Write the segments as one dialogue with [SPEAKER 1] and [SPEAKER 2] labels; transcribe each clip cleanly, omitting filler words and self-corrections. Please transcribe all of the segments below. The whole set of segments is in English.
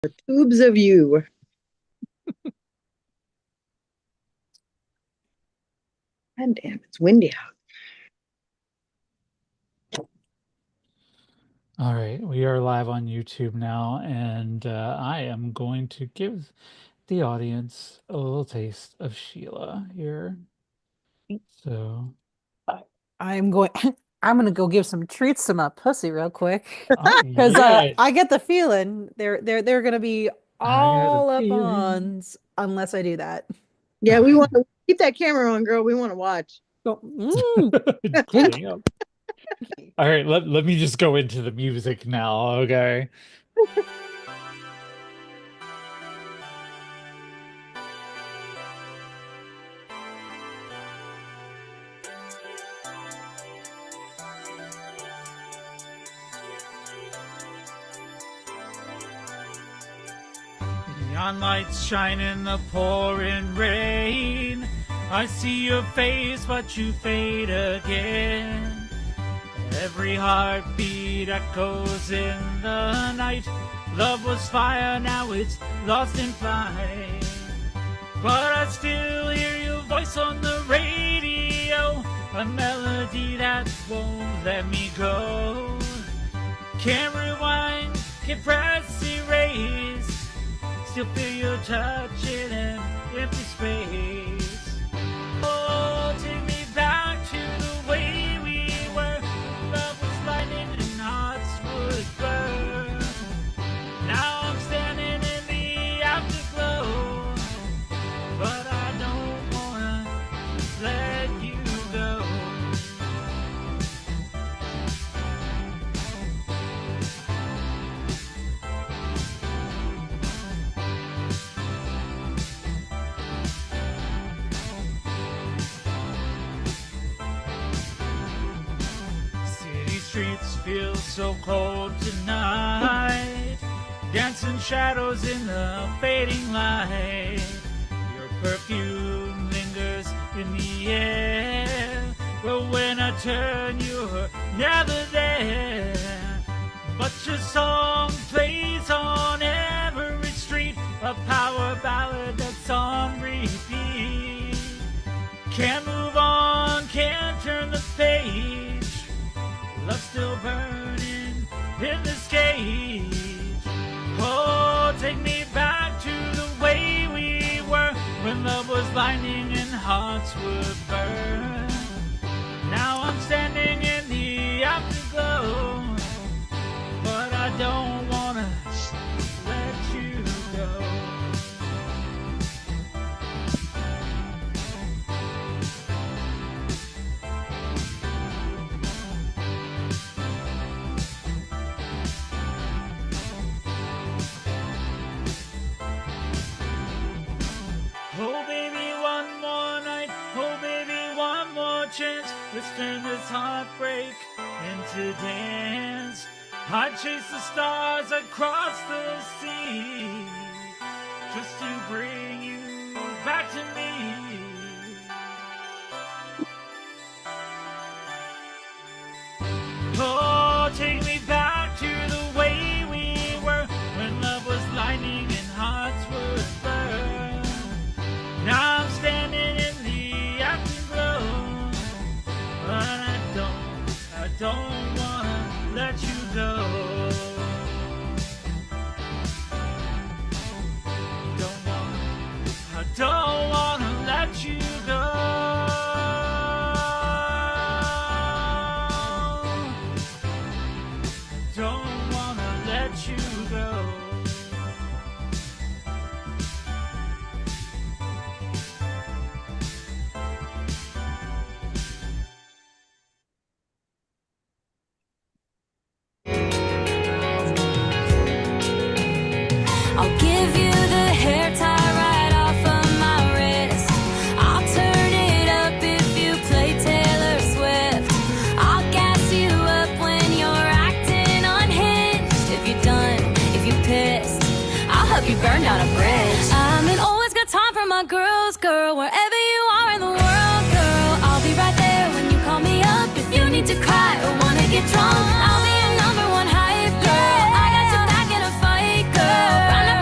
[SPEAKER 1] The tubes of you. God damn, it's windy out.
[SPEAKER 2] All right, we are live on YouTube now, and I am going to give the audience a little taste of Sheila here. So,
[SPEAKER 3] I'm going I'm gonna go give some treats to my pussy real quick.
[SPEAKER 2] oh
[SPEAKER 3] Because
[SPEAKER 2] yes,
[SPEAKER 3] I get the feeling they're gonna be
[SPEAKER 2] I got a
[SPEAKER 3] all up
[SPEAKER 2] feeling.
[SPEAKER 3] on unless I do that.
[SPEAKER 1] Yeah, we want to keep that camera on, girl. We want to watch.
[SPEAKER 3] Go,
[SPEAKER 2] Damn. All right, let me just go into the music now, okay?
[SPEAKER 4] Neon lights shine in the pouring rain. I see your face, but you fade again. Every heartbeat echoes in the night. Love was fire, now it's lost in flight. But I still hear your voice on the radio, a melody that won't let me go. Can't rewind, can't press erase. Still feel your touch in an empty space. Oh, take me back to the way we were. Love was lightning and hearts would burn. Now I'm standing in the afterglow, but I don't wanna let you go. City streets feel so cold tonight, dancing shadows in the fading light. Your perfume lingers in the air, but when I turn you're never there. But your song plays on every street, a power ballad that's on repeat. Can't move on, can't turn the page. Love still burning in this cage. Oh, take me back to the way we were, when love was blinding and hearts would burn. Now I'm standing in the afterglow, but I don't wanna let you go. Oh baby, one more night. Oh baby, one more chance. Let's turn this heartbreak into dance. I'd chase the stars across the sea, just to bring you back to me. Oh, take me back to the way we were, when love was lightning and hearts would burn. Now I'm standing in the afterglow, but I don't wanna let you go. I don't wanna let you go. Don't wanna let you go.
[SPEAKER 5] I'll give you the hair tie right off of my wrist. I'll turn it up if you play Taylor Swift. I'll gas you up when you're acting unhinged. If you're done, if you're pissed, I'll help you burn down a bridge. I'm an always got time for my girls, girl. Wherever you are in the world, girl, I'll be right there when you call me up. If you need to cry or wanna get drunk, I'll be your number one hype girl. I got your back in a fight, girl. Run up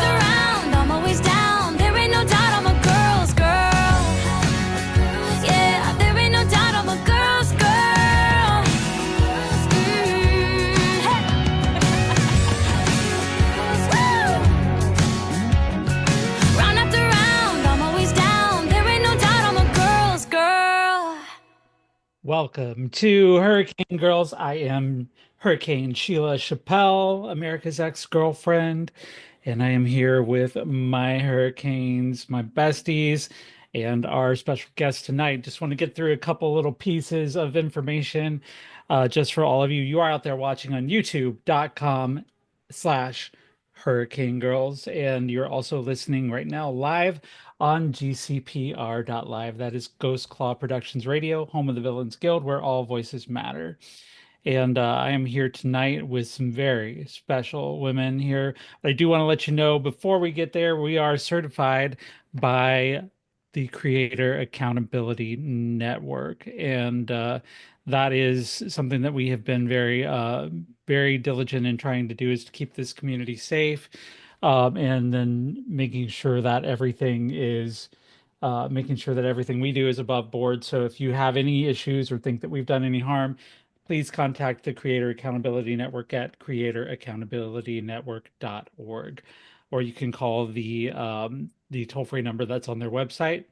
[SPEAKER 2] Welcome to Hurricane Girls. I am Hurricane Sheila Chappelle, America's ex-girlfriend, and I am here with my hurricanes, my besties, and our special guest tonight. Just want to get through a couple little pieces of information just for all of you. You are out there watching on youtube.com/. Hurricane Girls, and you're also listening right now live on gcpr.live. That is Ghost Claw Productions Radio, home of the Villains Guild, where all voices matter. And I am here tonight with some very special women here. But I do want to let you know before we get there, we are certified by the Creator Accountability Network. And that is something that we have been very diligent in trying to do, is to keep this community safe, and then making sure that everything we do is above board. So if you have any issues or think that we've done any harm, please contact the Creator Accountability Network at creatoraccountabilitynetwork.org, or you can call the toll-free number that's on their website.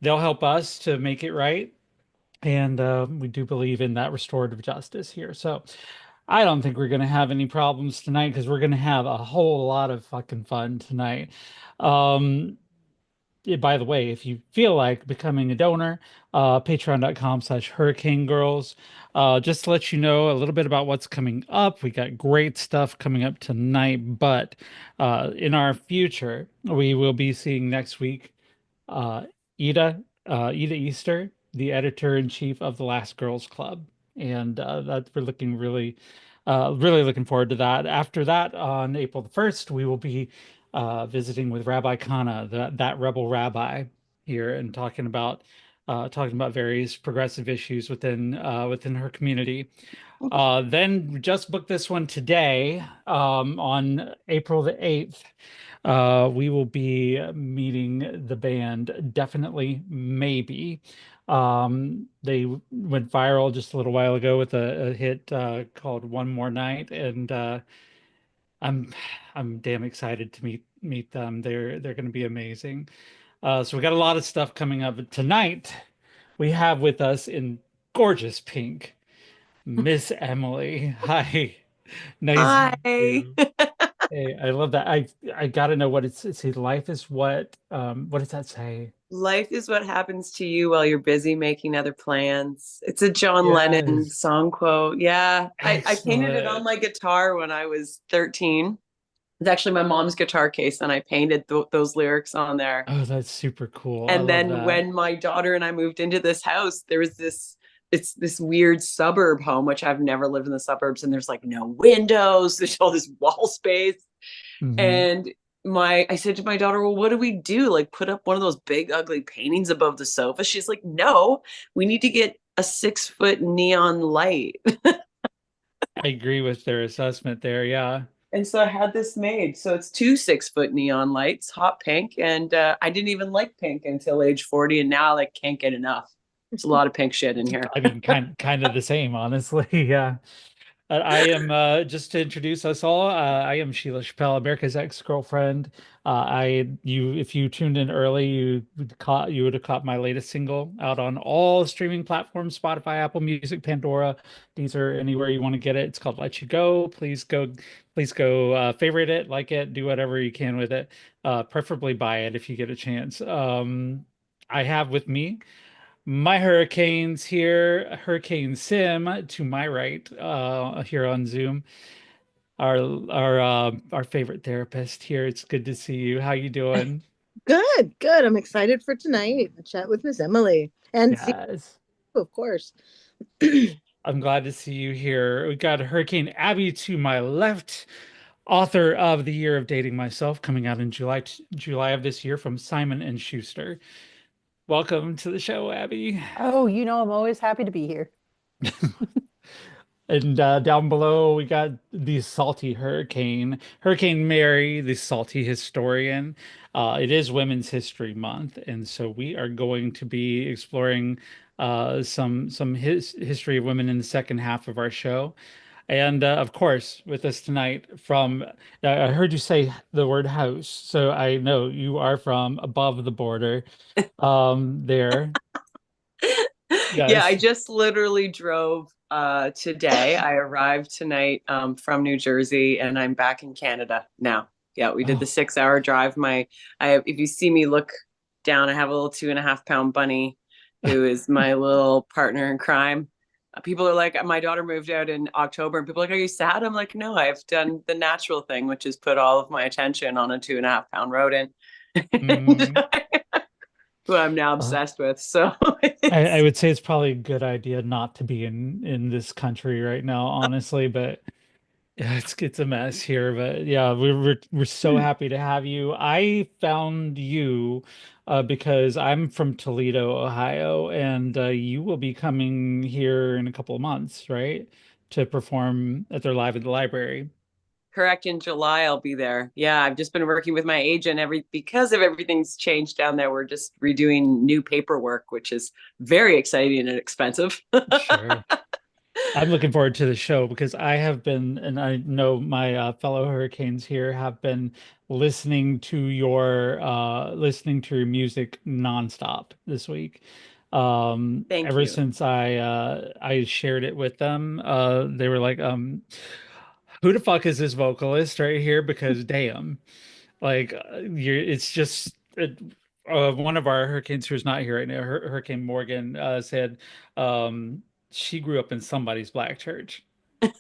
[SPEAKER 2] They'll help us to make it right. And we do believe in that restorative justice here. So I don't think we're going to have any problems tonight, because we're going to have a whole lot of fucking fun tonight. By the way, if you feel like becoming a donor, patreon.com/hurricane girls. Just to let you know a little bit about what's coming up. We got great stuff coming up tonight, but in our future, we will be seeing next week uh, Ida Easter, the editor-in-chief of the Last Girls Club. And that we're looking really looking forward to that. After that, on April the 1st, we will be visiting with Rabbi Kana, that rebel rabbi here, and talking about various progressive issues within her community. Then we just booked this one today, on April the 8th. We will be meeting the band Definitely Maybe. They went viral just a little while ago with a hit called One More Night, and I'm damn excited to meet them. They're going to be amazing. So we got a lot of stuff coming up. Tonight we have with us in gorgeous pink, Miss Emily. Hi. Nice to meet
[SPEAKER 6] Hi.
[SPEAKER 2] you. Hey, I love that. I gotta know what it's see, life is what does that say?
[SPEAKER 6] Life is what happens to you while you're busy making other plans. It's a John Lennon
[SPEAKER 2] Yes.
[SPEAKER 6] song quote. Yeah. I painted it on
[SPEAKER 2] Excellent.
[SPEAKER 6] my guitar when I was 13. It's actually my mom's guitar case, and I painted those lyrics on there.
[SPEAKER 2] Oh, that's super cool. I
[SPEAKER 6] And
[SPEAKER 2] love
[SPEAKER 6] then
[SPEAKER 2] that.
[SPEAKER 6] when my daughter and I moved into this house, there was it's this weird suburb home, which I've never lived in the suburbs, and there's like no windows, there's all this wall space.
[SPEAKER 2] Mhm.
[SPEAKER 6] And I said to my daughter, well, what do we do? Like, put up one of those big ugly paintings above the sofa? She's like, no, we need to get a 6-foot neon light.
[SPEAKER 2] I agree with their assessment there. Yeah.
[SPEAKER 6] And so I had this made. So it's 2 6-foot neon lights, hot pink. And I didn't even like pink until age 40. And now I like can't get enough. There's a lot of pink shit in here.
[SPEAKER 2] I mean, kind of the same, honestly. Yeah. I am just to introduce us all. I am Sheila Chappelle, America's ex-girlfriend. If you tuned in early, you would have caught my latest single out on all streaming platforms: Spotify, Apple Music, Pandora, Deezer, anywhere you want to get it. It's called "Let You Go." Please go favorite it, like it, do whatever you can with it. Preferably buy it if you get a chance. I have with me my hurricanes here, Hurricane Sim to my right, here on Zoom. Our favorite therapist here. It's good to see you. How you doing?
[SPEAKER 1] Good. I'm excited for tonight. A chat with Miss Emily and see
[SPEAKER 2] Yes.
[SPEAKER 1] you, of course.
[SPEAKER 2] I'm glad to see you here. We got Hurricane Abby to my left, author of The Year of Dating Myself, coming out in July of this year from Simon and Schuster. Welcome to the show, Abby.
[SPEAKER 3] Oh, I'm always happy to be here.
[SPEAKER 2] And down below, we got the salty Hurricane Mary, the salty historian. It is Women's History Month, and so we are going to be exploring some history of women in the second half of our show. And of course, with us tonight I heard you say the word house, so I know you are from above the border there.
[SPEAKER 6] Yeah, I
[SPEAKER 2] Yes.
[SPEAKER 6] just literally drove today. I arrived tonight from New Jersey, and I'm back in Canada now. Yeah, we did the
[SPEAKER 2] Oh,
[SPEAKER 6] 6 hour drive. If you see me look down, I have a little 2.5 pound bunny who is my little partner in crime. People are like, my daughter moved out in October, and people are like, are you sad? I'm like, no, I've done the natural thing, which is put all of my attention on a 2.5 pound rodent. And
[SPEAKER 2] mm,
[SPEAKER 6] who I'm now
[SPEAKER 2] uh,
[SPEAKER 6] obsessed with. So
[SPEAKER 2] I
[SPEAKER 6] it's
[SPEAKER 2] would say it's probably a good idea not to be in this country right now, honestly, but yeah, it's a mess here. But yeah, we're so happy to have you. I found you because I'm from Toledo, Ohio, and you will be coming here in a couple of months, right? To perform at their Live at the Library.
[SPEAKER 6] correct. In July, I'll be there. Yeah, I've just been working with my agent. Because of everything's changed down there, we're just redoing new paperwork, which is very exciting and expensive.
[SPEAKER 2] Sure. I'm looking forward to the show because I have been, and I know my fellow Hurricanes here have been listening to your music nonstop this week.
[SPEAKER 6] Thank
[SPEAKER 2] Ever
[SPEAKER 6] you.
[SPEAKER 2] since I shared it with them, they were like, "Who the fuck is this vocalist right here?" Because damn, like it's just one of our Hurricanes who's not here right now, Hurricane Morgan, said she grew up in somebody's black church
[SPEAKER 6] I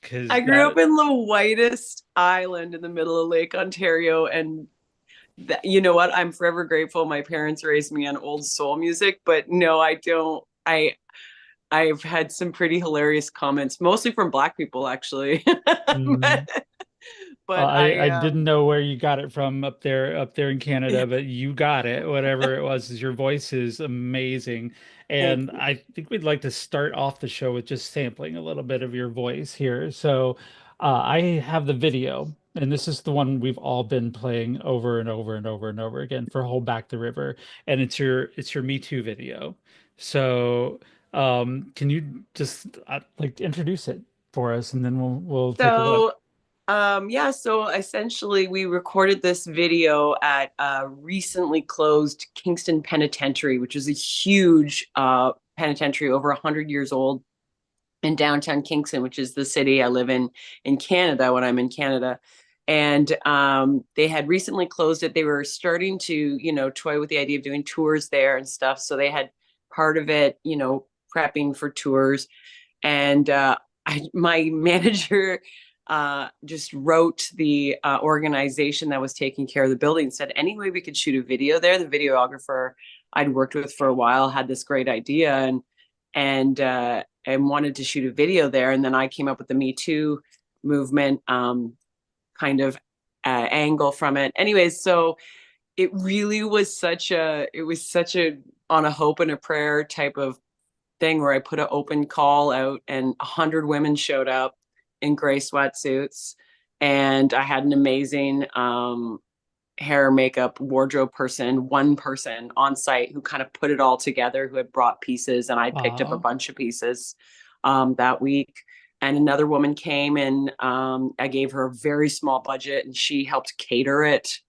[SPEAKER 2] because
[SPEAKER 6] grew
[SPEAKER 2] that
[SPEAKER 6] up in the whitest island in the middle of Lake Ontario, and you know what? I'm forever grateful my parents raised me on old soul music, but no, I don't. I've had some pretty hilarious comments, mostly from Black people, actually.
[SPEAKER 2] mm,
[SPEAKER 6] but but
[SPEAKER 2] I didn't know where you got it from up there in
[SPEAKER 6] yeah,
[SPEAKER 2] Canada, but you got it, whatever it was. Your voice is amazing.
[SPEAKER 6] thank
[SPEAKER 2] And
[SPEAKER 6] you.
[SPEAKER 2] I think we'd like to start off the show with just sampling a little bit of your voice here. So I have the video, and this is the one we've all been playing over and over and over and over again for Hold Back the River. And it's your Me Too video. So can you just like introduce it for us and then we'll take a look.
[SPEAKER 6] So yeah, so essentially we recorded this video at a recently closed Kingston Penitentiary, which is a huge penitentiary, over 100 years old, in downtown Kingston, which is the city I live in Canada when I'm in Canada. And they had recently closed it. They were starting to, toy with the idea of doing tours there and stuff. So they had part of it, prepping for tours. And my manager just wrote the organization that was taking care of the building, said, anyway, we could shoot a video there. The videographer I'd worked with for a while had this great idea and wanted to shoot a video there. And then I came up with the Me Too movement kind of angle from it. Anyways, so it really was such a on a hope and a prayer type of thing where I put an open call out and 100 women showed up in gray sweatsuits. And I had an amazing hair, makeup, wardrobe person, one person on site who kind of put it all together, who had brought pieces, and I picked up a
[SPEAKER 2] Wow.
[SPEAKER 6] bunch of pieces that week. And another woman came and I gave her a very small budget and she helped cater it.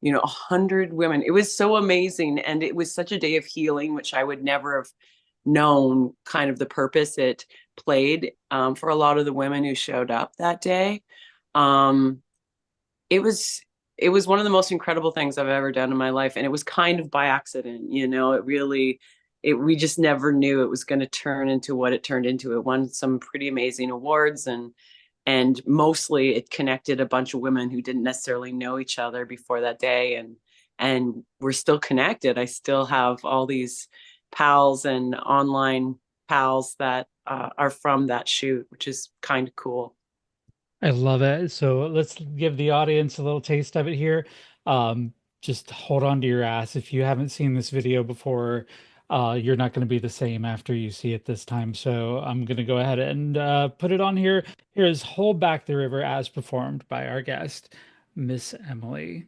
[SPEAKER 6] 100 women. It was so amazing. And it was such a day of healing, which I would never have known kind of the purpose it played for a lot of the women who showed up that day. Um, it was it was one of the most incredible things I've ever done in my life, and it was kind of by accident. We just never knew it was going to turn into what it turned into. It won some pretty amazing awards, and mostly it connected a bunch of women who didn't necessarily know each other before that day, and we're still connected. I still have all these pals and online pals that are from that shoot, which is kind of cool.
[SPEAKER 2] I love it. So let's give the audience a little taste of it here. Just hold on to your ass. If you haven't seen this video before, you're not going to be the same after you see it this time. So I'm going to go ahead and put it on here. Here's Hold Back the River as performed by our guest, Miss Emily.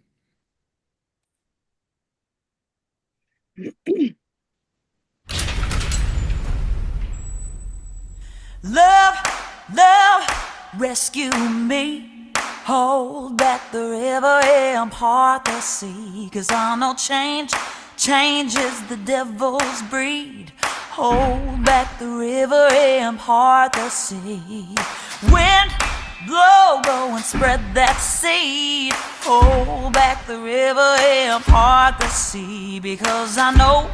[SPEAKER 7] Love, love, rescue me. Hold back the river and part the sea. 'Cause I know change changes the devil's breed. Hold back the river and part the sea. Wind, blow, go and spread that seed. Hold back the river and part the sea, because I know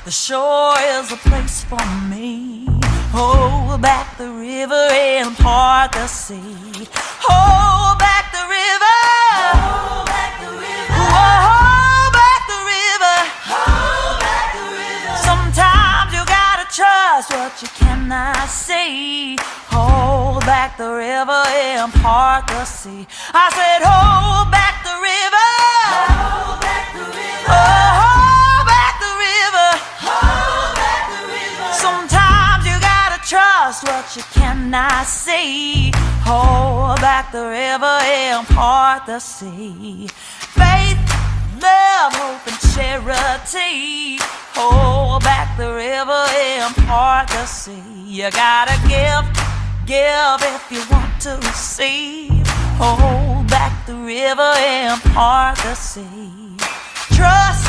[SPEAKER 7] the shore is a place for me. Hold back the river and part the sea. Hold back the river. Hold back the river. Hold back the river. Hold back the river. Sometimes you gotta trust what you cannot see. Hold back the river and part the sea. I said, hold back the river. Hold back the river. Hold back the river. Hold back the river. Sometimes you gotta trust what you cannot see. Hold back the river and part the sea. Faith, love, hope, and charity. Hold back the river and part the sea. You gotta give if you want to receive. Hold back the river and part the sea. Trust,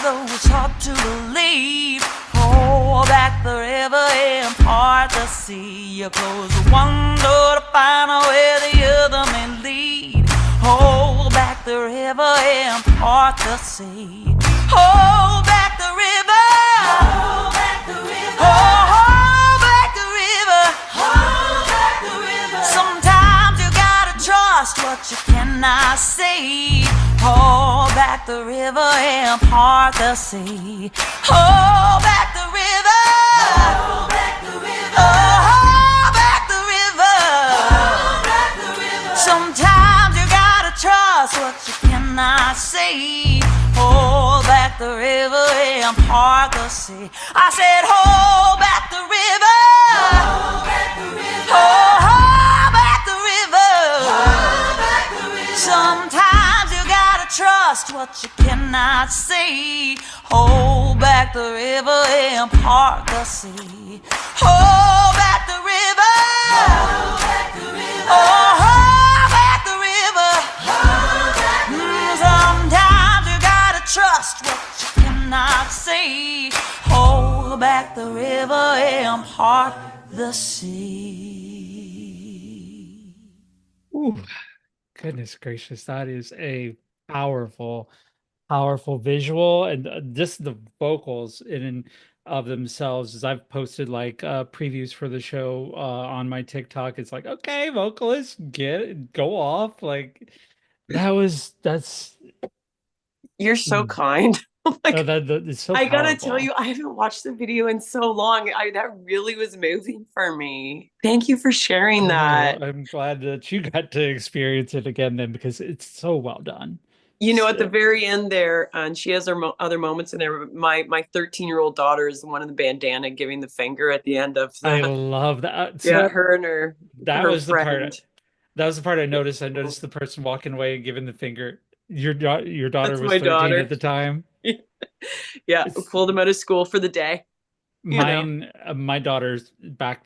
[SPEAKER 7] though it's hard to believe. Hold back the river and part the sea. You close one door to find out where the other may lead. Hold back the river and part the sea. Hold back the river. Hold back the river. Hold back the river. Hold back the river. Sometimes you gotta trust what you cannot see. Hold back the river and part the sea. Hold back the river. Hold back the river. Hold back the river. Hold back the river. Sometimes you gotta trust what you cannot see. Hold back the river and part the sea. I said, hold back the river. Hold back the river. Hold back the river. Hold back the river. Sometimes you gotta trust what you cannot see. Hold back the river and part the sea. Hold back the river. Hold back the river. Hold back the river. Hold back the river. Sometimes you gotta trust what you cannot see. Hold back the river and part the sea.
[SPEAKER 2] Ooh, goodness gracious, that is a powerful, powerful visual, and just the vocals in and of themselves. As I've posted like previews for the show on my TikTok, it's like, okay, vocalists, go off. Like that's
[SPEAKER 6] You're so kind. Like,
[SPEAKER 2] it's so
[SPEAKER 6] I gotta tell
[SPEAKER 2] powerful.
[SPEAKER 6] you, I haven't watched the video in so long. That really was moving for me. Thank you for sharing that.
[SPEAKER 2] I'm glad that you got to experience it again then, because it's so well done.
[SPEAKER 6] You know, at the very end there, and she has her other moments in there. My 13-year-old daughter is the one in the bandana giving the finger at the end of
[SPEAKER 2] I
[SPEAKER 6] the.
[SPEAKER 2] love that.
[SPEAKER 6] Yeah, her and
[SPEAKER 2] that
[SPEAKER 6] her
[SPEAKER 2] was the
[SPEAKER 6] friend.
[SPEAKER 2] part. That was the part I noticed. I noticed the person walking away and giving the finger. Your daughter
[SPEAKER 6] That's
[SPEAKER 2] was
[SPEAKER 6] my
[SPEAKER 2] 13
[SPEAKER 6] daughter.
[SPEAKER 2] at the time.
[SPEAKER 6] Yeah, pulled him out of school for the day.
[SPEAKER 2] My daughter's back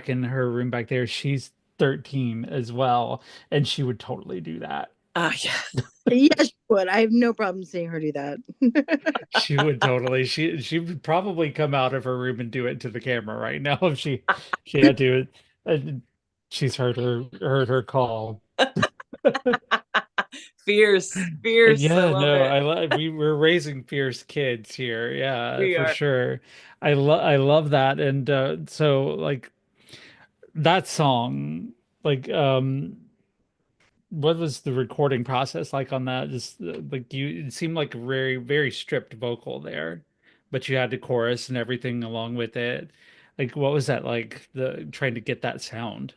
[SPEAKER 2] in her room back there. She's 13 as well, and she would totally do that.
[SPEAKER 6] Yeah.
[SPEAKER 1] Yes, she would. I have no problem seeing her do that.
[SPEAKER 2] She would totally. She would probably come out of her room and do it to the camera right now if she had to. She's heard her call.
[SPEAKER 6] Fierce.
[SPEAKER 2] Yeah,
[SPEAKER 6] I love it.
[SPEAKER 2] we're raising fierce kids here. Yeah,
[SPEAKER 6] We
[SPEAKER 2] for
[SPEAKER 6] are.
[SPEAKER 2] sure. I love that. And so like that song, like what was the recording process like on that? Just like it seemed like a very, very stripped vocal there, but you had the chorus and everything along with it. Like what was that like, the trying to get that sound?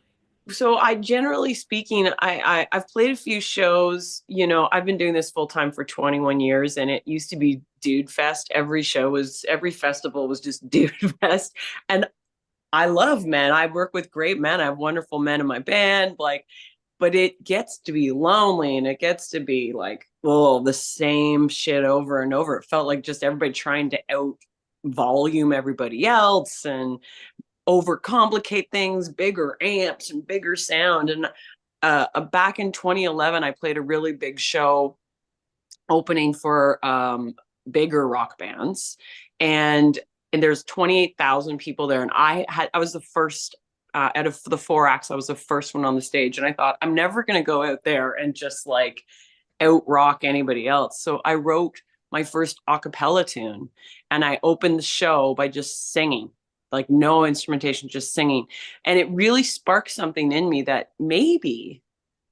[SPEAKER 6] So I generally speaking, I've played a few shows. You know, I've been doing this full time for 21 years, and it used to be Dude Fest. Every festival was just Dude Fest. And I love men. I work with great men. I have wonderful men in my band. Like, but it gets to be lonely, and it gets to be like, oh, the same shit over and over. It felt like just everybody trying to out volume everybody else and overcomplicate things, bigger amps and bigger sound. And back in 2011, I played a really big show opening for bigger rock bands, and there's 28,000 people there, and I was the first out of the 4 acts. I was the first one on the stage, and I thought, I'm never going to go out there and just like out rock anybody else. So I wrote my first a cappella tune, and I opened the show by just singing, like no instrumentation, just singing. And it really sparked something in me that maybe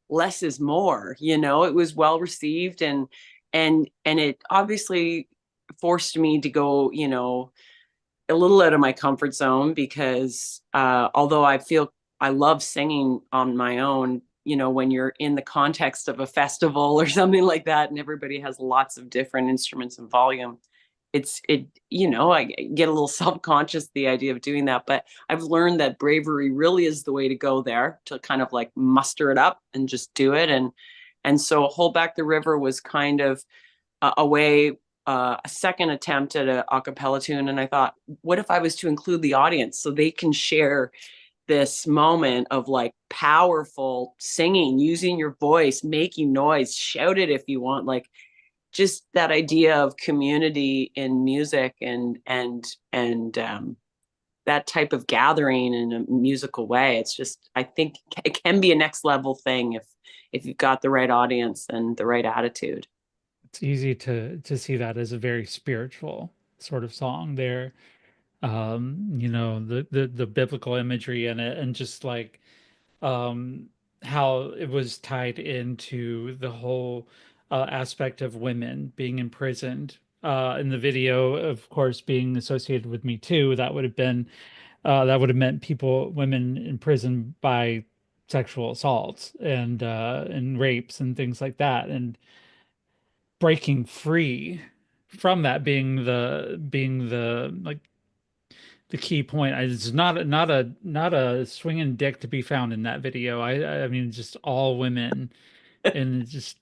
[SPEAKER 6] less is more. It was well received, and it obviously forced me to go, a little out of my comfort zone, because although I love singing on my own, when you're in the context of a festival or something like that, and everybody has lots of different instruments and volume, I get a little self-conscious, the idea of doing that. But I've learned that bravery really is the way to go there, to kind of like muster it up and just do it. And so Hold Back the River was kind of a way, a second attempt at a cappella tune. And I thought, what if I was to include the audience so they can share this moment of like powerful singing, using your voice, making noise, shout it if you want, like just that idea of community in music, and that type of gathering in a musical way. It's just, I think it can be a next level thing if you've got the right audience and the right attitude.
[SPEAKER 2] It's easy to see that as a very spiritual sort of song there. The biblical imagery in it, and just like how it was tied into the whole aspect of women being imprisoned. In the video, of course, being associated with Me Too, that would have meant women imprisoned by sexual assaults and rapes and things like that, and breaking free from that being the like the key point. It's not a swinging dick to be found in that video. I mean, just all women, and just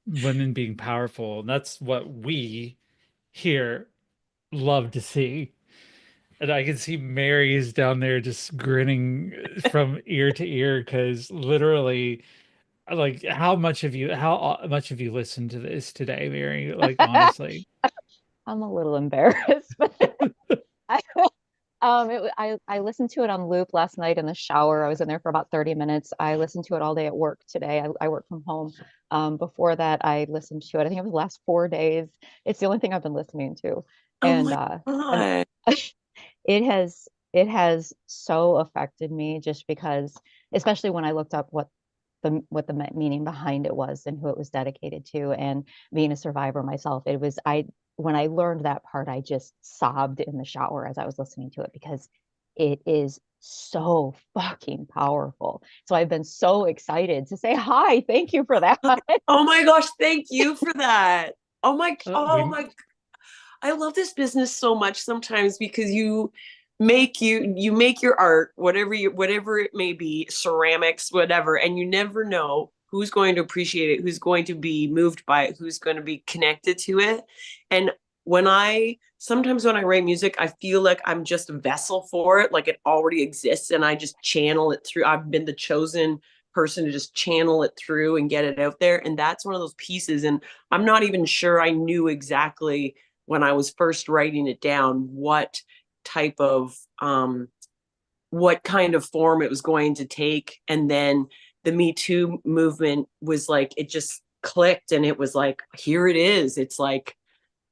[SPEAKER 2] women being powerful. And that's what we here love to see. And I can see Mary's down there just grinning from ear to ear, because literally, like, how much have you listened to this today, Mary? Like, honestly.
[SPEAKER 8] I'm a little embarrassed, but I, I listened to it on loop last night in the shower. I was in there for about 30 minutes. I listened to it all day at work today. I work from home. Before that, I listened to it, I think it was the last 4 days. It's the only thing I've been listening to. And,
[SPEAKER 6] God.
[SPEAKER 8] it has so affected me, just because, especially when I looked up what the meaning behind it was and who it was dedicated to, and being a survivor myself, when I learned that part, I just sobbed in the shower as I was listening to it, because it is so fucking powerful. So I've been so excited to say hi. Thank you for that.
[SPEAKER 6] Oh my gosh, thank you for that. Oh my I love this business so much sometimes, because you make your art, whatever it may be, ceramics, whatever, and you never know who's going to appreciate it, who's going to be moved by it, who's going to be connected to it. And sometimes when I write music, I feel like I'm just a vessel for it, like it already exists, and I just channel it through. I've been the chosen person to just channel it through and get it out there. And that's one of those pieces. And I'm not even sure I knew exactly when I was first writing it down what type of what kind of form it was going to take. And then the Me Too movement was like, it just clicked, and it was like, here it is. It's like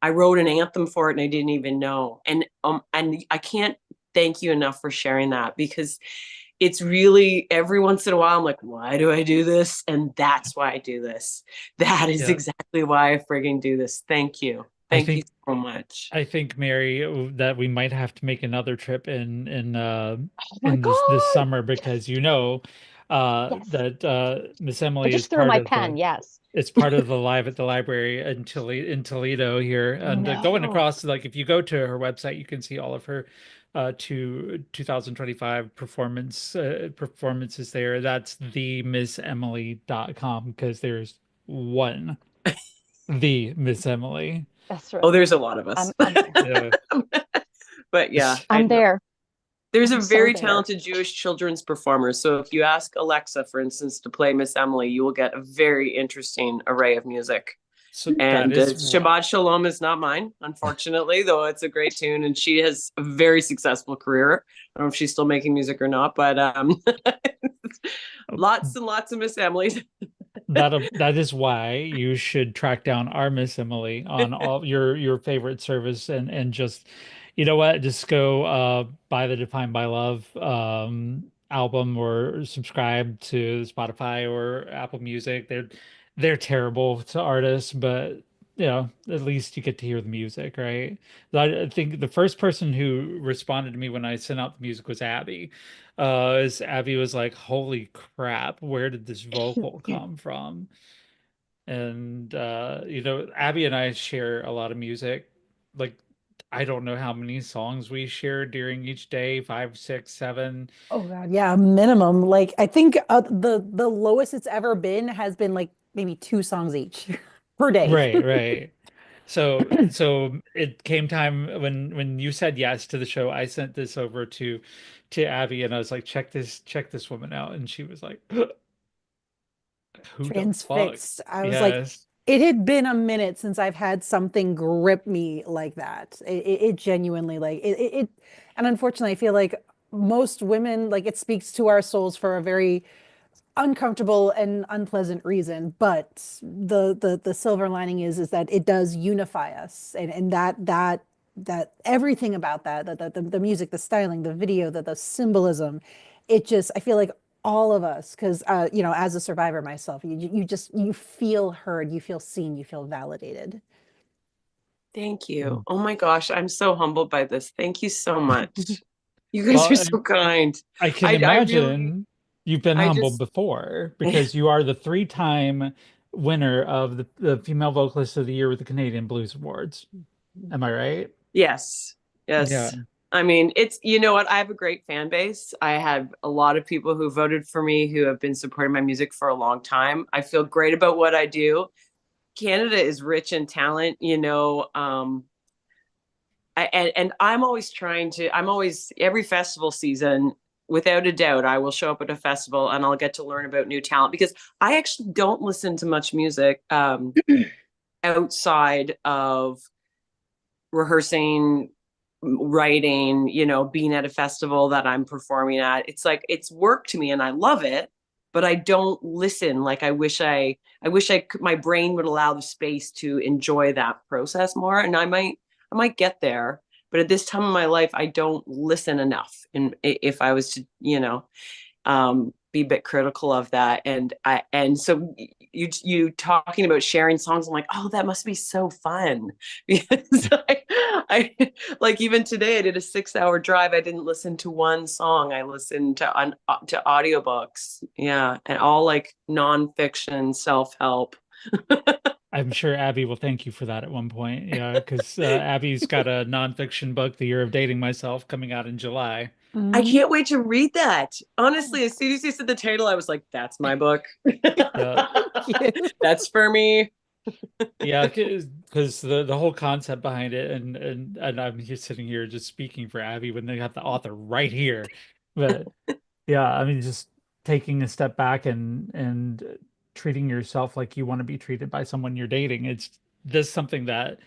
[SPEAKER 6] I wrote an anthem for it and I didn't even know. And I can't thank you enough for sharing that, because it's really, every once in a while I'm like, why do I do this? And that's why I do this. That is exactly why I frigging do this. Thank you. Thank you so much.
[SPEAKER 2] I think, Mary, that we might have to make another trip in this summer, because
[SPEAKER 8] Yes.
[SPEAKER 2] that Miss Emily
[SPEAKER 8] I
[SPEAKER 2] is
[SPEAKER 8] just threw
[SPEAKER 2] part
[SPEAKER 8] my
[SPEAKER 2] of
[SPEAKER 8] pen. Yes.
[SPEAKER 2] it's part of the Live at the Library in Toledo here, and going across, like, if you go to her website, you can see all of her 2025 performances there. That's themissemily.com, because there's one the Miss Emily.
[SPEAKER 8] That's right.
[SPEAKER 6] Oh, there's a lot of us.
[SPEAKER 8] I'm there.
[SPEAKER 6] But yeah,
[SPEAKER 8] I'm there.
[SPEAKER 6] There's
[SPEAKER 8] I'm
[SPEAKER 6] a very
[SPEAKER 8] so there.
[SPEAKER 6] talented Jewish children's performer. So if you ask Alexa, for instance, to play Miss Emily, you will get a very interesting array of music.
[SPEAKER 2] So that
[SPEAKER 6] And
[SPEAKER 2] is
[SPEAKER 6] Shabbat Shalom is not mine, unfortunately, though it's a great tune. And she has a very successful career. I don't know if she's still making music or not, but lots and lots of Miss Emily's.
[SPEAKER 2] that is why you should track down our Miss Emily on all your favorite service and just you know what, just go buy the Defined by Love album or subscribe to Spotify or Apple Music. They're terrible to artists, but you know, at least you get to hear the music, right? I think the first person who responded to me when I sent out the music was Abby. As Abby was like, "Holy crap, where did this vocal come from?" And you know, Abby and I share a lot of music. Like, I don't know how many songs we share during each day, five, six, seven.
[SPEAKER 3] Oh God, yeah, minimum. Like I think the lowest it's ever been has been like maybe 2 songs each per day.
[SPEAKER 2] Right, right. So it came time when you said yes to the show, I sent this over to Abby and I was like, check this woman out. And she was like, who the fuck?
[SPEAKER 3] Transfixed. I was like,
[SPEAKER 2] Yes.
[SPEAKER 3] it had been a minute since I've had something grip me like that. It genuinely like and unfortunately, I feel like most women like it speaks to our souls for a very uncomfortable and unpleasant reason. But the silver lining is that it does unify us, and that everything about that, the music, the styling, the video, the symbolism, it just I feel like all of us, because you know, as a survivor myself, you just you feel heard, you feel seen, you feel validated.
[SPEAKER 6] Thank you. Oh my gosh, I'm so humbled by this. Thank you so much. You guys
[SPEAKER 2] Well,
[SPEAKER 6] are so kind.
[SPEAKER 2] I can
[SPEAKER 6] I really,
[SPEAKER 2] imagine you've been
[SPEAKER 6] I
[SPEAKER 2] humbled
[SPEAKER 6] just,
[SPEAKER 2] before because you are the three-time winner of the Female Vocalist of the Year with the Canadian Blues Awards. Am I right?
[SPEAKER 6] yes,
[SPEAKER 2] Yeah.
[SPEAKER 6] yes. I mean, it's, you know what? I have a great fan base. I have a lot of people who voted for me who have been supporting my music for a long time. I feel great about what I do. Canada is rich in talent, you know. And I'm always I'm always, every festival season, without a doubt, I will show up at a festival and I'll get to learn about new talent because I actually don't listen to much music outside of rehearsing, writing, you know, being at a festival that I'm performing at. It's like, it's work to me and I love it, but I don't listen. Like I wish my brain would allow the space to enjoy that process more. And I might get there, but at this time in my life, I don't listen enough. And if I was to, you know, be a bit critical of that. And so you talking about sharing songs, I'm like, oh, that must be so fun. Because I like even today I did a 6-hour drive. I didn't listen to one song. I listened to audiobooks. Yeah. And all like nonfiction, self-help.
[SPEAKER 2] I'm sure Abby will thank you for that at one point. Yeah, because Abby's got a nonfiction book, The Year of Dating Myself, coming out in July.
[SPEAKER 6] I can't wait to read that. Honestly, as soon as you said the title, I was like, that's my book. That's for me.
[SPEAKER 2] Yeah, because the whole concept behind it, and I'm just sitting here just speaking for Abby when they got the author right here. But yeah, I mean, just taking a step back and treating yourself like you want to be treated by someone you're dating. It's this something that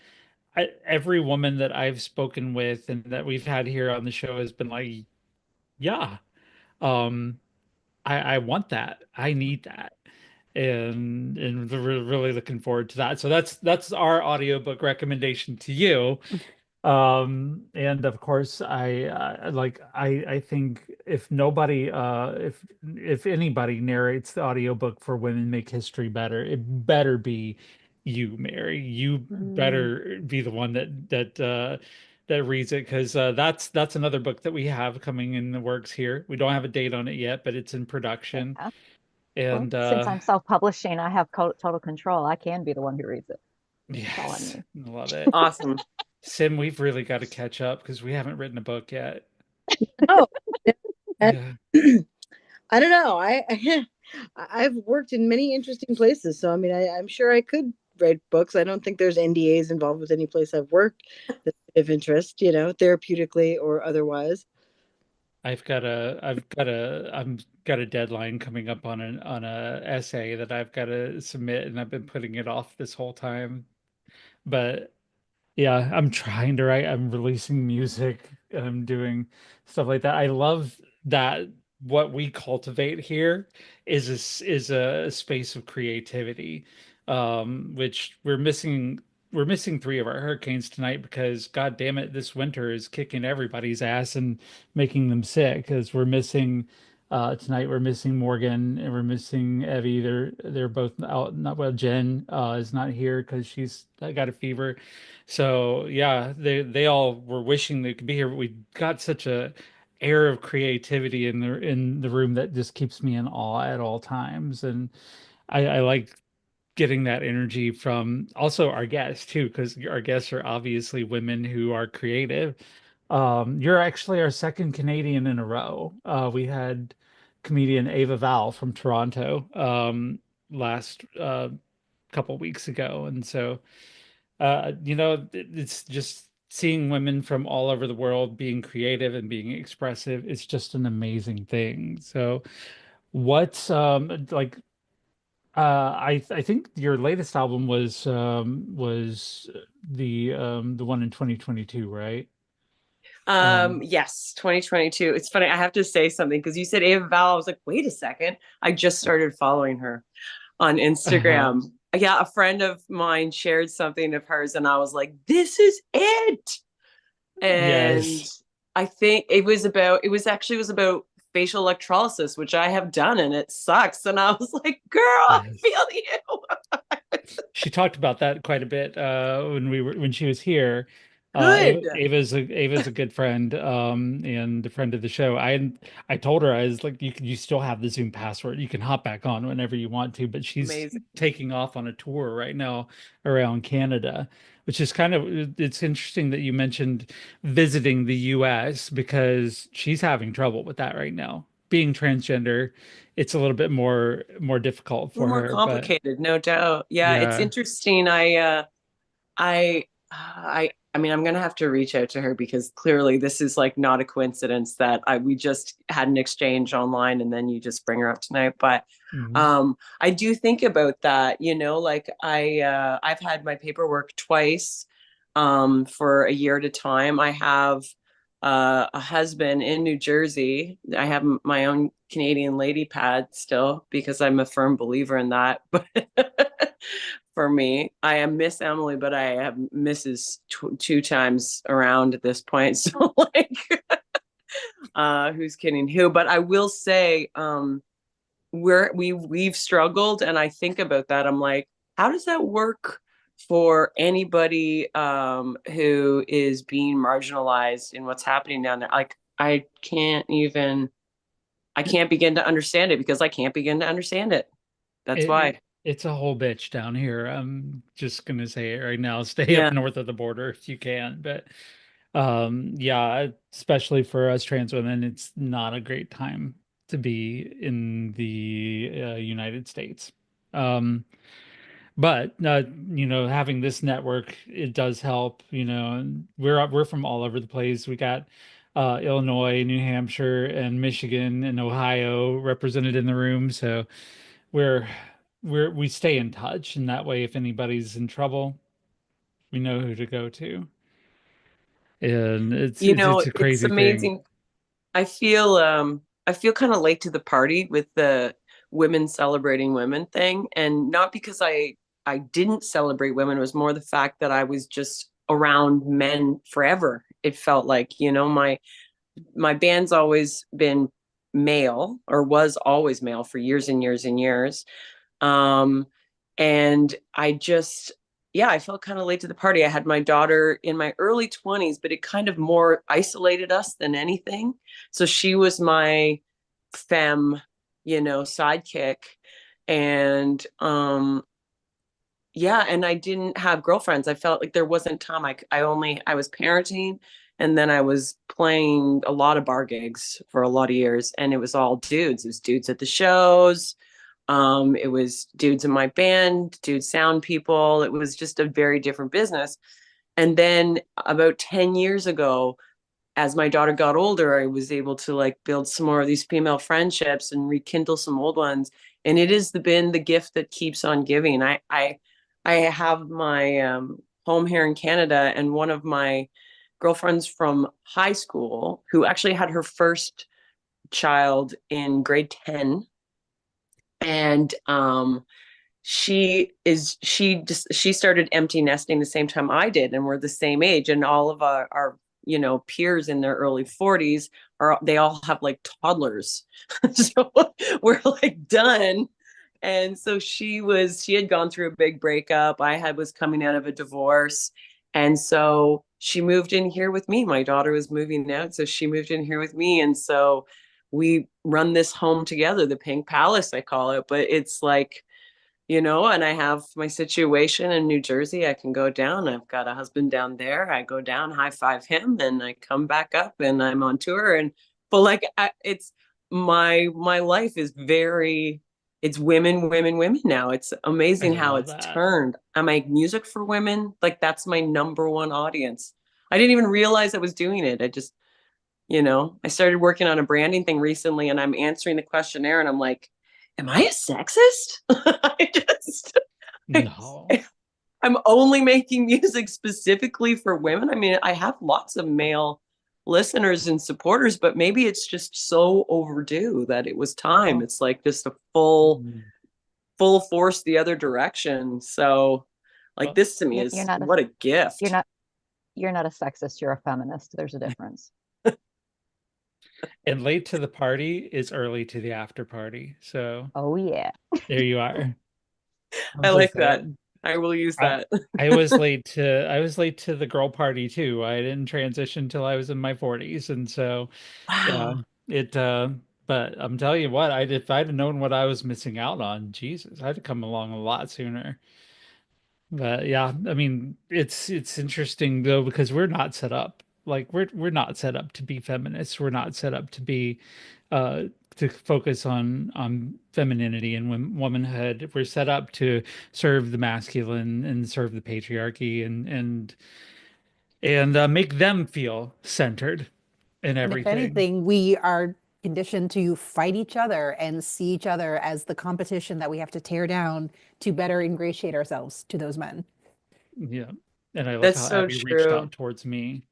[SPEAKER 2] every woman that I've spoken with and that we've had here on the show has been like, yeah, um, I want that. I need that. And we're really looking forward to that. So that's our audiobook recommendation to you. And of course, I think if nobody if anybody narrates the audiobook for Women Make History Better, it better be you, Mary. You better be the one that reads it because that's another book that we have coming in the works here. We don't have a date on it yet, but it's in production.
[SPEAKER 8] Yeah. Well,
[SPEAKER 2] And
[SPEAKER 8] since I'm self-publishing, I have total control. I can be the one who reads it. That's all I
[SPEAKER 2] yes,
[SPEAKER 8] need.
[SPEAKER 2] I love it.
[SPEAKER 6] Awesome.
[SPEAKER 2] Sim, we've really got to catch up because we haven't written a book yet.
[SPEAKER 1] Oh,
[SPEAKER 2] Yeah.
[SPEAKER 1] I don't know. I've worked in many interesting places, so I mean, I'm sure I could write books. I don't think there's NDAs involved with any place I've worked that's of interest, you know, therapeutically or otherwise.
[SPEAKER 2] I've got a deadline coming up on a essay that I've got to submit, and I've been putting it off this whole time. But yeah, I'm trying to write. I'm releasing music. I'm doing stuff like that. I love that what we cultivate here is a space of creativity, which we're missing three of our hurricanes tonight because God damn it, this winter is kicking everybody's ass and making them sick. Because we're missing tonight, we're missing Morgan and we're missing Evie. They're both out. Not well. Jen is not here because she's got a fever. So yeah, they all were wishing they could be here, but we got such a air of creativity in the room that just keeps me in awe at all times. And I like getting that energy from also our guests too, because our guests are obviously women who are creative. You're actually our second Canadian in a row. We had comedian Ava Val from Toronto last couple weeks ago, and so it's just seeing women from all over the world being creative and being expressive. It's just an amazing thing. So, what's like I think your latest album was the one in 2022, right?
[SPEAKER 6] Yes, 2022. It's funny. I have to say something because you said Ava Val. I was like, wait a second. I just started following her on
[SPEAKER 2] Uh-huh.
[SPEAKER 6] Instagram. Yeah, a friend of mine shared something of hers, and I was like, this is it. And
[SPEAKER 2] Yes.
[SPEAKER 6] I think it was about facial electrolysis, which I have done, and it sucks. And I was like, girl, I
[SPEAKER 2] Yes.
[SPEAKER 6] feel you.
[SPEAKER 2] She talked about that quite a bit when she was here.
[SPEAKER 6] Good.
[SPEAKER 2] Ava's a good friend and a friend of the show. I told her I was like you still have the Zoom password. You can hop back on whenever you want to, but she's
[SPEAKER 6] Amazing.
[SPEAKER 2] taking off on a tour right now around Canada, which is kind of it's interesting that you mentioned visiting the US because she's having trouble with that right now. Being transgender, it's a little bit more difficult
[SPEAKER 6] A little
[SPEAKER 2] for
[SPEAKER 6] more
[SPEAKER 2] her, but
[SPEAKER 6] complicated, no doubt. Yeah, it's
[SPEAKER 2] yeah.
[SPEAKER 6] interesting. I mean, I'm gonna have to reach out to her because clearly this is like not a coincidence that we just had an exchange online and then you just bring her up tonight. But
[SPEAKER 2] Mhm.
[SPEAKER 6] I do think about that, like I've had my paperwork twice for a year at a time. I have a husband in New Jersey. I have my own Canadian lady pad still because I'm a firm believer in that. But for me, I am Miss Emily, but I have Mrs. Two times around at this point. So like, who's kidding who? But I will say, we've struggled, and I think about that. I'm like, how does that work for anybody who is being marginalized in what's happening down there? Like, I can't begin to understand it because I can't begin to understand it. That's why.
[SPEAKER 2] It's a whole bitch down here. I'm just gonna say it right now. Stay up
[SPEAKER 6] Yeah.
[SPEAKER 2] north of the border if you can. But yeah, especially for us trans women, it's not a great time to be in the United States. Um, but having this network, it does help. And we're from all over the place. We got Illinois, New Hampshire, and Michigan and Ohio represented in the room. So we're we stay in touch, and that way if anybody's in trouble we know who to go to, and it's a
[SPEAKER 6] It's
[SPEAKER 2] crazy thing.
[SPEAKER 6] amazing. I feel kind of late to the party with the women celebrating women thing, and not because I didn't celebrate women. It was more the fact that I was just around men forever. It felt like, my band's always been male, or was always male for years and years and years. Um, and I just, yeah, I felt kind of late to the party. I had my daughter in my early 20s, but it kind of more isolated us than anything. So she was my femme, sidekick. And yeah, and I didn't have girlfriends. I felt like there wasn't time. I was parenting, and then I was playing a lot of bar gigs for a lot of years, and it was all dudes. It was dudes at the shows. It was dudes in my band, dude sound people. It was just a very different business. And then about 10 years ago, as my daughter got older, I was able to like build some more of these female friendships and rekindle some old ones. And it has been the gift that keeps on giving. I have my home here in Canada, and one of my girlfriends from high school who actually had her first child in grade 10. And she started empty nesting the same time I did, and we're the same age, and all of our peers in their early 40s they all have like toddlers. So we're like done. And so she had gone through a big breakup. Was coming out of a divorce. And so she moved in here with me. My daughter was moving out, so she moved in here with me. And so we run this home together, the Pink Palace, I call it. But it's like, and I have my situation in New Jersey. I can go down. I've got a husband down there. I go down, high five him, and I come back up, and I'm on tour. But like, it's my life is it's women, women, women now. It's amazing how it's turned. I make music for women. Like, that's my number one audience. I didn't even realize I was doing it. I just, I started working on a branding thing recently, and I'm answering the questionnaire, and I'm like, am I a sexist?
[SPEAKER 2] No.
[SPEAKER 6] I'm only making music specifically for women. I mean, I have lots of male listeners and supporters, but maybe it's just so overdue that it was time. It's like just a full force the other direction. So like, this to me is what a gift.
[SPEAKER 8] You're not a sexist, you're a feminist. There's a difference.
[SPEAKER 2] And late to the party is early to the after party. So
[SPEAKER 8] oh yeah,
[SPEAKER 2] there you are.
[SPEAKER 6] I like that. I will use that.
[SPEAKER 2] I was late to the girl party too. I didn't transition till I was in my 40s, and so
[SPEAKER 6] wow.
[SPEAKER 2] Yeah, but I'm telling you what, if I'd have known what I was missing out on, Jesus, I'd have come along a lot sooner. But yeah, I mean, it's interesting though, because we're not set up. Like, we're not set up to be feminists. We're not set up to be to focus on femininity and womanhood. We're set up to serve the masculine and serve the patriarchy and make them feel centered in
[SPEAKER 3] And if
[SPEAKER 2] everything.
[SPEAKER 3] anything, we are conditioned to fight each other and see each other as the competition that we have to tear down to better ingratiate ourselves to those men.
[SPEAKER 2] Yeah. And I love
[SPEAKER 6] That's
[SPEAKER 2] how
[SPEAKER 6] so
[SPEAKER 2] Abby reached
[SPEAKER 6] true.
[SPEAKER 2] out towards me.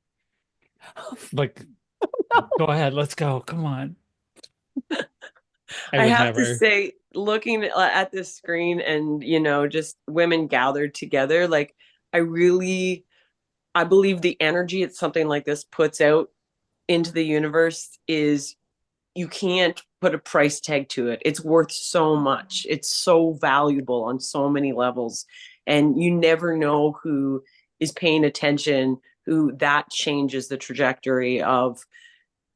[SPEAKER 2] Like, go ahead, let's go. Come on.
[SPEAKER 6] I have to say, looking at this screen and, just women gathered together, like, I believe the energy that something like this puts out into the universe is, you can't put a price tag to it. It's worth so much. It's so valuable on so many levels. And you never know who is paying attention, who that changes the trajectory of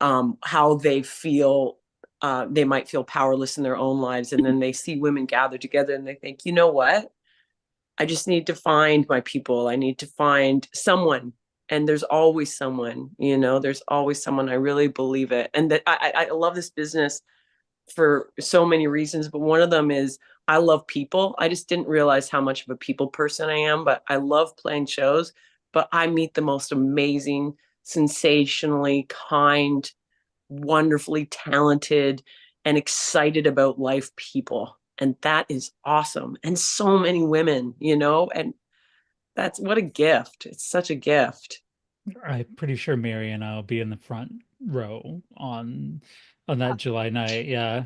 [SPEAKER 6] how they feel. They might feel powerless in their own lives. And then they see women gather together and they think, you know what? I just need to find my people. I need to find someone. And there's always someone, there's always someone. I really believe it. And that I love this business for so many reasons, but one of them is I love people. I just didn't realize how much of a people person I am, but I love playing shows. But I meet the most amazing, sensationally kind, wonderfully talented, and excited about life people. And that is awesome. And so many women, and that's what a gift. It's such a gift.
[SPEAKER 2] I'm pretty sure Mary and I will be in the front row on that July night. Yeah.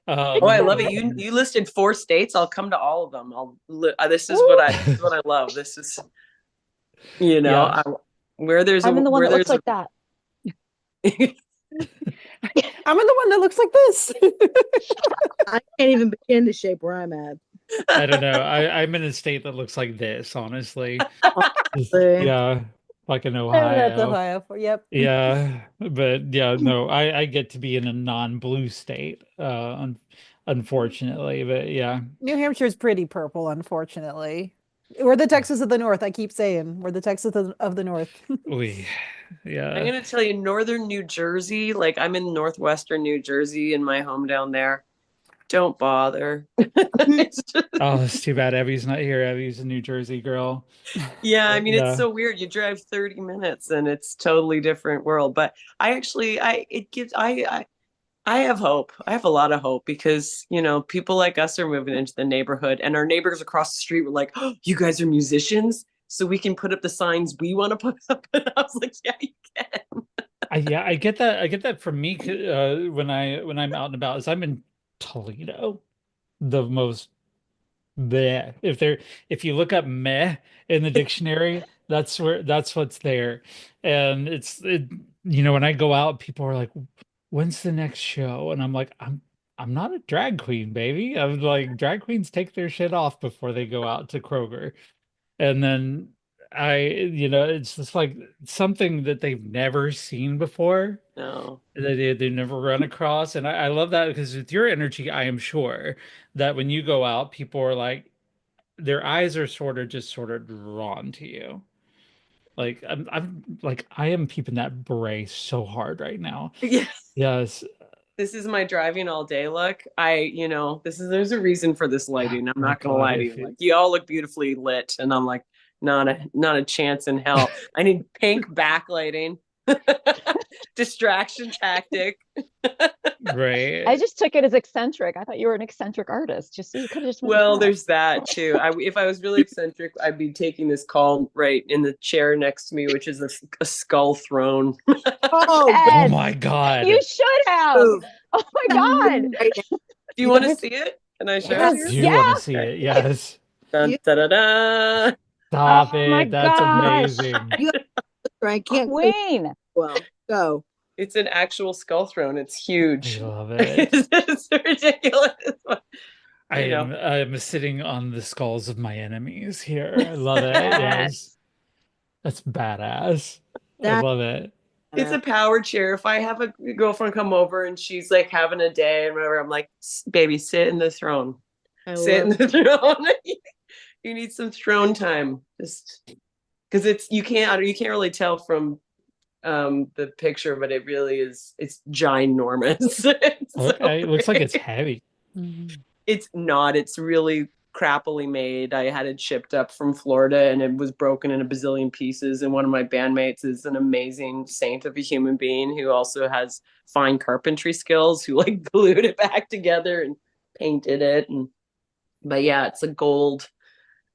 [SPEAKER 6] Oh, I love it. You listed 4 states. I'll come to all of them. This is what I love. This is,
[SPEAKER 2] Yeah.
[SPEAKER 6] where there's
[SPEAKER 8] I'm in the one
[SPEAKER 6] where
[SPEAKER 8] that looks
[SPEAKER 6] there's
[SPEAKER 8] like that.
[SPEAKER 3] I'm in the one that looks like this.
[SPEAKER 1] I can't even begin to shape where I'm at.
[SPEAKER 2] I don't know. I'm in a state that looks like this, honestly.
[SPEAKER 1] Honestly.
[SPEAKER 2] Yeah. Like in
[SPEAKER 3] That's
[SPEAKER 2] Ohio.
[SPEAKER 3] Ohio. Yep.
[SPEAKER 2] Yeah. But yeah, no, I get to be in a non-blue state, unfortunately. But yeah.
[SPEAKER 3] New Hampshire's pretty purple, unfortunately. We're the Texas of the North. I keep saying we're the Texas of the North.
[SPEAKER 2] Yeah.
[SPEAKER 6] I'm going to tell you, northern New Jersey, like I'm in northwestern New Jersey in my home down there. Don't bother. It's just-
[SPEAKER 2] Oh, it's too bad Evie's not here. Evie's a New Jersey girl.
[SPEAKER 6] yeah, I mean, it's
[SPEAKER 2] Yeah.
[SPEAKER 6] so weird. You drive 30 minutes and it's totally different world. But I have hope. I have a lot of hope because, people like us are moving into the neighborhood and our neighbors across the street were like, oh, you guys are musicians? So we can put up the signs we want to put up. And I was like, yeah, you can.
[SPEAKER 2] Yeah, I get that. I get that from me when I'm out and about. Is I'm in Toledo, the most meh. If you look up meh in the dictionary, that's what's there. And when I go out, people are like, "When's the next show?" And I'm like, I'm not a drag queen, baby. I'm like, drag queens take their shit off before they go out to Kroger. And then it's just like something that they've never seen before,
[SPEAKER 6] No.
[SPEAKER 2] that they've never run across. And I love that because with your energy, I am sure that when you go out, people are like, their eyes are sort of drawn to you. Like I'm like I am keeping that beret so hard right now.
[SPEAKER 6] Yeah.
[SPEAKER 2] Yes.
[SPEAKER 6] This is my driving all day look. There's a reason for this lighting. I'm
[SPEAKER 2] My
[SPEAKER 6] not gonna
[SPEAKER 2] God,
[SPEAKER 6] lie to you. Like, you all look beautifully lit, and I'm like, not a chance in hell. I need pink backlighting. Distraction tactic.
[SPEAKER 2] Right.
[SPEAKER 8] I just took it as eccentric. I thought you were an eccentric artist. Just you could have just went with
[SPEAKER 6] Well,
[SPEAKER 8] that.
[SPEAKER 6] there's that too. If I was really eccentric, I'd be taking this call right in the chair next to me, which is a skull throne.
[SPEAKER 1] Oh,
[SPEAKER 2] Oh
[SPEAKER 8] Yes,
[SPEAKER 2] my God.
[SPEAKER 8] you should have.
[SPEAKER 1] move.
[SPEAKER 8] Oh my God.
[SPEAKER 1] Right now.
[SPEAKER 6] Do you want to see it? Can I show
[SPEAKER 2] I
[SPEAKER 6] it
[SPEAKER 8] Yes.
[SPEAKER 6] to
[SPEAKER 2] do
[SPEAKER 6] you?
[SPEAKER 2] want
[SPEAKER 8] Yeah.
[SPEAKER 2] to see it. Yes.
[SPEAKER 6] Dun,
[SPEAKER 1] You-
[SPEAKER 6] da, da, da.
[SPEAKER 2] Stop
[SPEAKER 8] Oh my
[SPEAKER 2] it. That's
[SPEAKER 8] gosh.
[SPEAKER 2] amazing.
[SPEAKER 1] You I can't say
[SPEAKER 8] Queen.
[SPEAKER 1] well. Go.
[SPEAKER 6] It's an actual skull throne. It's
[SPEAKER 2] I
[SPEAKER 6] huge.
[SPEAKER 2] love it.
[SPEAKER 6] It's ridiculous.
[SPEAKER 2] I'm sitting on the skulls of my enemies here. I love it. Yes.
[SPEAKER 8] Yes.
[SPEAKER 2] That's badass. I
[SPEAKER 1] That
[SPEAKER 2] love it.
[SPEAKER 6] It's a power chair. If I have a girlfriend come over and she's like having a day and whatever, I'm like, baby, sit in the throne.
[SPEAKER 1] I
[SPEAKER 6] Sit in
[SPEAKER 1] love
[SPEAKER 6] the throne. You need some throne time. Just because you can't really tell from the picture, but it really is, it's ginormous.
[SPEAKER 2] Okay. It looks like it's heavy.
[SPEAKER 6] It's not. It's really crappily made. I had it shipped up from Florida and it was broken in a bazillion pieces. And one of my bandmates is an amazing saint of a human being who also has fine carpentry skills, who like glued it back together and painted it. But yeah, it's a gold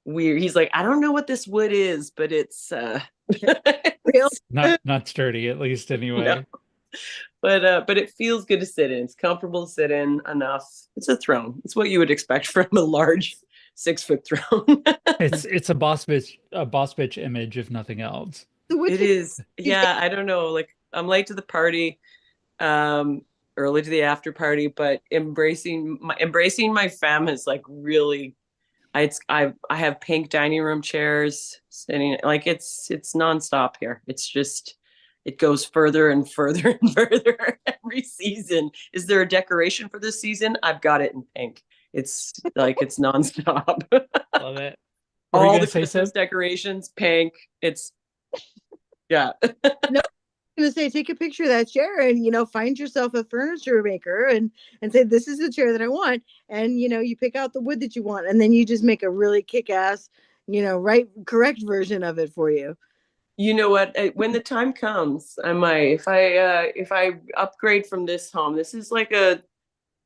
[SPEAKER 6] weird. He's like, I don't know what this wood is, but it's
[SPEAKER 1] real.
[SPEAKER 2] Not sturdy, at least anyway.
[SPEAKER 6] No. But it feels good to sit in. It's comfortable to sit in enough. It's a throne. It's what you would expect from a large 6-foot throne.
[SPEAKER 2] It's a boss bitch image, if nothing else.
[SPEAKER 6] It is. Yeah, I don't know. Like, I'm late to the party, early to the after party, but embracing my fam is like really. I have pink dining room chairs sitting, like it's nonstop here. It's just, it goes further and further and further every season. Is there a decoration for this season? I've got it in pink. It's like it's nonstop.
[SPEAKER 2] Love it. What were you
[SPEAKER 6] All
[SPEAKER 2] gonna
[SPEAKER 6] the
[SPEAKER 2] say,
[SPEAKER 6] Christmas
[SPEAKER 2] Sid?
[SPEAKER 6] decorations, pink. It's yeah.
[SPEAKER 1] I'm gonna say, take a picture of that chair and find yourself a furniture maker and say, this is the chair that I want. And you pick out the wood that you want, and then you just make a really kick-ass, correct version of it for you.
[SPEAKER 6] You know what? When the time comes, I might. If I upgrade from this home, this is like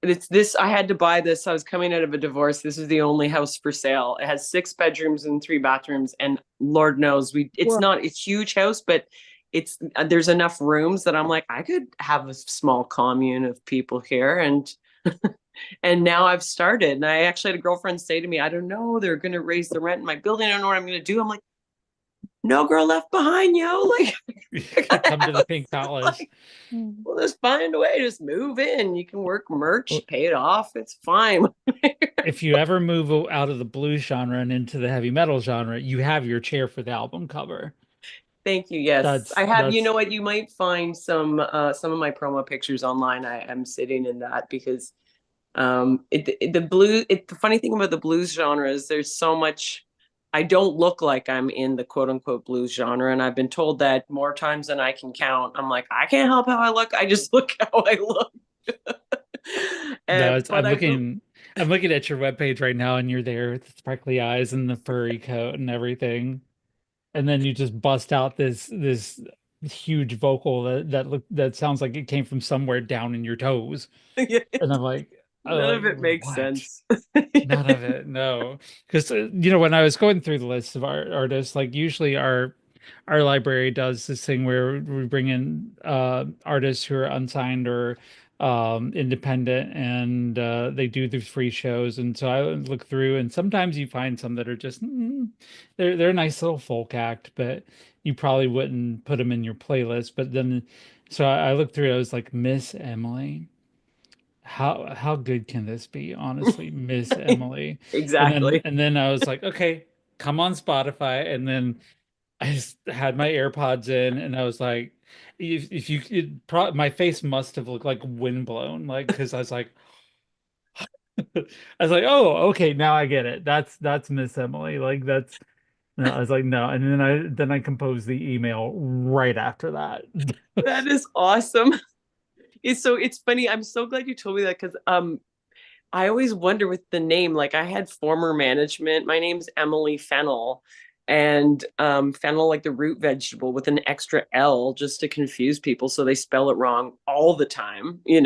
[SPEAKER 6] it's this. I had to buy this. I was coming out of a divorce. This is the only house for sale. It has 6 bedrooms and 3 bathrooms, and Lord knows it's
[SPEAKER 1] Whoa.
[SPEAKER 6] not a huge house, but there's enough rooms that I'm like, I could have a small commune of people here, and and now I've started. And I actually had a girlfriend say to me, I don't know, they're going to raise the rent in my building. I don't know what I'm going to do. I'm like, no girl left behind, yo. Like,
[SPEAKER 2] Come to the Pink Palace.
[SPEAKER 6] like, well, just find a way. Just move in. You can work merch, pay it off. It's fine.
[SPEAKER 2] If you ever move out of the blues genre and into the heavy metal genre, you have your chair for the album cover.
[SPEAKER 6] Thank you. Yes, I have. You
[SPEAKER 2] that's-
[SPEAKER 6] know what? You might find some of my promo pictures online. I'm sitting in that because the funny thing about the blues genre is there's so much. I don't look like I'm in the quote unquote blues genre, and I've been told that more times than I can count. I'm like, I can't help how I look. I just look how I look.
[SPEAKER 2] No,
[SPEAKER 6] But I will.
[SPEAKER 2] I'm looking at your webpage right now, and you're there with the sparkly eyes and the furry coat and everything. And then you just bust out this huge vocal that sounds like it came from somewhere down in your toes. And I'm
[SPEAKER 6] None of
[SPEAKER 2] like,
[SPEAKER 6] it makes
[SPEAKER 2] what?
[SPEAKER 6] sense.
[SPEAKER 2] None of it, no. Because when I was going through the list of artists, like usually our library does this thing where we bring in artists who are unsigned or independent, and they do the free shows. And so I look through, and sometimes you find some that are just they're a nice little folk act, but you probably wouldn't put them in your playlist. But then, so I looked through. I was like, Miss Emily. How good can this be, honestly, Miss Emily?
[SPEAKER 6] Exactly.
[SPEAKER 2] And then I was like, okay, come on Spotify. And then I just had my AirPods in, and I was like, if you my face must have looked like windblown, like because I was like, I was like, oh, okay, now I get it. That's Miss Emily. Like that's no, I was like, no, and then I composed the email right after that.
[SPEAKER 6] That is awesome. It's funny. I'm so glad you told me that because I always wonder with the name, like I had former management. My name's Emily Fennel, and fennel like the root vegetable with an extra L just to confuse people. So they spell it wrong all the time.
[SPEAKER 2] Right.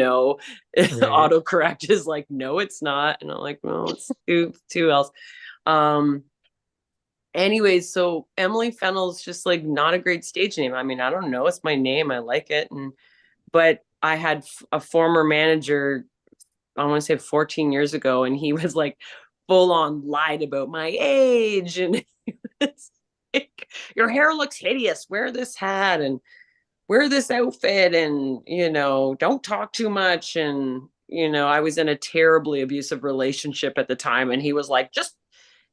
[SPEAKER 6] Autocorrect is like, no, it's not. And I'm like, well, it's two L's. Um, anyways, so Emily Fennel's just like not a great stage name. I mean, I don't know. It's my name. I like it. But I had a former manager, I want to say 14 years ago, and he was like full on lied about my age. And it's like, your hair looks hideous. Wear this hat and wear this outfit and, don't talk too much. And, I was in a terribly abusive relationship at the time. And he was like, just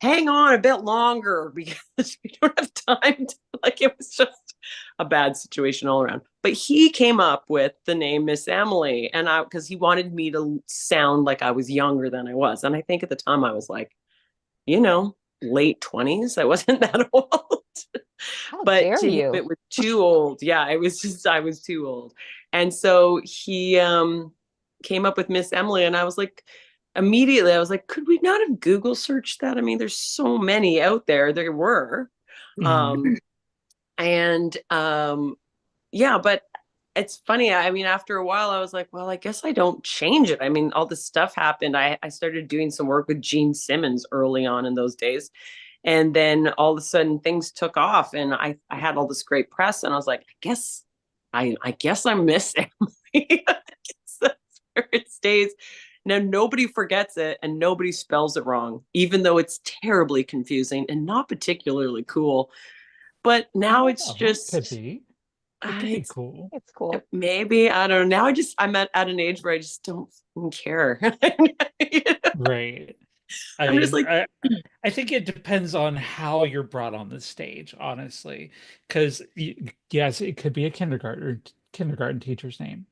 [SPEAKER 6] hang on a bit longer because we don't have time to, like, it was just a bad situation all around. But he came up with the name Miss Emily, and because he wanted me to sound like I was younger than I was. And I think at the time I was like, late 20s. I wasn't that old.
[SPEAKER 8] How
[SPEAKER 6] But
[SPEAKER 8] dare
[SPEAKER 6] to him
[SPEAKER 8] you?
[SPEAKER 6] it was too old. Yeah, I was too old. And so he came up with Miss Emily, and I was like, immediately I was like, could we not have Google searched that? I mean, there's so many out there. There were.
[SPEAKER 2] Mhm.
[SPEAKER 6] And yeah, but it's funny. I mean, after a while I was like, well, I guess I don't change it. I mean, all this stuff happened. I started doing some work with Gene Simmons early on in those days. And then all of a sudden things took off, and I had all this great press, and I was like, I guess I'm Miss Emily. I guess that's where it stays. Now nobody forgets it and nobody spells it wrong, even though it's terribly confusing and not particularly cool. But
[SPEAKER 2] I
[SPEAKER 6] now
[SPEAKER 2] don't
[SPEAKER 6] it's
[SPEAKER 2] know. Could
[SPEAKER 6] just
[SPEAKER 2] be. It could be
[SPEAKER 6] it's
[SPEAKER 2] cool.
[SPEAKER 8] It's cool.
[SPEAKER 6] maybe, I don't know. Now I'm at an age where I just don't care.
[SPEAKER 2] Right. I
[SPEAKER 6] I'm just
[SPEAKER 2] mean,
[SPEAKER 6] like,
[SPEAKER 2] I think it depends on how you're brought on the stage, honestly. Because yes, it could be a kindergarten teacher's name.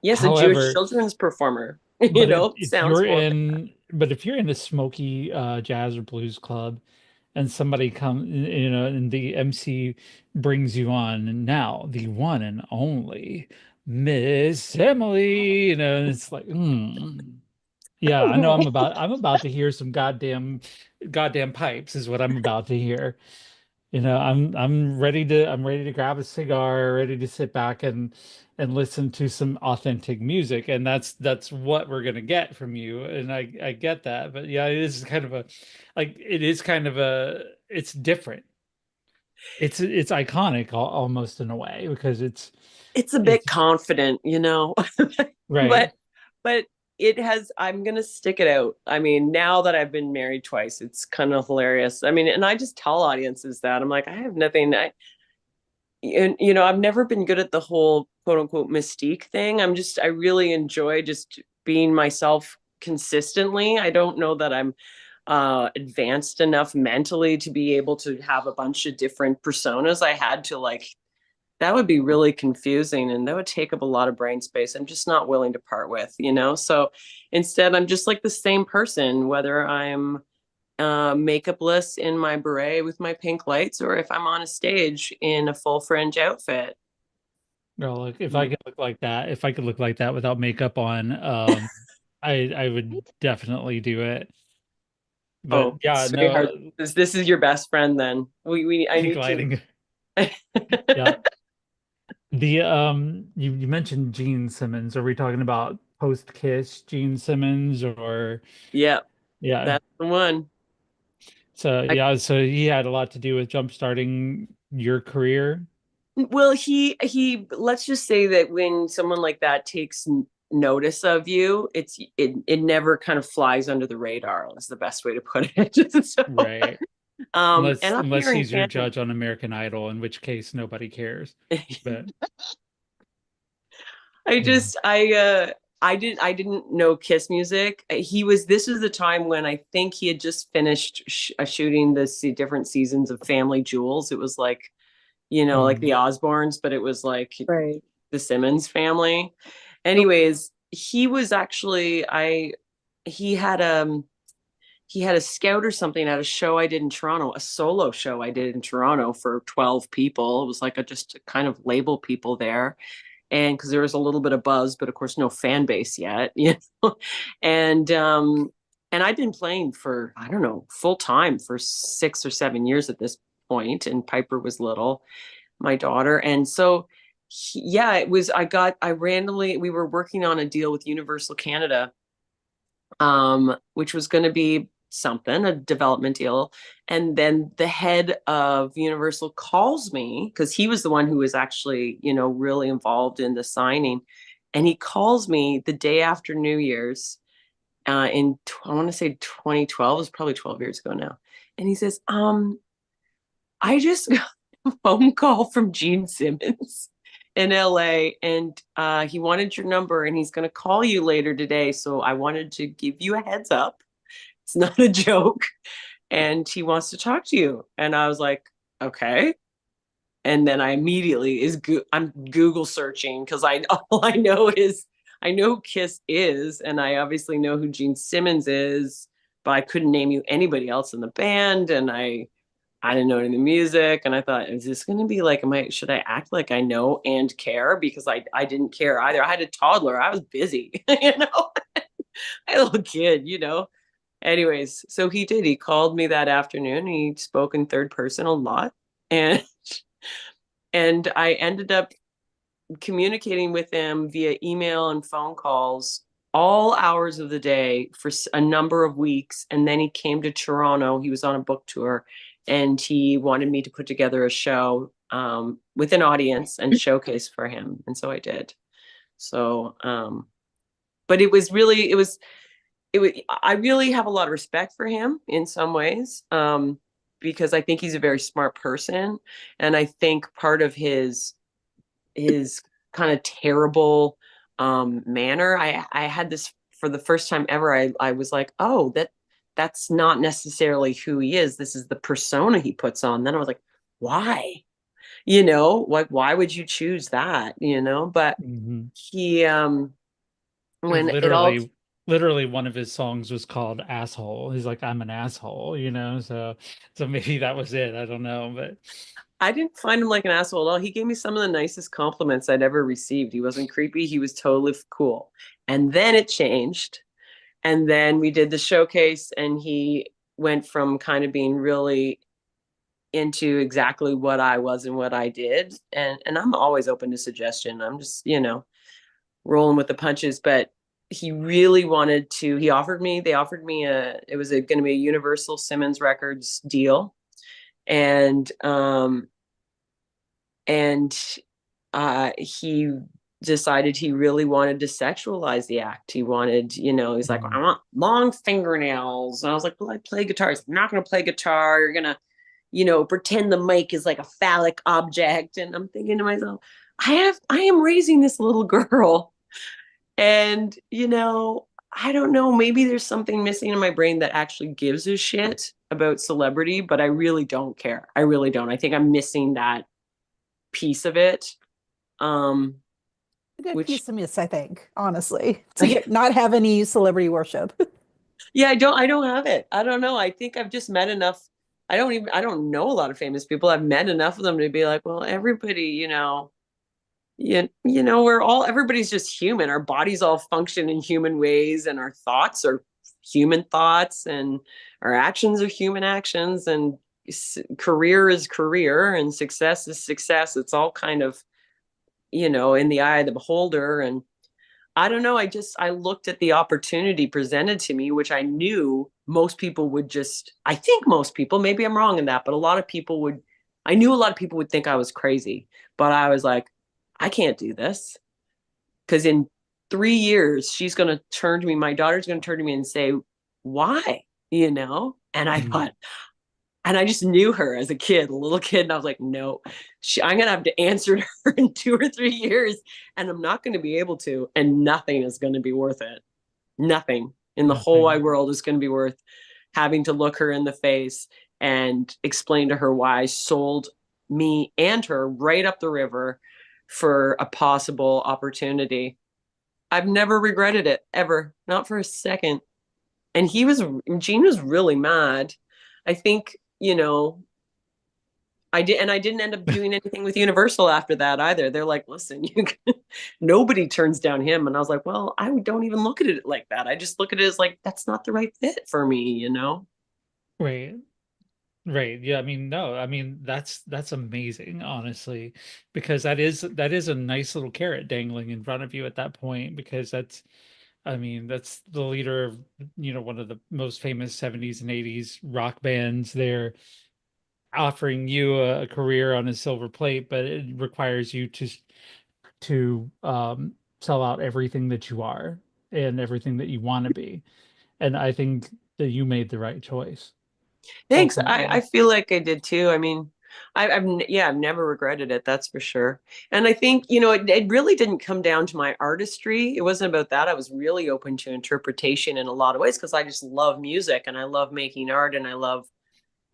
[SPEAKER 6] yes, a Jewish
[SPEAKER 2] However,
[SPEAKER 6] children's performer,
[SPEAKER 2] but
[SPEAKER 6] sounds more.
[SPEAKER 2] if you're in a smoky jazz or blues club, and somebody comes, and the MC brings you on, and now the one and only Miss Emily, and it's like, yeah, I know I'm about to hear some goddamn pipes is what I'm about to hear. I'm ready to grab a cigar, ready to sit back and listen to some authentic music. And that's what we're gonna get from you. And I get that. But yeah, it is kind of it's different. It's iconic almost in a way because
[SPEAKER 6] It's a bit
[SPEAKER 2] it's
[SPEAKER 6] confident,
[SPEAKER 2] right.
[SPEAKER 6] but but I'm gonna stick it out. I mean, now that I've been married twice, it's kind of hilarious. I mean, and I just tell audiences that I'm like, I have nothing. And I've never been good at the whole quote unquote mystique thing. I really enjoy just being myself consistently. I don't know that I'm advanced enough mentally to be able to have a bunch of different personas. I had to, like, that would be really confusing and that would take up a lot of brain space. I'm just not willing to part with. So instead I'm just like the same person, whether I'm makeupless in my beret with my pink lights or if I'm on a stage in a full fringe outfit.
[SPEAKER 2] No, like if I could look like that, if I could look like that without makeup on, I would
[SPEAKER 8] Right?
[SPEAKER 2] definitely do it. But
[SPEAKER 6] Oh,
[SPEAKER 2] yeah,
[SPEAKER 6] sweetheart,
[SPEAKER 2] no,
[SPEAKER 6] this is your best friend then. I need to.
[SPEAKER 2] gliding. Yeah. The you mentioned Gene Simmons. Are we talking about post Kiss Gene Simmons or
[SPEAKER 6] Yeah,
[SPEAKER 2] yeah.
[SPEAKER 6] that's the one.
[SPEAKER 2] So
[SPEAKER 6] I,
[SPEAKER 2] yeah, so he had a lot to do with jump starting your career.
[SPEAKER 6] well, let's just say that when someone like that takes notice of you, it never kind of flies under the radar, is the best way to put it. So,
[SPEAKER 2] Right.
[SPEAKER 6] and
[SPEAKER 2] Unless
[SPEAKER 6] up
[SPEAKER 2] unless
[SPEAKER 6] here in
[SPEAKER 2] he's your
[SPEAKER 6] Canada,
[SPEAKER 2] judge on American Idol, in which case nobody cares. But
[SPEAKER 6] I
[SPEAKER 2] yeah.
[SPEAKER 6] just I didn't know Kiss music. This was the time when I think he had just finished shooting the different seasons of Family Jewels. It was like, like the
[SPEAKER 2] Mm.
[SPEAKER 6] Osbournes, but it was like
[SPEAKER 1] Right.
[SPEAKER 6] the Simmons family. Anyways, he was actually I he had a scout or something at a show I did in Toronto, a solo show I did in Toronto for 12 people. It was like just a kind of label people there. And because there was a little bit of buzz, but of course no fan base yet, and and I'd been playing for, I don't know, full time for 6 or 7 years at this point, and Piper was little, my daughter. And so yeah, it was I randomly, we were working on a deal with Universal Canada, which was going to be something, a development deal. And then the head of Universal calls me, because he was the one who was actually, really involved in the signing. And he calls me the day after New Year's, I want to say 2012, it was probably 12 years ago now. And he says, I just got a phone call from Gene Simmons in LA, and he wanted your number and he's going to call you later today. So I wanted to give you a heads up. It's not a joke. And he wants to talk to you. And I was like, okay. And then I immediately I'm Google searching, because all I know is I know who Kiss is, and I obviously know who Gene Simmons is, but I couldn't name you anybody else in the band, and I didn't know any music. And I thought, is this going to be like, should I act like I know and care? Because I didn't care either. I had a toddler. I was busy, I had a little kid. Anyways, so he did. He called me that afternoon. He spoke in third person a lot. And and I ended up communicating with him via email and phone calls all hours of the day for a number of weeks. And then he came to Toronto. He was on a book tour, and he wanted me to put together a show with an audience and showcase for him. And so I did. So, but I really have a lot of respect for him in some ways, because I think he's a very smart person. And I think part of his kind of terrible manner, I had this for the first time ever. I was like, oh, that's not necessarily who he is. This is the persona he puts on. Then I was like, why? Like, why would you choose that? But
[SPEAKER 2] Mhm.
[SPEAKER 6] he when it all
[SPEAKER 2] Literally one of his songs was called Asshole. He's like, I'm an asshole, so maybe that was it. I don't know, but
[SPEAKER 6] I didn't find him like an asshole at all. He gave me some of the nicest compliments I'd ever received. He wasn't creepy. He was totally cool. And then it changed. And then we did the showcase, and he went from kind of being really into exactly what I was and what I did. And I'm always open to suggestion. I'm just, rolling with the punches. But he really wanted to, they offered me it was going to be a Universal Simmons Records deal. And and he decided he really wanted to sexualize the act. He wanted, he's like, I
[SPEAKER 2] mm,
[SPEAKER 6] want long fingernails. And I was like, well, I play guitar. I'm not going to play guitar. You're going to, pretend the mic is like a phallic object. And I'm thinking to myself, I am raising this little girl. And, I don't know, maybe there's something missing in my brain that actually gives a shit about celebrity, but I really don't care. I really don't. I think I'm missing that piece of it.
[SPEAKER 3] A good
[SPEAKER 6] Which
[SPEAKER 3] piece of miss, I think, honestly, to not have any celebrity worship.
[SPEAKER 6] yeah, I don't have it. I don't know. I think I've just met enough. I don't know a lot of famous people. I've met enough of them to be like, well, everybody, everybody's just human. Our bodies all function in human ways, and our thoughts are human thoughts, and our actions are human actions, and career is career, and success is success. It's all kind of, in the eye of the beholder. And I don't know. I looked at the opportunity presented to me, which I knew most people would I think most people, maybe I'm wrong in that, but I knew a lot of people would think I was crazy, but I was like, I can't do this. Because in 3 years, my daughter's going to turn to me and say, why? And I thought, and I just knew her as a kid, a little kid. And I was like, no, I'm going to have to answer to her in 2 or 3 years. And I'm not going to be able to. And nothing is going to be worth it. Nothing in the whole wide world is going to be worth having to look her in the face and explain to her why I sold me and her right up the river for a possible opportunity. I've never regretted it, ever, not for a second. And Gene was really mad. I think, I didn't end up doing anything with Universal after that either. They're like, listen, nobody turns down him. And I was like, well, I don't even look at it like that. I just look at it as like, that's not the right fit for me.
[SPEAKER 2] Right. Right. Yeah. I mean, no, I mean, that's amazing, honestly, because that is a nice little carrot dangling in front of you at that point, because I mean, that's the leader of, one of the most famous 70s and 80s rock bands. They're offering you a career on a silver plate, but it requires you to sell out everything that you are and everything that you want to be. And I think that you made the right choice,
[SPEAKER 6] Thanks. I
[SPEAKER 2] ultimately.
[SPEAKER 6] feel like I did too. I mean, I've never regretted it. That's for sure. And I think, it really didn't come down to my artistry. It wasn't about that. I was really open to interpretation in a lot of ways because I just love music and I love making art and I love,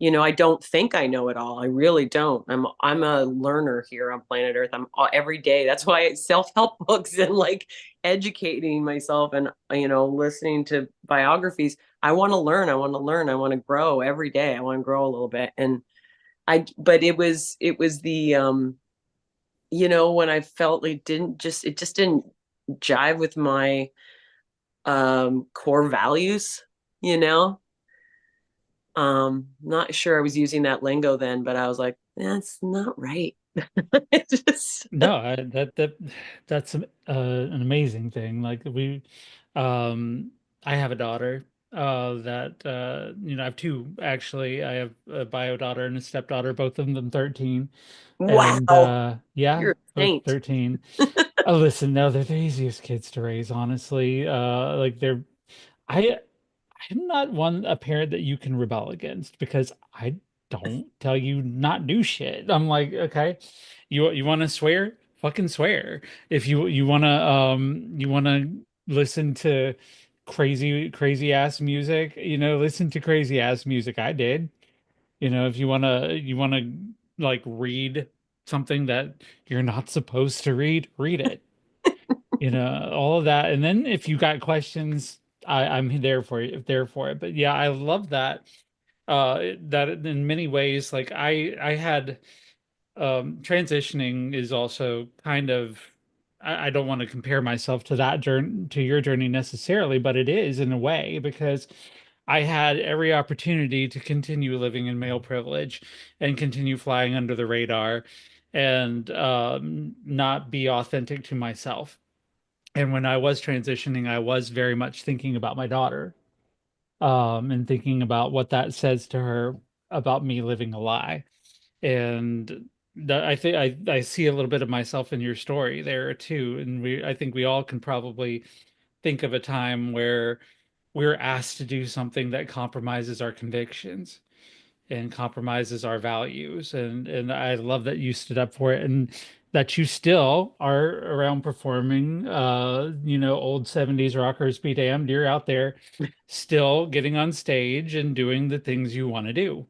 [SPEAKER 6] I don't think I know it all. I really don't. I'm a learner here on planet Earth. I'm every day. That's why self-help books and like educating myself and listening to biographies. I want to learn. I want to learn. I want to grow every day. I want to grow a little bit. And but it was the when I felt it just didn't jive with my core values, you know not sure I was using that lingo then, but I was like, that's not right. It just
[SPEAKER 2] No, that's an amazing thing. Like I have a daughter that I have two actually. I have a bio daughter and a stepdaughter, both of them 13. And
[SPEAKER 6] wow,
[SPEAKER 2] yeah,
[SPEAKER 6] you're a
[SPEAKER 2] both
[SPEAKER 6] saint.
[SPEAKER 2] 13. Listen, no, they're the easiest kids to raise, honestly. Like I I'm not a parent that you can rebel against, because I don't tell you not do shit. I'm like, okay, you want to swear? Fucking swear. If you want to listen to crazy ass music, listen to crazy ass music. I did. If you want to like read something that you're not supposed to read it. All of that. And then if you got questions, I'm there for it. But yeah, I love that. That in many ways, like I had transitioning is also kind of, I don't want to compare myself to that journey, to your journey necessarily, but it is in a way, because I had every opportunity to continue living in male privilege and continue flying under the radar and not be authentic to myself. And when I was transitioning, I was very much thinking about my daughter, and thinking about what that says to her about me living a lie. And I think I see a little bit of myself in your story there too. And I think we all can probably think of a time where we're asked to do something that compromises our convictions and compromises our values. And I love that you stood up for it, and that you still are around performing. Old 70s rockers be damned, you're out there still getting on stage and doing the things you want to do,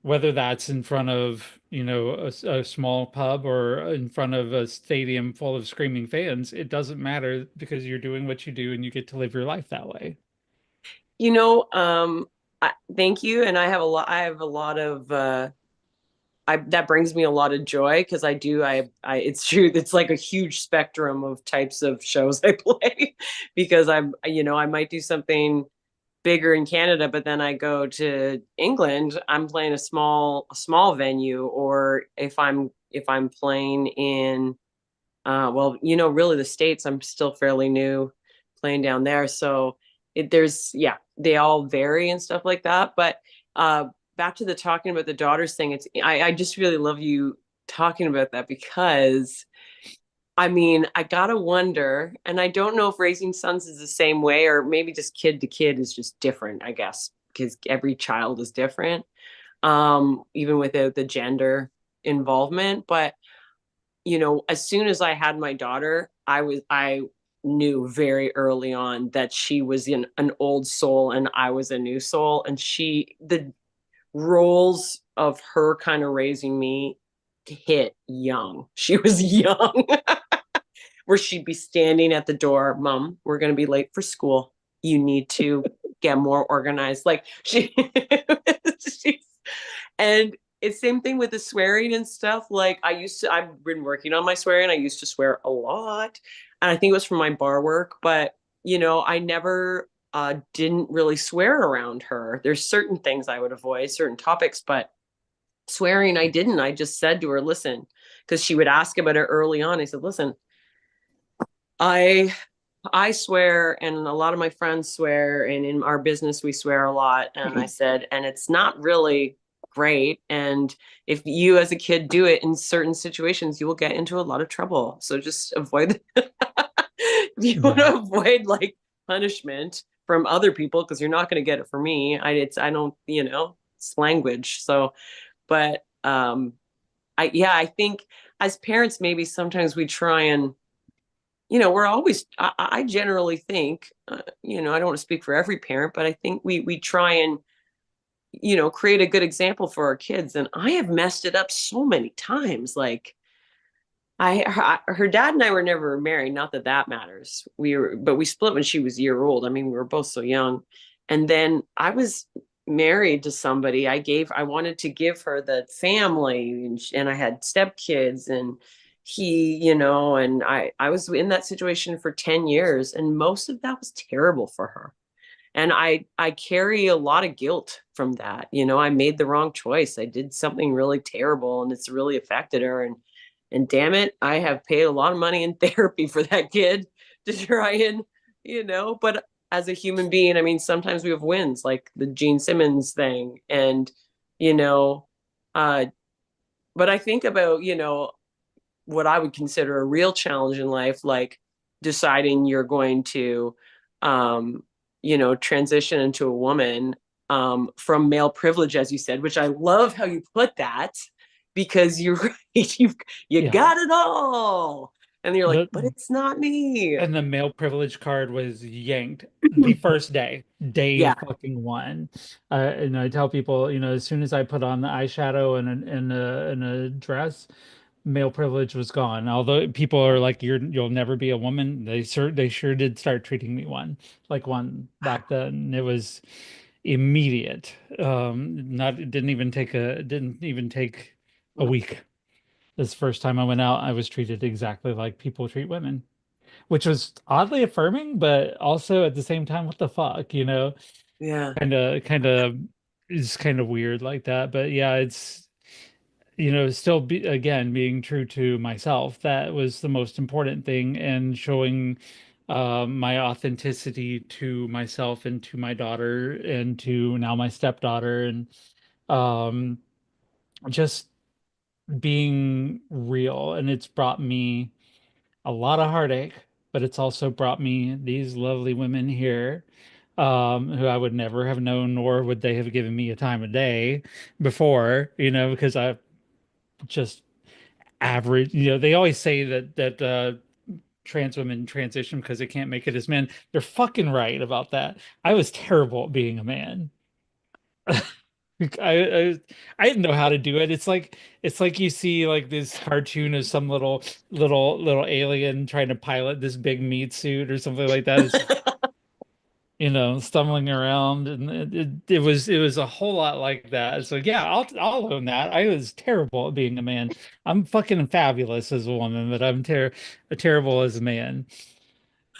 [SPEAKER 2] whether that's in front of a small pub or in front of a stadium full of screaming fans. It doesn't matter, because you're doing what you do and you get to live your life that way.
[SPEAKER 6] Thank you. And I have a lot of that brings me a lot of joy because it's true. It's like a huge spectrum of types of shows I play because I might do something bigger in Canada, but then I go to England, I'm playing a small venue, or if I'm playing in well, really the States, I'm still fairly new playing down there. So yeah, they all vary and stuff like that. But uh, back to the talking about the daughters thing, I just really love you talking about that because I mean, I gotta wonder, and I don't know if raising sons is the same way, or maybe just kid to kid is just different, I guess, because every child is different, even without the gender involvement. But as soon as I had my daughter, I knew very early on that she was in an old soul and I was a new soul. And the roles of her kind of raising me hit young. She was young, where she'd be standing at the door, Mom, we're going to be late for school. You need to get more organized. Like she's, and it's same thing with the swearing and stuff. Like I've been working on my swearing. I used to swear a lot. And I think it was from my bar work, but I never didn't really swear around her. There's certain things I would avoid, certain topics, but swearing I didn't. I just said to her, listen, because she would ask about it early on. I said, listen, I I swear, and a lot of my friends swear, and in our business we swear a lot. And I said, and it's not really great. And if you as a kid do it in certain situations, you will get into a lot of trouble. So just avoid if you want
[SPEAKER 2] Yeah.
[SPEAKER 6] to avoid like punishment from other people, because you're not going to get it from me. I don't, it's language. So, but I think as parents, maybe sometimes we try and we're always, I generally think, I don't want to speak for every parent, but I think we try and, create a good example for our kids. And I have messed it up so many times. Like her dad and I were never married. Not that that matters. But we split when she was a year old. I mean, we were both so young. And then I was married to somebody. I wanted to give her the family, and I had stepkids, and and I was in that situation for 10 years, and most of that was terrible for her. And I carry a lot of guilt from that. I made the wrong choice. I did something really terrible, and it's really affected her. And damn it, I have paid a lot of money in therapy for that kid to try and, but as a human being, I mean, sometimes we have wins, like the Gene Simmons thing. And, you know, uh, but I think about, what I would consider a real challenge in life, like deciding you're going to, transition into a woman, from male privilege, as you said, which I love how you put that, because you're right, you
[SPEAKER 2] Yeah.
[SPEAKER 6] got it all. And you're like,
[SPEAKER 2] The
[SPEAKER 6] but it's not me.
[SPEAKER 2] and the male privilege card was yanked the first day, day
[SPEAKER 6] Yeah.
[SPEAKER 2] fucking one. And I tell people, as soon as I put on the eyeshadow and a dress, male privilege was gone. Although people are like, you'll never be a woman, they sure did start treating me like one back then. It was immediate. Not it didn't even take a week. This first time I went out, I was treated exactly like people treat women, which was oddly affirming, but also at the same time, what the fuck,
[SPEAKER 6] Yeah.
[SPEAKER 2] Kind of is kind of weird like that. But yeah, it's still again being true to myself. That was the most important thing, and showing my authenticity to myself and to my daughter and to now my stepdaughter, and um, just being real. And it's brought me a lot of heartache, but it's also brought me these lovely women here, who I would never have known, nor would they have given me a time of day before, because I just average, they always say that trans women transition because they can't make it as men. They're fucking right about that. I was terrible at being a man. I didn't know how to do it. It's like you see like this cartoon of some little alien trying to pilot this big meat suit or something like that. stumbling around, and it was a whole lot like that. So yeah, I'll own that. I was terrible at being a man. I'm fucking fabulous as a woman, but I'm terrible as a man.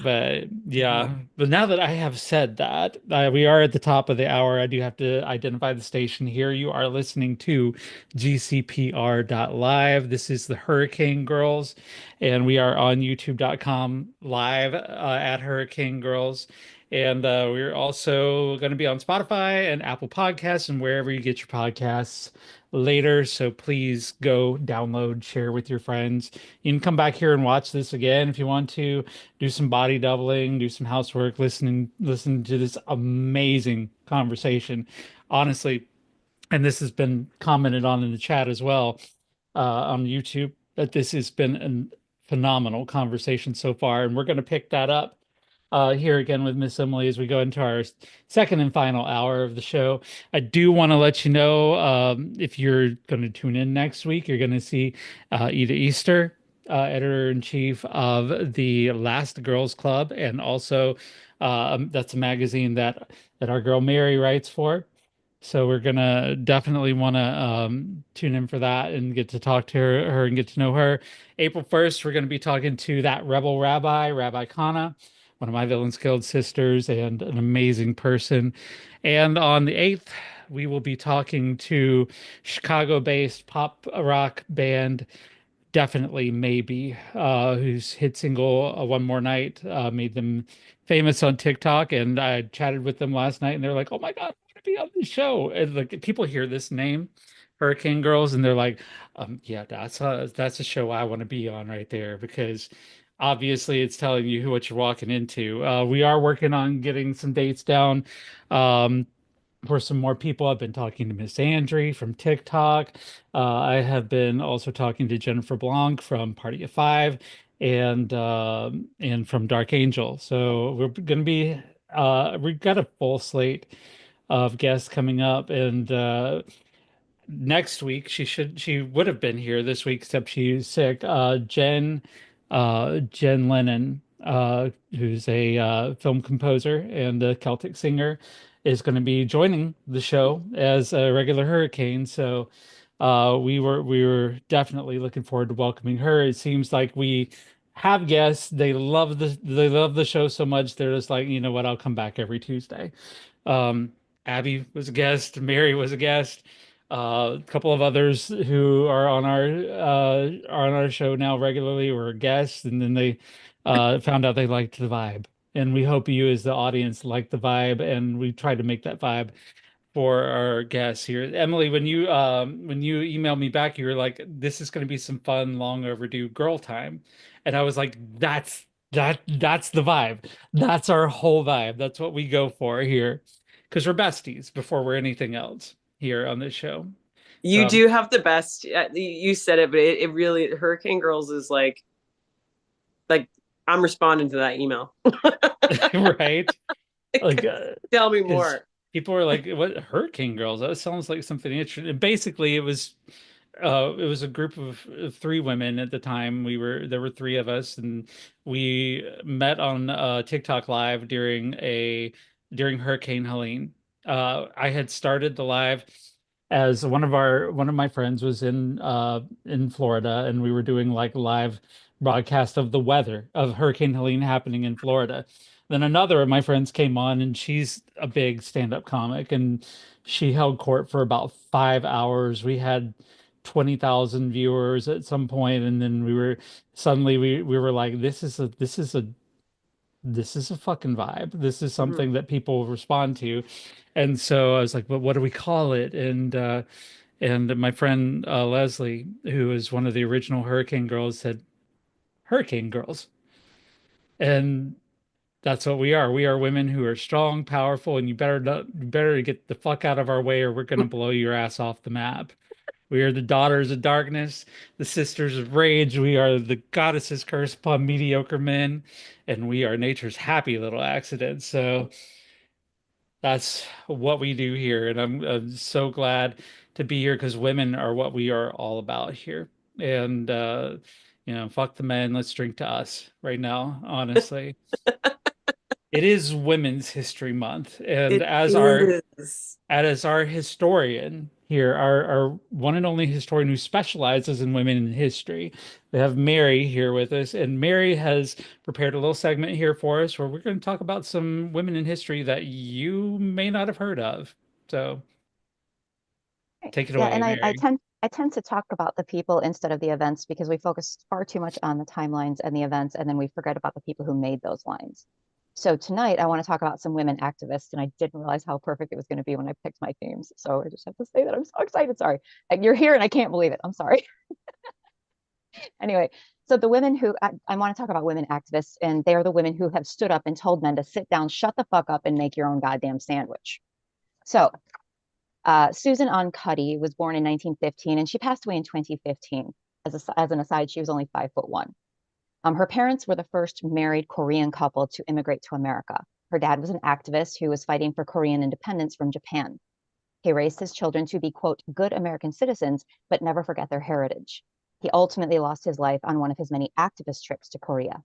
[SPEAKER 2] But yeah, but now that I have said that, we are at the top of the hour. I do have to identify the station here. You are listening to GCPR.live. This is the Hurricane Girls, and we are on YouTube.com live at Hurricane Girls. And we're also going to be on Spotify and Apple Podcasts and wherever you get your podcasts later. So please go download, share with your friends. You can come back here and watch this again if you want to, do some body doubling, do some housework, listen to this amazing conversation. Honestly, and this has been commented on in the chat as well on YouTube, that this has been a phenomenal conversation so far, and we're going to pick that up here again with Miss Emily as we go into our second and final hour of the show. I do want to let you know, if you're going to tune in next week, you're going to see Ida Easter, editor-in-chief of the Last Girls Club, and also that's a magazine that our girl Mary writes for. So we're gonna definitely want to tune in for that and get to talk to her and get to know her. April 1st, we're going to be talking to that rebel rabbi, Rabbi Kana, one of my Villains Guild sisters and an amazing person. And on the 8th, we will be talking to Chicago-based pop rock band Definitely Maybe, whose hit single One More Night made them famous on TikTok. And I chatted with them last night and they're like, oh my God, I want to be on the show. And like people hear this name, Hurricane Girls, and they're like, yeah, that's a show I want to be on right there, because obviously it's telling you what you're walking into. We are working on getting some dates down. Um, for some more people. I've been talking to Miss Andre from TikTok. I have been also talking to Jennifer Blanc from Party of Five and from Dark Angel. So we're going to be we've got a full slate of guests coming up, and next week she would have been here this week, except she's sick. Jen Lennon, who's a film composer and a Celtic singer, is going to be joining the show as a regular Hurricane. So we were definitely looking forward to welcoming her. It seems like we have guests. They love the show so much they're just like, you know what, I'll come back every Tuesday. Um, Abby was a guest, Mary was a guest, a couple of others who are on our show now regularly were guests, and then they found out they liked the vibe. And we hope you, as the audience, like the vibe, and we try to make that vibe for our guests here. Emily, when you emailed me back, you were like, "This is going to be some fun, long overdue girl time," and I was like, That's the vibe. That's our whole vibe. That's what we go for here, because we're besties before we're anything else here on this show.
[SPEAKER 6] You
[SPEAKER 2] So
[SPEAKER 6] do have the best. You said it, but it really Hurricane Girls is like I'm responding to that email.
[SPEAKER 2] right, like
[SPEAKER 6] Tell me
[SPEAKER 2] because
[SPEAKER 6] more.
[SPEAKER 2] people are like, "What Hurricane Girls? That sounds like something interesting." Basically, it was a group of three women at the time. There were three of us, and we met on TikTok live during Hurricane Helene. I had started the live as one of my friends was in Florida, and we were doing like live broadcast of the weather of Hurricane Helene happening in Florida. Then another of my friends came on, and she's a big stand-up comic, and she held court for about 5 hours. We had 20,000 viewers at some point, and then we were like, this is a fucking vibe. This is something that people respond to. And so I was like, but what do we call it? And my friend Leslie, who is one of the original Hurricane Girls, said Hurricane Girls. And that's what we are. We are women who are strong, powerful, and you better get the fuck out of our way, or we're gonna blow your ass off the map. We are the daughters of darkness, the sisters of rage. We are the goddesses cursed upon mediocre men, and we are nature's happy little accidents. So that's what we do here. And I'm so glad to be here, because women are what we are all about here. And, fuck the men. Let's drink to us right now, honestly. It is Women's History Month, and
[SPEAKER 6] It is.
[SPEAKER 2] as our historian here, our one and only historian who specializes in women in history, we have Mary here with us, and Mary has prepared a little segment here for us where we're going to talk about some women in history that you may not have heard of. So take it
[SPEAKER 8] Yeah,
[SPEAKER 2] away,
[SPEAKER 8] and
[SPEAKER 2] Mary.
[SPEAKER 8] I tend to talk about the people instead of the events because we focus far too much on the timelines and the events, and then we forget about the people who made those lines. So tonight I want to talk about some women activists, and I didn't realize how perfect it was going to be when I picked my themes. So I just have to say that I'm so excited. Sorry. You're here and I can't believe it. I'm sorry. Anyway, so the women who I want to talk about women activists, and they are the women who have stood up and told men to sit down, shut the fuck up, and make your own goddamn sandwich. So Susan Ann Cuddy was born in 1915 and she passed away in 2015. As an aside, she was only 5'1". Her parents were the first married Korean couple to immigrate to America. Her dad was an activist who was fighting for Korean independence from Japan. He raised his children to be, quote, good American citizens, but never forget their heritage. He ultimately lost his life on one of his many activist trips to Korea.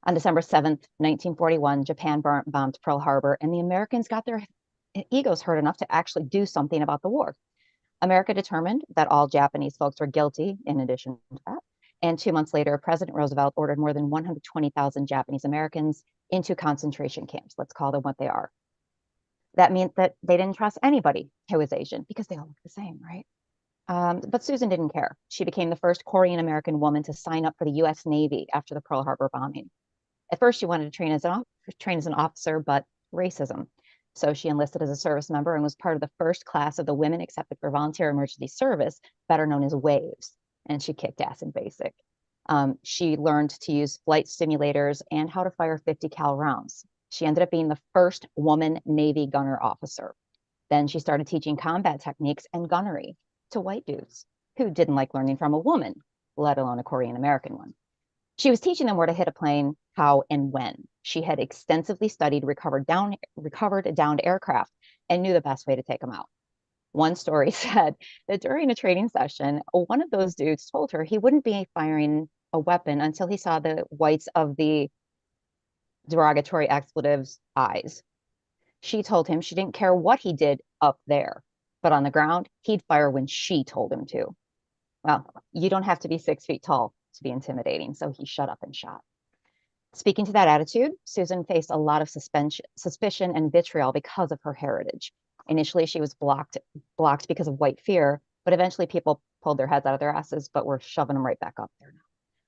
[SPEAKER 8] On December 7th, 1941, Japan bombed Pearl Harbor, and the Americans got their egos hurt enough to actually do something about the war. America determined that all Japanese folks were guilty in addition to that. And 2 months later, President Roosevelt ordered more than 120,000 Japanese Americans into concentration camps. Let's call them what they are. That meant that they didn't trust anybody who was Asian because they all look the same, right? But Susan didn't care. She became the first Korean American woman to sign up for the U.S. Navy after the Pearl Harbor bombing. At first, she wanted to train as an officer, but racism. So she enlisted as a service member and was part of the first class of the women accepted for volunteer emergency service, better known as WAVES. And she kicked ass in basic. She learned to use flight simulators and how to fire 50 cal rounds. She ended up being the first woman Navy gunner officer. Then she started teaching combat techniques and gunnery to white dudes who didn't like learning from a woman, let alone a Korean American one. She was teaching them where to hit a plane, how, and when. She had extensively studied recovered downed aircraft and knew the best way to take them out. One story said that during a training session, one of those dudes told her he wouldn't be firing a weapon until he saw the whites of the derogatory expletives' eyes. She told him she didn't care what he did up there, but on the ground, he'd fire when she told him to. Well, you don't have to be 6 feet tall to be intimidating, so he shut up and shot. Speaking to that attitude, Susan faced a lot of suspicion and vitriol because of her heritage. Initially, she was blocked because of white fear, but eventually people pulled their heads out of their asses, but were shoving them right back up there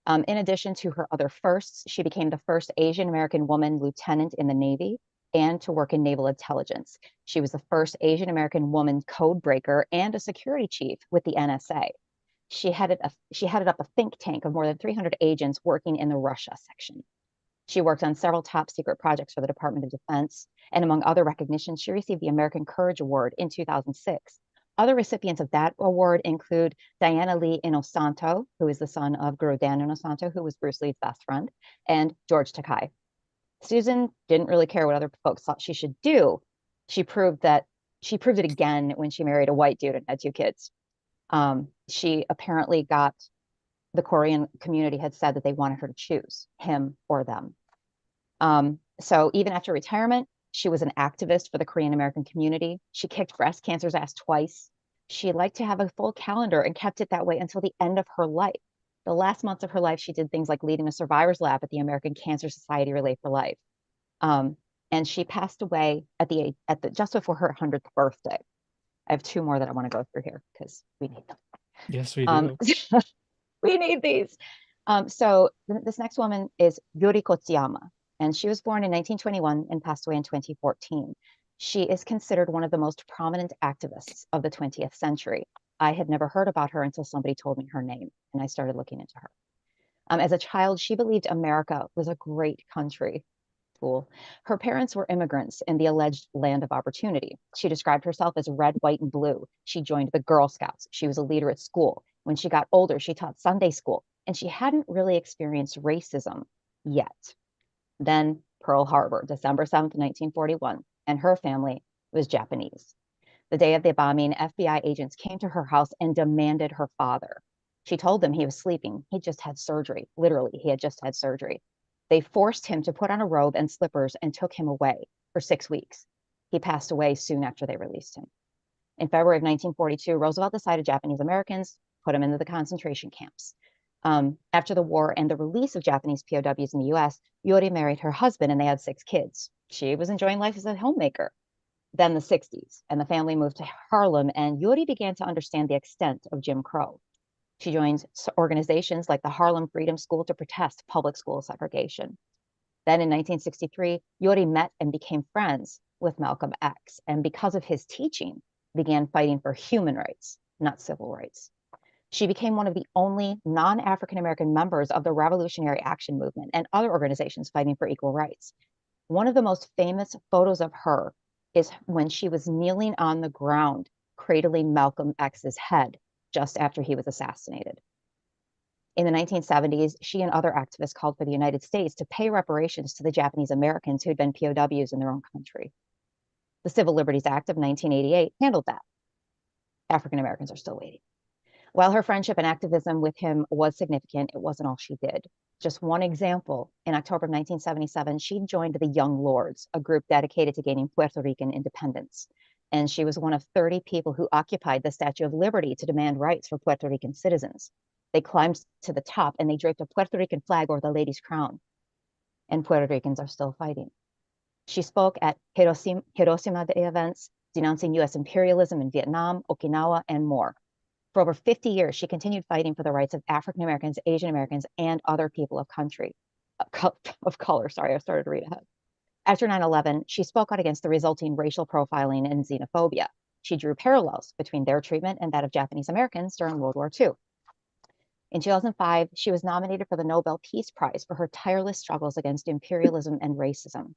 [SPEAKER 8] now. In addition to her other firsts, she became the first Asian American woman lieutenant in the Navy and to work in naval intelligence. She was the first Asian American woman code breaker and a security chief with the NSA. She headed up a think tank of more than 300 agents working in the Russia section. She worked on several top secret projects for the Department of Defense, and among other recognitions, she received the American Courage Award in 2006. Other recipients of that award include Diana Lee Inosanto, who is the son of Guru Dan Inosanto, who was Bruce Lee's best friend, and George Takei. Susan didn't really care what other folks thought she should do. She proved it again when she married a white dude and had 2 kids. She apparently the Korean community had said that they wanted her to choose him or them. So even after retirement, she was an activist for the Korean American community. She kicked breast cancer's ass twice. She liked to have a full calendar and kept it that way until the end of her life. The last months of her life, she did things like leading a survivor's lab at the American Cancer Society Relay for Life. And she passed away just before her 100th birthday. I have 2 more that I want to go through here because we need them.
[SPEAKER 2] Yes, we do.
[SPEAKER 8] We need these. So this next woman is Yuri Kotsuyama, and she was born in 1921 and passed away in 2014. She is considered one of the most prominent activists of the 20th century. I had never heard about her until somebody told me her name, and I started looking into her. As a child, she believed America was a great country. Cool. Her parents were immigrants in the alleged land of opportunity. She described herself as red, white, and blue. She joined the Girl Scouts. She was a leader at school. When she got older, she taught Sunday school, and she hadn't really experienced racism yet. Then Pearl Harbor, December 7th, 1941, and her family was Japanese. The day of the bombing, FBI agents came to her house and demanded her father. She told them he was sleeping. He just had surgery. Literally, he had just had surgery. They forced him to put on a robe and slippers and took him away for 6 weeks. He passed away soon after they released him. In February of 1942, Roosevelt decided Japanese Americans put him into the concentration camps. After the war and the release of Japanese POWs in the US, Yori married her husband and they had 6 kids. She was enjoying life as a homemaker. Then the 60s, and the family moved to Harlem, and Yori began to understand the extent of Jim Crow. She joined organizations like the Harlem Freedom School to protest public school segregation. Then in 1963, Yori met and became friends with Malcolm X, and because of his teaching, began fighting for human rights, not civil rights. She became one of the only non-African American members of the Revolutionary Action Movement and other organizations fighting for equal rights. One of the most famous photos of her is when she was kneeling on the ground, cradling Malcolm X's head just after he was assassinated. In the 1970s, she and other activists called for the United States to pay reparations to the Japanese Americans who had been POWs in their own country. The Civil Liberties Act of 1988 handled that. African Americans are still waiting. While her friendship and activism with him was significant, it wasn't all she did. Just one example, in October of 1977, she joined the Young Lords, a group dedicated to gaining Puerto Rican independence. And she was one of 30 people who occupied the Statue of Liberty to demand rights for Puerto Rican citizens. They climbed to the top and they draped a Puerto Rican flag over the lady's crown. And Puerto Ricans are still fighting. She spoke at Hiroshima Day events, denouncing US imperialism in Vietnam, Okinawa, and more. For over 50 years, she continued fighting for the rights of African Americans, Asian Americans, and other people of color. Sorry, I started to read ahead. After 9/11, she spoke out against the resulting racial profiling and xenophobia. She drew parallels between their treatment and that of Japanese Americans during World War II. In 2005, she was nominated for the Nobel Peace Prize for her tireless struggles against imperialism and racism.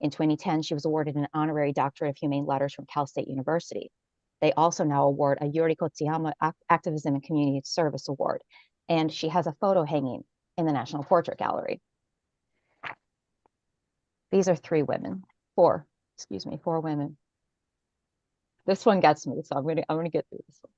[SPEAKER 8] In 2010, she was awarded an honorary doctorate of humane letters from Cal State University. They also now award a Yuri Kotsuyama Activism and Community Service Award, and she has a photo hanging in the National Portrait Gallery. These are four women. This one gets me, so I'm gonna get through this one.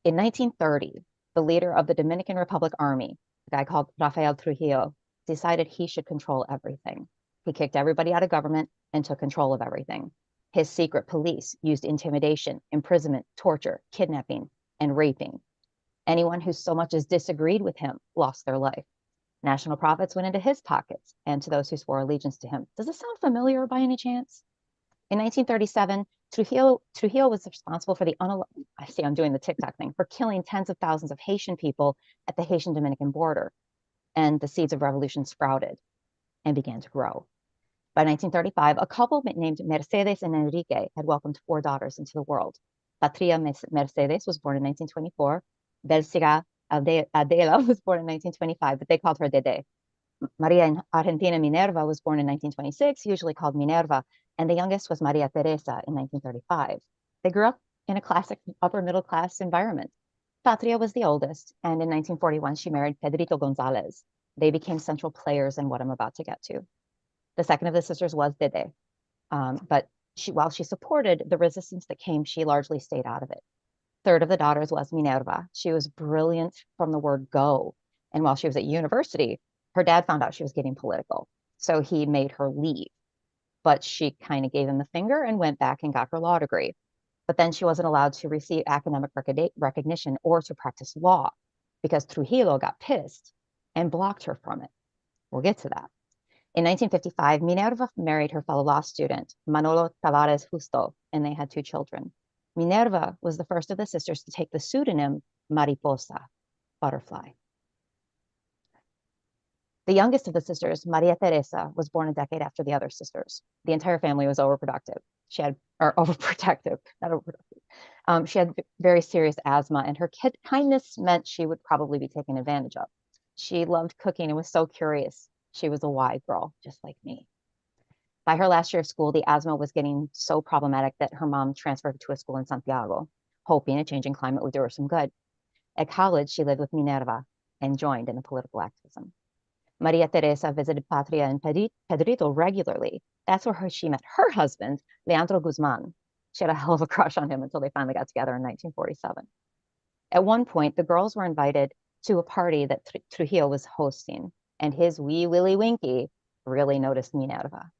[SPEAKER 8] In 1930, the leader of the Dominican Republic Army, a guy called Rafael Trujillo, decided he should control everything. He kicked everybody out of government and took control of everything. His secret police used intimidation, imprisonment, torture, kidnapping, and raping. Anyone who so much as disagreed with him lost their life. National profits went into his pockets and to those who swore allegiance to him. Does this sound familiar by any chance? In 1937, Trujillo was responsible for I'm doing the TikTok thing, for killing tens of thousands of Haitian people at the Haitian-Dominican border. And the seeds of revolution sprouted and began to grow. By 1935, a couple named Mercedes and Enrique had welcomed 4 daughters into the world. Patria Mercedes was born in 1924. Belsiga Adela was born in 1925, but they called her Dede. Maria Argentina Minerva was born in 1926, usually called Minerva, and the youngest was Maria Teresa in 1935. They grew up in a classic upper middle class environment. Patria was the oldest, and in 1941, she married Pedrito Gonzalez. They became central players in what I'm about to get to. The second of the sisters was Dede, but while she supported the resistance that came, she largely stayed out of it. Third of the daughters was Minerva. She was brilliant from the word go, and while she was at university, her dad found out she was getting political, so he made her leave. But she kind of gave him the finger and went back and got her law degree. But then she wasn't allowed to receive academic recognition or to practice law because Trujillo got pissed and blocked her from it. We'll get to that. In 1955, Minerva married her fellow law student, Manolo Tavares Justo, and they had 2 children. Minerva was the first of the sisters to take the pseudonym Mariposa, butterfly. The youngest of the sisters, Maria Teresa, was born a decade after the other sisters. The entire family was overprotective. She had very serious asthma, and her kindness meant she would probably be taken advantage of. She loved cooking and was so curious. She was a Y girl, just like me. By her last year of school, the asthma was getting so problematic that her mom transferred to a school in Santiago, hoping a changing climate would do her some good. At college, she lived with Minerva and joined in the political activism. Maria Teresa visited Patria and Pedrito regularly. That's where she met her husband, Leandro Guzman. She had a hell of a crush on him until they finally got together in 1947. At one point, the girls were invited to a party that Trujillo was hosting. and his wee Willy Winky really noticed Minerva.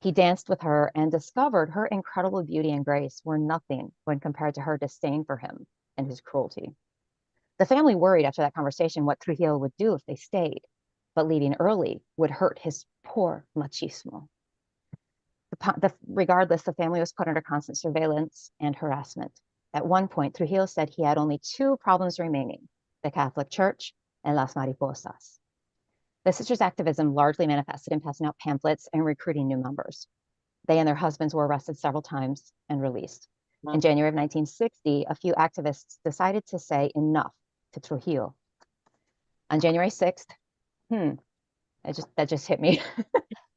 [SPEAKER 8] He danced with her and discovered her incredible beauty and grace were nothing when compared to her disdain for him and his cruelty. The family worried after that conversation what Trujillo would do if they stayed, but leaving early would hurt his poor machismo. Regardless, the family was put under constant surveillance and harassment. At one point, Trujillo said he had only two problems remaining: the Catholic Church and Las Mariposas. The sisters' activism largely manifested in passing out pamphlets and recruiting new members. They and their husbands were arrested several times and released. In January of 1960, a few activists decided to say enough to Trujillo. On January 6th, that just hit me.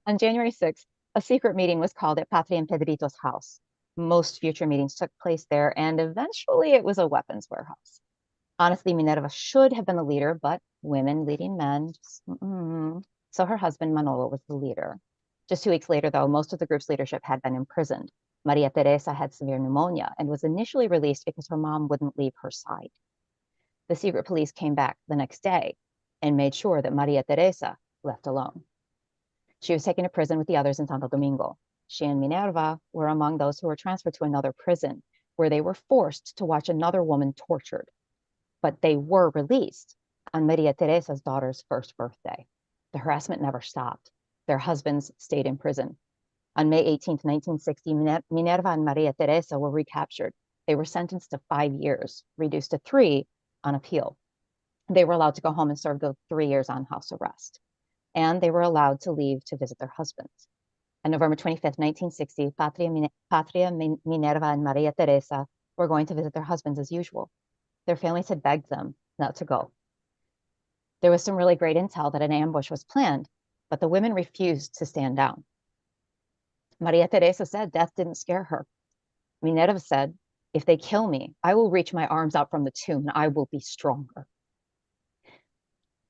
[SPEAKER 8] On January 6th, a secret meeting was called at Patria and Pedrito's house. Most future meetings took place there, and eventually it was a weapons warehouse. Honestly, Minerva should have been the leader, but women leading men, so her husband Manolo was the leader. Just 2 weeks later, though, most of the group's leadership had been imprisoned. Maria Teresa had severe pneumonia and was initially released because her mom wouldn't leave her side. The secret police came back the next day and made sure that Maria Teresa left alone. She was taken to prison with the others in Santo Domingo. She and Minerva were among those who were transferred to another prison, where they were forced to watch another woman tortured. But they were released on Maria Teresa's daughter's first birthday. The harassment never stopped. Their husbands stayed in prison. On May 18, 1960, Minerva and Maria Teresa were recaptured. They were sentenced to 5 years, reduced to 3 on appeal. They were allowed to go home and serve the 3 years on house arrest. And they were allowed to leave to visit their husbands. On November 25th, 1960, Patria, Minerva, and Maria Teresa were going to visit their husbands as usual. Their families had begged them not to go. There was some really great intel that an ambush was planned, but the women refused to stand down. Maria Teresa said death didn't scare her. Minerva said, "If they kill me, I will reach my arms out from the tomb and I will be stronger."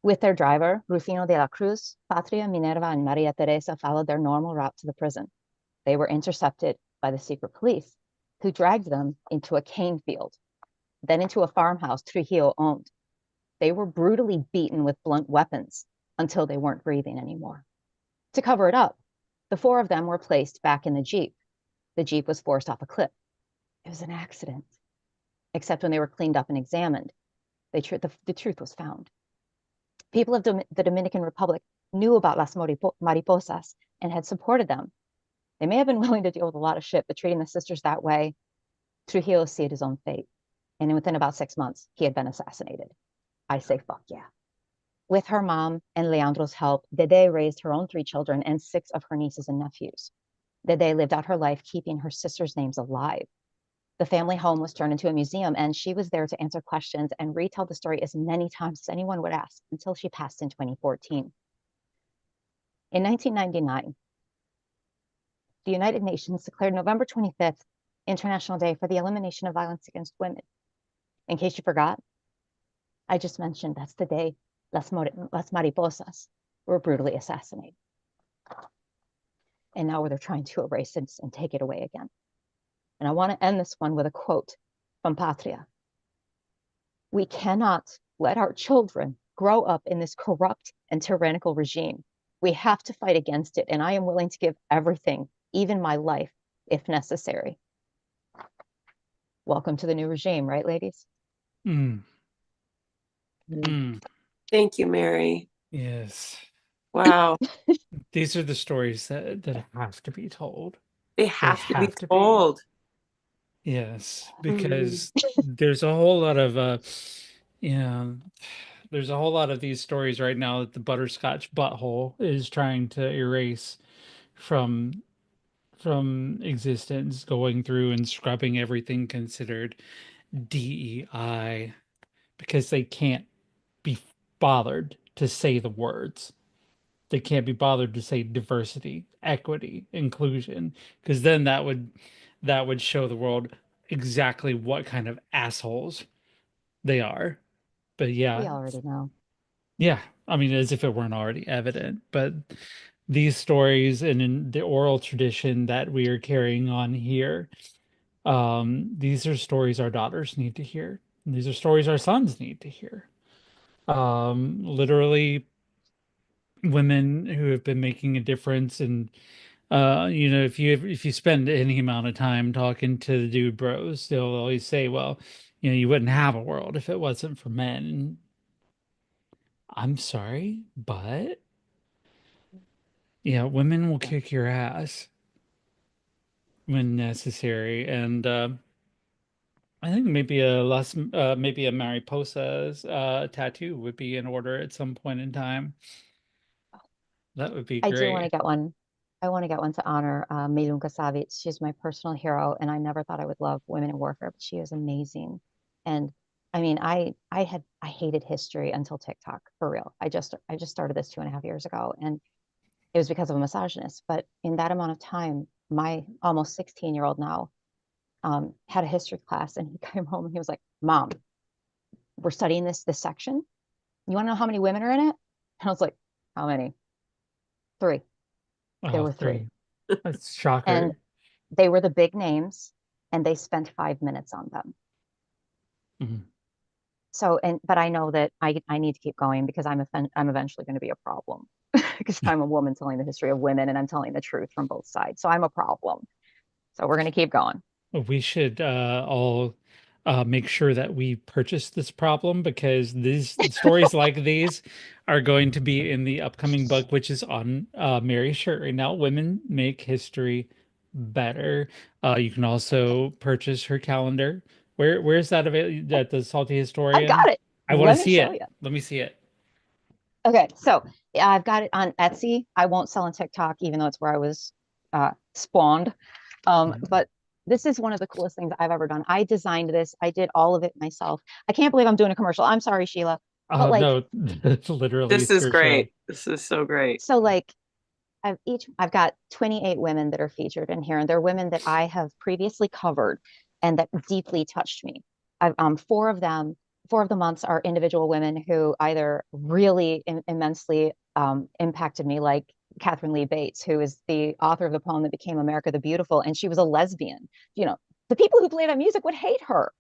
[SPEAKER 8] With their driver, Rufino de la Cruz, Patria, Minerva, and Maria Teresa followed their normal route to the prison. They were intercepted by the secret police, who dragged them into a cane field, then into a farmhouse Trujillo owned. They were brutally beaten with blunt weapons until they weren't breathing anymore. To cover it up, the 4 of them were placed back in the Jeep. The Jeep was forced off a cliff. It was an accident. Except when they were cleaned up and examined, the truth was found. People of the Dominican Republic knew about Las Mariposas and had supported them. They may have been willing to deal with a lot of shit, but treating the sisters that way, Trujillo sealed his own fate. And within about 6 months, he had been assassinated. I say, fuck yeah. With her mom and Leandro's help, Dede raised her own 3 children and 6 of her nieces and nephews. Dede lived out her life keeping her sisters' names alive. The family home was turned into a museum, and she was there to answer questions and retell the story as many times as anyone would ask until she passed in 2014. In 1999, the United Nations declared November 25th International Day for the Elimination of Violence Against Women. In case you forgot, I just mentioned that's the day Las Mariposas were brutally assassinated. And now they're trying to erase it and take it away again. And I want to end this one with a quote from Patria. "We cannot let our children grow up in this corrupt and tyrannical regime. We have to fight against it, and I am willing to give everything, even my life, if necessary." Welcome to the new regime, right, ladies?
[SPEAKER 2] Mm. Mm.
[SPEAKER 6] Thank you, Mary.
[SPEAKER 2] Yes.
[SPEAKER 6] Wow.
[SPEAKER 2] These are the stories that have to be told.
[SPEAKER 6] They have to be
[SPEAKER 2] have to be.
[SPEAKER 6] told.
[SPEAKER 2] Yes, because there's a whole lot of there's a whole lot of these stories right now that the butterscotch butthole is trying to erase from existence, going through and scrubbing everything considered DEI because they can't be bothered to say the words. They can't be bothered to say diversity, equity, inclusion, because then that would show the world exactly what kind of assholes they are. But yeah,
[SPEAKER 8] We already know.
[SPEAKER 2] yeah, I mean, as if it weren't already evident. But these stories and in the oral tradition that we are carrying on here, these are stories our daughters need to hear. These are stories our sons need to hear. Literally women who have been making a difference. And if you spend any amount of time talking to the dude bros, they'll always say, well, you wouldn't have a world if it wasn't for men. And I'm sorry, but yeah, women will kick your ass when necessary. And I think maybe a Mariposa's tattoo would be in order at some point in time. That would be
[SPEAKER 8] I do want to
[SPEAKER 2] great.
[SPEAKER 8] get one. I want to get one to honor Milunka Savic. She's my personal hero, and I never thought I would love women in warfare, but she is amazing. And I mean, I hated history until TikTok, for real. I just started this 2.5 years ago, and it was because of a misogynist. But in that amount of time, my almost 16-year-old now had a history class, and he came home and he was like, "Mom, we're studying this section. You want to know how many women are in it?" And I was like, "How many?" Three. There
[SPEAKER 2] Oh,
[SPEAKER 8] were three.
[SPEAKER 2] three. That's shocker.
[SPEAKER 8] And they were the big names, and they spent 5 minutes on them.
[SPEAKER 2] Mhm.
[SPEAKER 8] So, but I know that I need to keep going because I'm eventually going to be a problem because I'm a woman telling the history of women and I'm telling the truth from both sides. So I'm a problem. So we're going to keep going.
[SPEAKER 2] We should all make sure that we purchase this problem, because these stories like these are going to be in the upcoming book, which is on Mary's shirt right now. Women Make History Better. You can also purchase her calendar. Where's that available? At the Salty
[SPEAKER 8] I've
[SPEAKER 2] Historian?
[SPEAKER 8] got it.
[SPEAKER 2] I want to
[SPEAKER 8] Let me
[SPEAKER 2] see
[SPEAKER 8] show
[SPEAKER 2] it.
[SPEAKER 8] you.
[SPEAKER 2] Let me see it.
[SPEAKER 8] Okay, so yeah, I've got it on Etsy. I won't sell on TikTok, even though it's where I was spawned. But this is one of the coolest things I've ever done. I designed this. I did all of it myself. I can't believe I'm doing a commercial. I'm sorry, Sheila. But like,
[SPEAKER 2] No, it's literally
[SPEAKER 6] This
[SPEAKER 2] it's
[SPEAKER 6] is
[SPEAKER 2] your show.
[SPEAKER 6] great. This is so great.
[SPEAKER 8] so like I've got 28 women that are featured in here, and they're women that I have previously covered and that deeply touched me. Four of the months are individual women who either really immensely impacted me, like Catherine Lee Bates, who is the author of the poem that became America the Beautiful, and she was a lesbian. The people who play that music would hate her.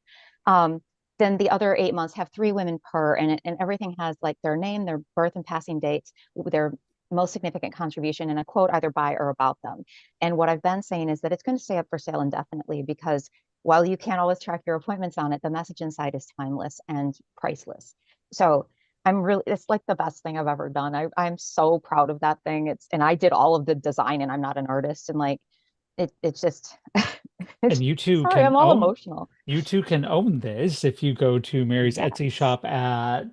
[SPEAKER 8] Um, then the other 8 months have 3 women per, and everything has like their name, their birth and passing dates, their most significant contribution, and a quote either by or about them. And what I've been saying is that it's going to stay up for sale indefinitely because while you can't always track your appointments on it, the message inside is timeless and priceless. So it's like the best thing I've ever done. I'm so proud of that thing. And I did all of the design, and I'm not an artist. And like, it's just,
[SPEAKER 2] And
[SPEAKER 8] sorry, I'm all emotional.
[SPEAKER 2] you two can own this if you go to Mary's Etsy shop at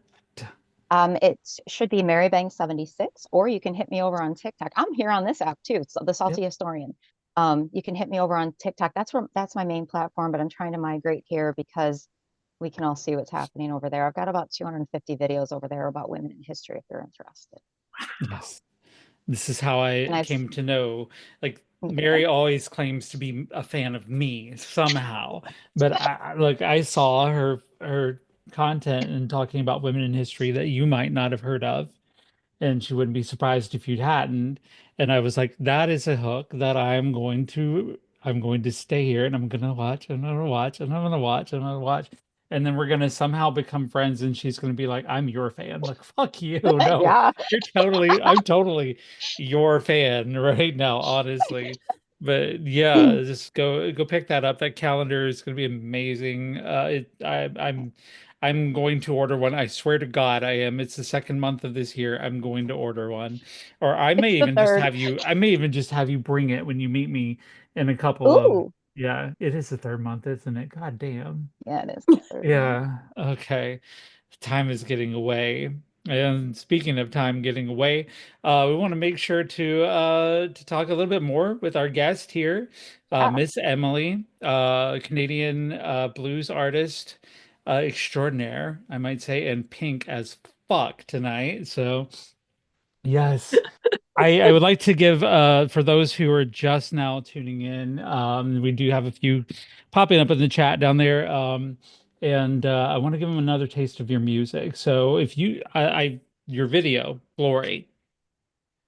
[SPEAKER 8] It should be Marybang76, or you can hit me over on TikTok. I'm here on this app too, so the Salty Historian. You can hit me over on TikTok. That's my main platform, but I'm trying to migrate here because we can all see what's happening over there. I've got about 250 videos over there about women in history if you're interested.
[SPEAKER 2] Yes. This is how I
[SPEAKER 8] And
[SPEAKER 2] came to know. Like,
[SPEAKER 8] yeah.
[SPEAKER 2] Mary always claims to be a fan of me somehow, but look, I saw her content and talking about women in history that you might not have heard of, and she wouldn't be surprised if you hadn't. And I was like, that is a hook that I'm going to stay here and I'm gonna watch and I'm gonna watch and I'm gonna watch and I'm gonna watch. And then we're gonna somehow become friends and she's gonna be like, I'm your fan. Like, fuck you. No,
[SPEAKER 8] Yeah.
[SPEAKER 2] I'm totally your fan right now, honestly. But yeah, just go pick that up. That calendar is gonna be amazing. I'm going to order one. I swear to God, I am. It's the second month of this year. I'm going to order one. Or
[SPEAKER 8] It's the third.
[SPEAKER 2] I may even just have you bring it when you meet me in a couple of,
[SPEAKER 8] Ooh.
[SPEAKER 2] yeah, it is the third month, isn't it? God damn.
[SPEAKER 8] Yeah, it is the third one.
[SPEAKER 2] Yeah. Okay. Time is getting away. And speaking of time getting away, we want to make sure to talk a little bit more with our guest here,
[SPEAKER 8] Yeah.
[SPEAKER 2] Miss Emily, Canadian blues artist extraordinaire, I might say, and pink as fuck tonight. So yes. I would like to give for those who are just now tuning in, we do have a few popping up in the chat down there. And I want to give them another taste of your music. So if your video, Glory,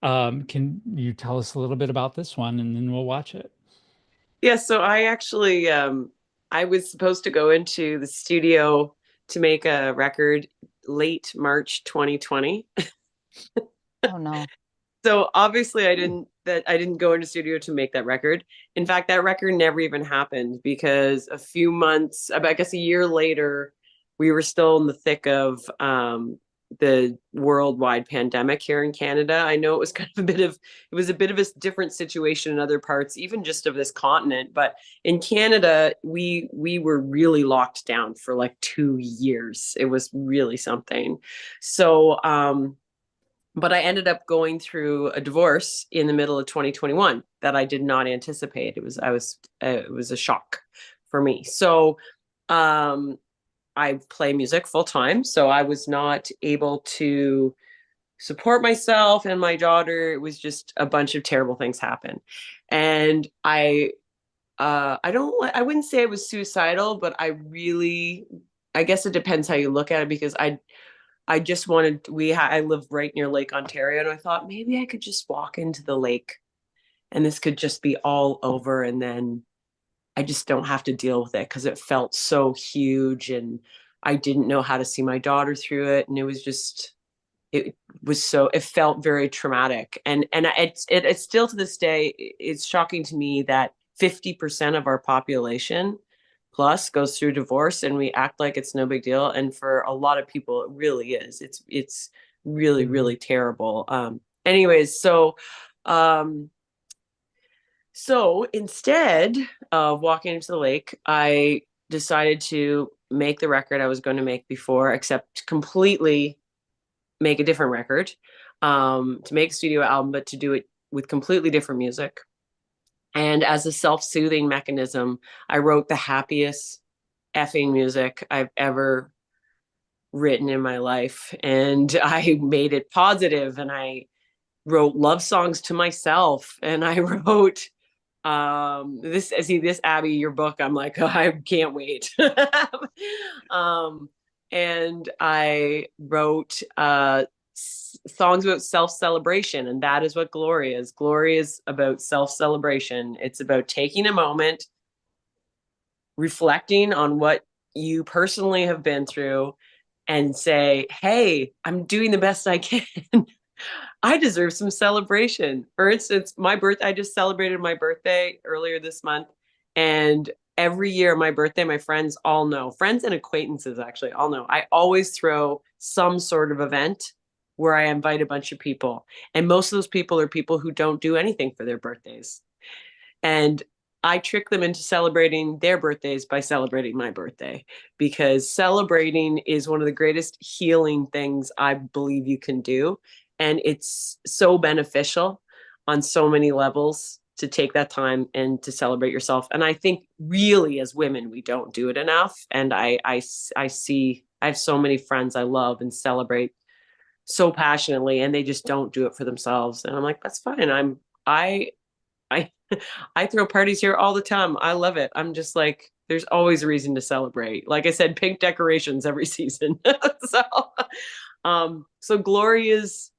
[SPEAKER 2] can you tell us a little bit about this one and then we'll watch it?
[SPEAKER 6] Yeah, so I actually I was supposed to go into the studio to make a record late March 2020.
[SPEAKER 8] Oh no.
[SPEAKER 6] So obviously I didn't go into studio to make that record. In fact, that record never even happened because a few months, I guess a year later, we were still in the thick of the worldwide pandemic here in Canada. I know it was a bit of a different situation in other parts, even just of this continent. But in Canada, we were really locked down for like 2 years. It was really something. So but I ended up going through a divorce in the middle of 2021 that I did not anticipate. It was a shock for me. So I play music full time, so I was not able to support myself and my daughter. It was just a bunch of terrible things happen, and I wouldn't say I was suicidal, but I guess it depends how you look at it, because I just wanted, I live right near Lake Ontario, and I thought maybe I could just walk into the lake and this could just be all over, and then I just don't have to deal with it, because it felt so huge and I didn't know how to see my daughter through it. And it felt very traumatic. And it's still to this day, it's shocking to me that 50% of our population plus goes through divorce, and we act like it's no big deal. And for a lot of people, it really is. It's really, really terrible. Anyways, so instead of walking into the lake, I decided to make the record I was going to make before, except completely make a different record, to make a studio album, but to do it with completely different music. And as a self-soothing mechanism, I wrote the happiest effing music I've ever written in my life. And I made it positive, and I wrote love songs to myself. And I wrote this, Abby, your book, I'm like, oh, I can't wait. And I wrote songs about self-celebration, and that is what Glory is. Glory is about self-celebration. It's about taking a moment, reflecting on what you personally have been through, and say, hey, I'm doing the best I can. I deserve some celebration. For instance, I just celebrated my birthday earlier this month, and every year my birthday, my friends all know, friends and acquaintances actually all know, I always throw some sort of event where I invite a bunch of people. And most of those people are people who don't do anything for their birthdays. And I trick them into celebrating their birthdays by celebrating my birthday, because celebrating is one of the greatest healing things I believe you can do. And it's so beneficial on so many levels to take that time and to celebrate yourself. And I think really as women, we don't do it enough. And I have so many friends I love and celebrate so passionately, and they just don't do it for themselves. And I'm like, that's fine. I throw parties here all the time. I love it. I'm just like, there's always a reason to celebrate. Like I said, pink decorations every season. So Glory is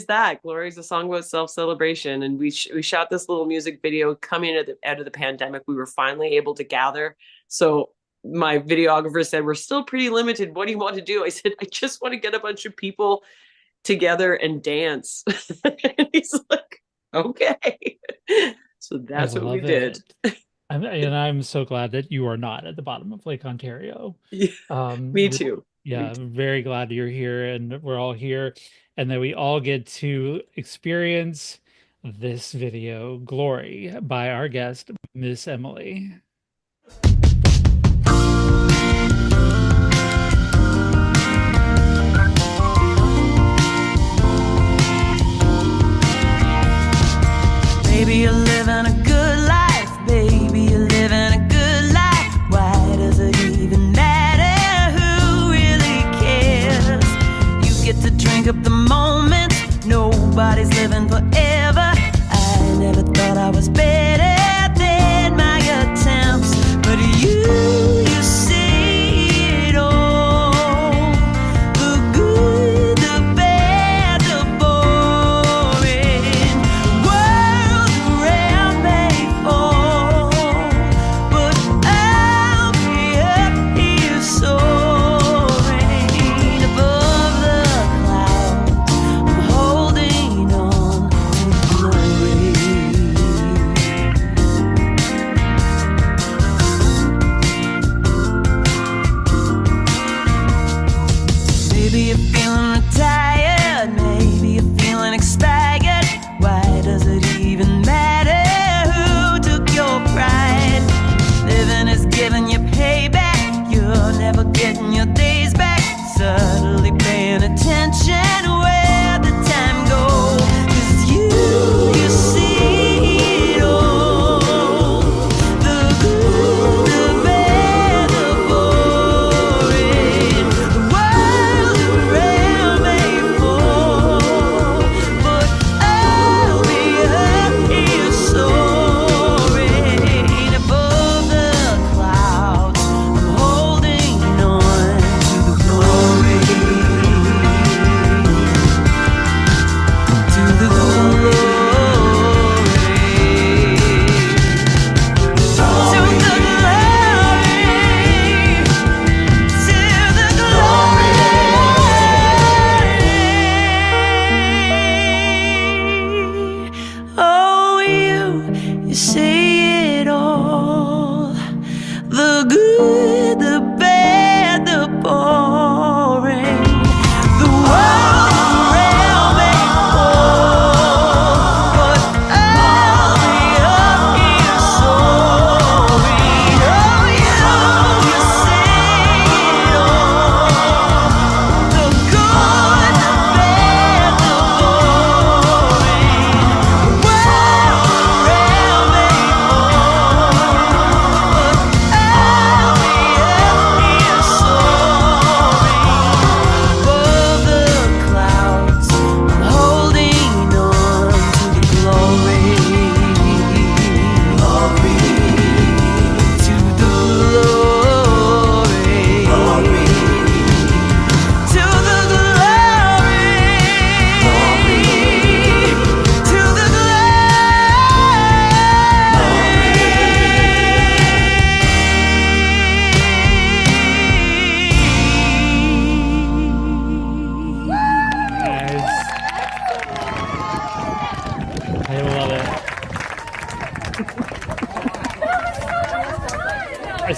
[SPEAKER 6] that. Glory is a song about self-celebration. And we shot this little music video coming out of the pandemic. We were finally able to gather. So my videographer said, we're still pretty limited. What do you want to do? I said, I just want to get a bunch of people together and dance. And he's like, okay. So that's what we did.
[SPEAKER 2] And I'm so glad that you are not at the bottom of Lake Ontario.
[SPEAKER 6] Yeah, me too.
[SPEAKER 2] Yeah, I'm very glad you're here, and we're all here, and that we all get to experience this video, Glory, by our guest, Miss Emily.
[SPEAKER 7] Baby, you're living a good life. Baby, you're living a good life. Why does it even matter? Who really cares? You get to drink up the moment. Nobody's living forever. I never thought I was better than my attempts, but you see it all. The good, the bad, the boring. World around may fall, but I'll be up here soaring above the clouds. I'm holding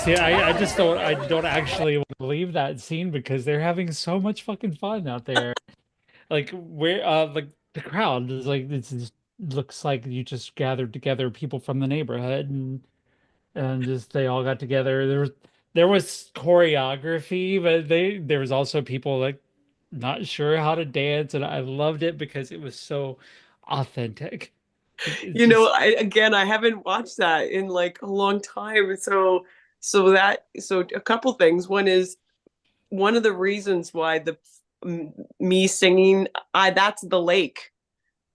[SPEAKER 2] See, I just don't actually want to leave that scene because they're having so much fucking fun out there. Like where like the crowd is like it's just looks like you just gathered together people from the neighborhood and just they all got together. There was choreography, but there was also people like not sure how to dance, and I loved it because it was so authentic. It's
[SPEAKER 6] You know,
[SPEAKER 2] just
[SPEAKER 6] I haven't watched that in like a long time. So a couple things. One is one of the reasons why me singing, I that's the lake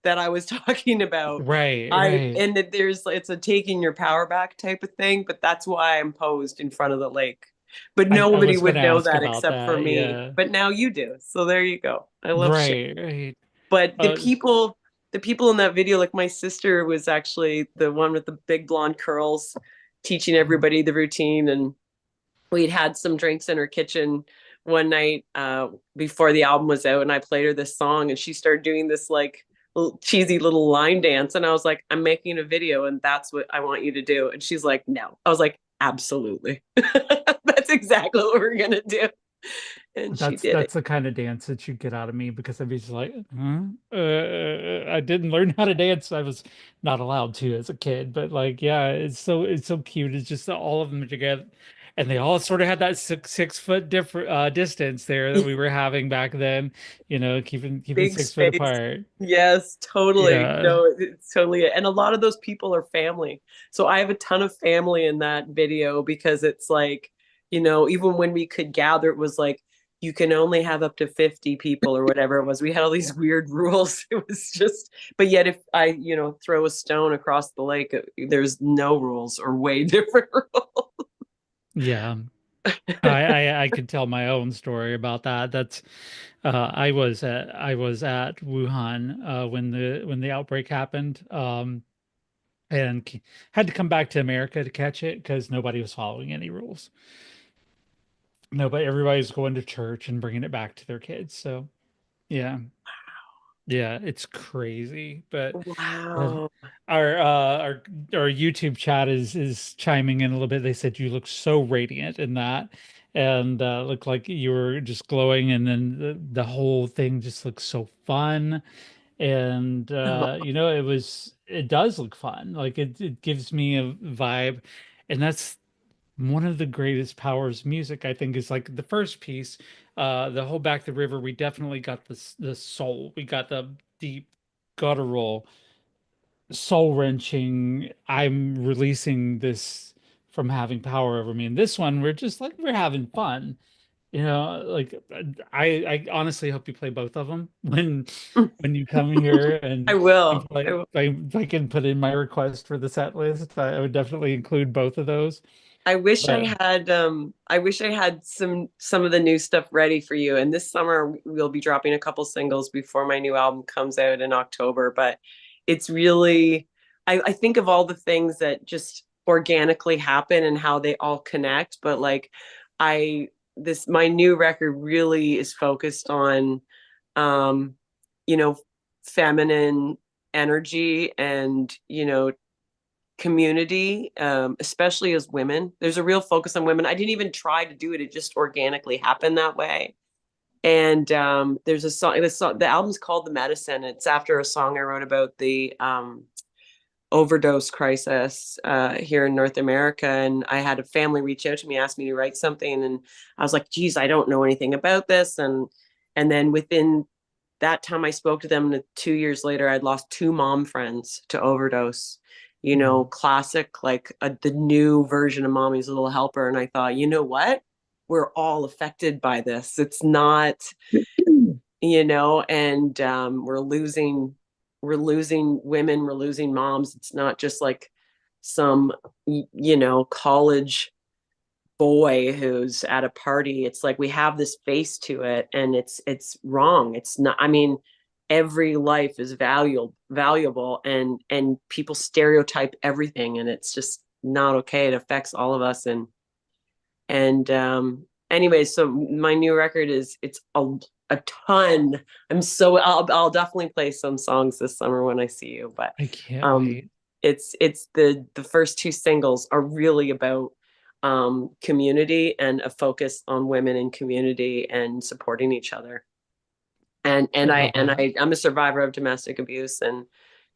[SPEAKER 6] that I was talking about.
[SPEAKER 2] right,
[SPEAKER 6] I
[SPEAKER 2] right.
[SPEAKER 6] and that there's it's a taking your power back type of thing, but that's why I'm posed in front of the lake. But
[SPEAKER 2] I
[SPEAKER 6] nobody
[SPEAKER 2] was
[SPEAKER 6] would
[SPEAKER 2] gonna
[SPEAKER 6] know
[SPEAKER 2] ask
[SPEAKER 6] that
[SPEAKER 2] about
[SPEAKER 6] except for
[SPEAKER 2] that.
[SPEAKER 6] me.
[SPEAKER 2] Yeah.
[SPEAKER 6] But now you do. So there you go. I love shit.
[SPEAKER 2] Right, right.
[SPEAKER 6] But
[SPEAKER 2] Uh,
[SPEAKER 6] the people in that video, like my sister was actually the one with the big blonde curls, teaching everybody the routine. And we'd had some drinks in her kitchen one night before the album was out, and I played her this song, and she started doing this like little, cheesy little line dance, and I was like, I'm making a video, and that's what I want you to do. And she's like, no. I was like, absolutely. That's exactly what we're gonna do. And she did it.
[SPEAKER 2] that's the kind of dance that you get out of me because I'd be just like, huh? I didn't learn how to dance. I was not allowed to as a kid, but like, yeah, it's so cute. It's just that all of them together, and they all sort of had that 6 foot different distance there that we were having back then. Keeping
[SPEAKER 6] Big
[SPEAKER 2] 6 foot
[SPEAKER 6] space.
[SPEAKER 2] apart.
[SPEAKER 6] Yes, totally.
[SPEAKER 2] Yeah,
[SPEAKER 6] No, it's totally it. And a lot of those people are family. So I have a ton of family in that video because it's like, even when we could gather, it was like you can only have up to 50 people or whatever it was. We had all these weird rules. It was just, but yet if I, throw a stone across the lake, there's no rules or way different rules.
[SPEAKER 2] yeah. I could tell my own story about that. That's I was at Wuhan when the outbreak happened, and had to come back to America to catch it because nobody was following any rules. Nobody, everybody's going to church and bringing it back to their kids. So yeah, yeah, it's crazy. But
[SPEAKER 6] Wow.
[SPEAKER 2] our YouTube chat is chiming in a little bit. They said you look so radiant in that, and looked like you were just glowing, and then the whole thing just looks so fun. And it does look fun. Like it gives me a vibe, and that's one of the greatest powers of music, I think, is like the first piece, the whole Back the River. We definitely got the soul. We got the deep guttural, soul wrenching. I'm releasing this from having power over me. And this one, we're just like we're having fun. Like I honestly hope you play both of them when you come here
[SPEAKER 6] I
[SPEAKER 2] and
[SPEAKER 6] will.
[SPEAKER 2] play. If I can put in my request for the set list, I would definitely include both of those. But
[SPEAKER 6] I wish I had some of the new stuff ready for you. And this summer we'll be dropping a couple singles before my new album comes out in October. But it's really I think of all the things that just organically happen and how they all connect. But like I this my new record really is focused on um, you know, feminine energy and community, especially as women. There's a real focus on women. I didn't even try to do it; it just organically happened that way. And there's a song. The album's called "The Medicine." It's after a song I wrote about the overdose crisis here in North America. And I had a family reach out to me, ask me to write something, and I was like, "Geez, I don't know anything about this." And then within that time I spoke to them, and 2 years later, I'd lost two mom friends to overdose. Classic, like the new version of Mommy's Little Helper. And I thought, you know what? We're all affected by this. It's not, and we're losing women, we're losing moms. It's not just like some, college boy who's at a party. It's like we have this face to it, and it's wrong. It's not, I mean, every life is valuable, and people stereotype everything, and it's just not okay. It affects all of us. And anyway, so my new record it's a ton. I'll definitely play some songs this summer when I see you. But
[SPEAKER 2] I can't
[SPEAKER 6] um
[SPEAKER 2] wait.
[SPEAKER 6] it's the first two singles are really about community and a focus on women in community and supporting each other. And I'm a survivor of domestic abuse, and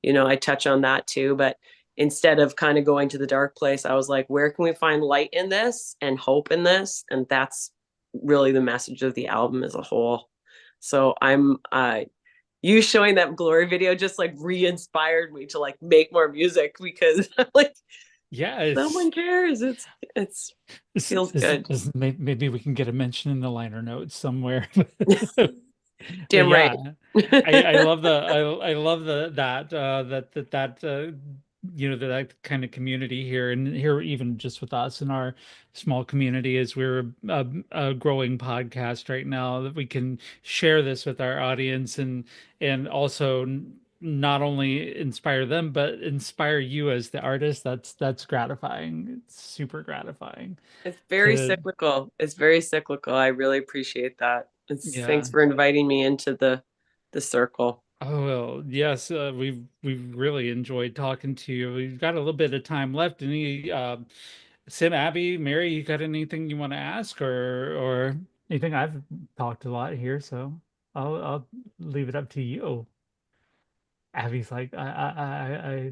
[SPEAKER 6] I touch on that too. But instead of kind of going to the dark place, I was like, where can we find light in this and hope in this? And that's really the message of the album as a whole. So I'm you showing that Glory video just like re-inspired me to like make more music, because I'm like,
[SPEAKER 2] yeah,
[SPEAKER 6] someone cares. It's feels good.
[SPEAKER 2] Maybe we can get a mention in the liner notes somewhere. But
[SPEAKER 6] Damn right.
[SPEAKER 2] yeah, I love I love that kind of community here, and here even just with us in our small community, as we're a growing podcast right now, that we can share this with our audience, and also not only inspire them but inspire you as the artist. That's gratifying. It's super gratifying
[SPEAKER 6] It's very
[SPEAKER 2] to
[SPEAKER 6] cyclical. It's very cyclical. I really appreciate that.
[SPEAKER 2] yeah.
[SPEAKER 6] Thanks for inviting me into the circle.
[SPEAKER 2] Oh, well, yes, we've really enjoyed talking to you. We've got a little bit of time left. Any Sim, Abby, Mary, you got anything you want to ask, or anything? I've talked a lot here, so I'll leave it up to you. Abby's like,
[SPEAKER 3] I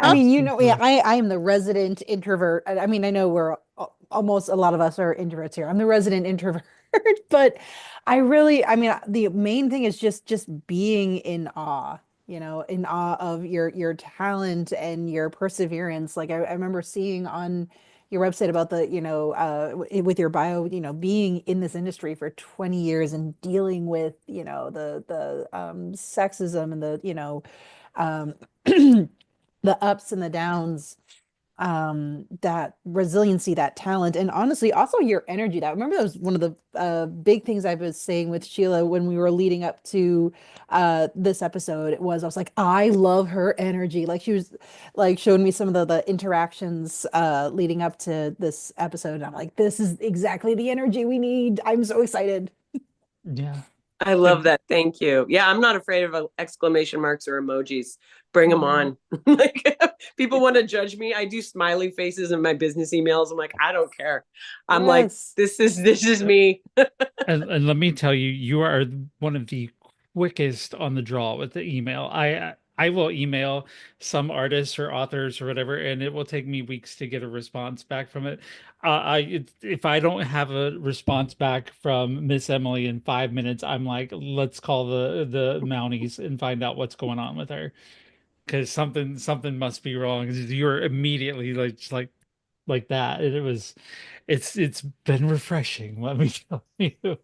[SPEAKER 1] Oh,
[SPEAKER 3] mean,
[SPEAKER 2] I'm
[SPEAKER 3] yeah,
[SPEAKER 2] super.
[SPEAKER 3] I am the resident introvert. I mean, I know we're almost a lot of us are introverts here. I'm the resident introvert, but I mean, the main thing is just being in awe, in awe of your talent and your perseverance. Like I remember seeing on your website about the, with your bio, being in this industry for 20 years and dealing with, the sexism and the, um the ups and the downs, that resiliency, that talent, and honestly also your energy. That, remember, that was one of the big things I was saying with Sheila when we were leading up to this episode. I was like, I love her energy. Like, she was like showing me some of the interactions leading up to this episode, and I'm like, this is exactly the energy we need. I'm so excited.
[SPEAKER 2] Yeah.
[SPEAKER 6] I love that. Thank you. Yeah, I'm not afraid of exclamation marks or emojis. Bring them on. Like, people want to judge me, I do smiley faces in my business emails. I'm like, I don't care. I'm like,
[SPEAKER 3] Yes.
[SPEAKER 6] this is me.
[SPEAKER 2] And let me tell you, you are one of the quickest on the draw with the email. I will email some artists or authors or whatever, and it will take me weeks to get a response back from it. If I don't have a response back from Miss Emily in 5 minutes, I'm like, let's call the Mounties and find out what's going on with her, because something must be wrong. 'Cause you're immediately like just like that, and it's been refreshing. Let me tell you.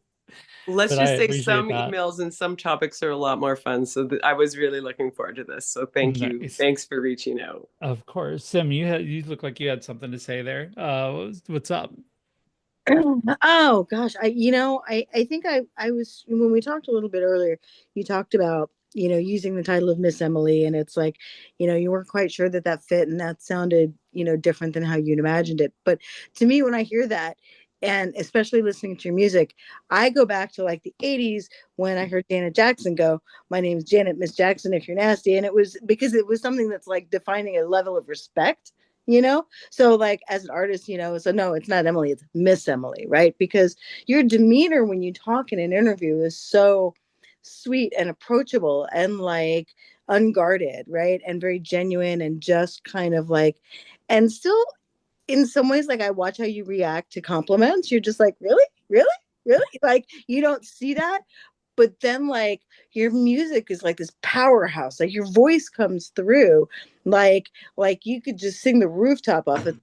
[SPEAKER 6] Let's
[SPEAKER 2] But I
[SPEAKER 6] just say
[SPEAKER 2] appreciate
[SPEAKER 6] some
[SPEAKER 2] that.
[SPEAKER 6] emails and some topics are a lot more fun. So I was really looking forward to this. So thank you.
[SPEAKER 2] Nice.
[SPEAKER 6] Thanks for reaching out.
[SPEAKER 2] Of course. Sim, you look like you had something to say there. What's up?
[SPEAKER 1] oh gosh, I think I was, when we talked a little bit earlier, you talked about, using the title of Miss Emily, and it's like, you weren't quite sure that that fit, and that sounded, different than how you'd imagined it. But to me, when I hear that, and especially listening to your music, I go back to like the 80s when I heard Janet Jackson go, "My name's Janet, Miss Jackson if you're nasty." And it was because it was something that's like defining a level of respect, you know? So like as an artist, so no, it's not Emily, it's Miss Emily, right? Because your demeanor when you talk in an interview is so sweet and approachable and like unguarded, right? And very genuine, and just kind of like, and still in some ways, like I watch how you react to compliments. You're just like, really? Really? Really? Like you don't see that. But then like your music is like this powerhouse. Like your voice comes through. Like you could just sing the rooftop off it,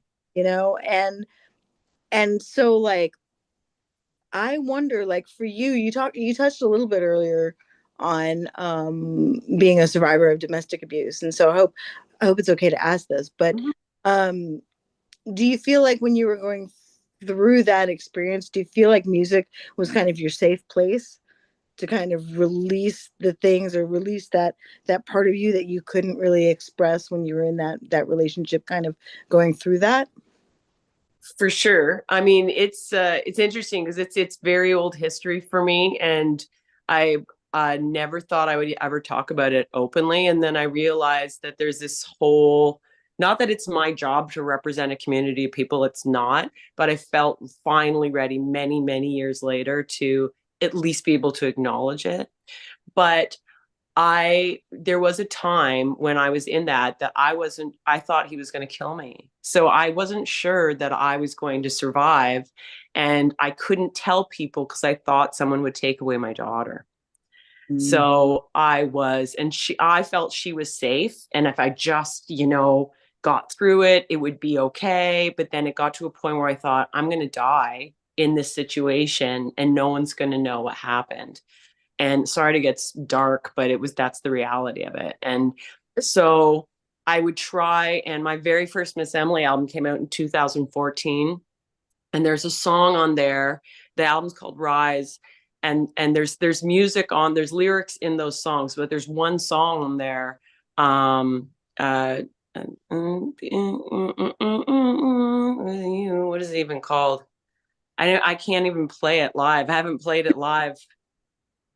[SPEAKER 1] and so like I wonder, like for you, you touched a little bit earlier on being a survivor of domestic abuse. And so I hope it's okay to ask this, but
[SPEAKER 6] Mhm.
[SPEAKER 1] um do you feel like when you were going through that experience, do you feel like music was kind of your safe place to kind of release the things, or release that part of you that you couldn't really express when you were in that relationship, kind of going through that?
[SPEAKER 6] For sure. I mean, it's interesting because it's very old history for me, and I never thought I would ever talk about it openly. And then I realized that there's this whole not that it's my job to represent a community of people, it's not, but I felt finally ready many, many years later to at least be able to acknowledge it. But there was a time when I was in that I thought he was going to kill me. So I wasn't sure that I was going to survive. And I couldn't tell people because I thought someone would take away my daughter. So I felt she was safe. And if I just, got through it, it would be okay. But then it got to a point where I thought, I'm going to die in this situation and no one's going to know what happened. And sorry to get dark, but that's the reality of it. And so I would try, and my very first Miss Emily album came out in 2014. And there's a song on there. The album's called Rise. And there's music on, there's lyrics in those songs, but there's one song on there. What is it even called? I can't even play it live. I haven't played it live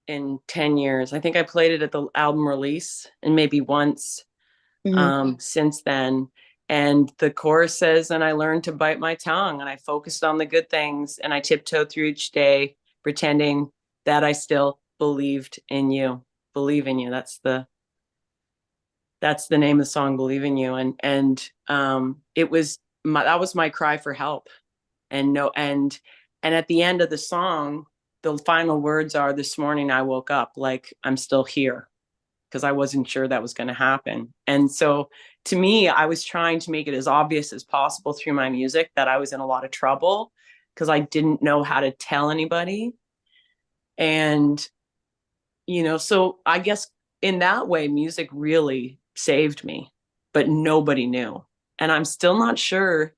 [SPEAKER 6] in 10 years. I think I played it at the album release and maybe once since then. And the chorus says, and I learned to bite my tongue and I focused on the good things and I tiptoed through each day, pretending that I still believed in you. Believe in you. That's the name of the song, Believe in You. And that was my cry for help. And at the end of the song, the final words are, this morning I woke up like I'm still here, because I wasn't sure that was going to happen. And so to me, I was trying to make it as obvious as possible through my music that I was in a lot of trouble because I didn't know how to tell anybody. And, so I guess in that way, music really saved me, but nobody knew. And I'm still not sure.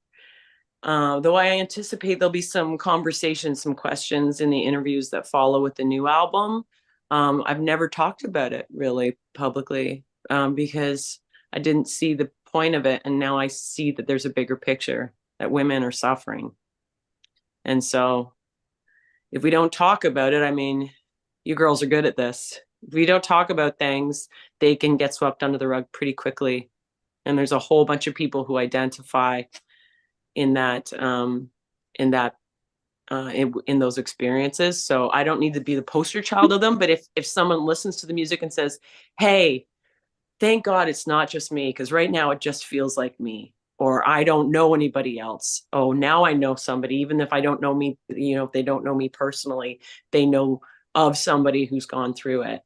[SPEAKER 6] Though I anticipate there'll be some conversations, some questions in the interviews that follow with the new album. I've never talked about it really publicly because I didn't see the point of it. And now I see that there's a bigger picture, that women are suffering. And so if we don't talk about it, I mean, you girls are good at this. If we don't talk about things, they can get swept under the rug pretty quickly. And there's a whole bunch of people who identify in those experiences. So I don't need to be the poster child of them, but if someone listens to the music and says, hey, thank God it's not just me, because right now it just feels like me, or I don't know anybody else. Oh, now I know somebody, even if I don't know me, if they don't know me personally, they know of somebody who's gone through it.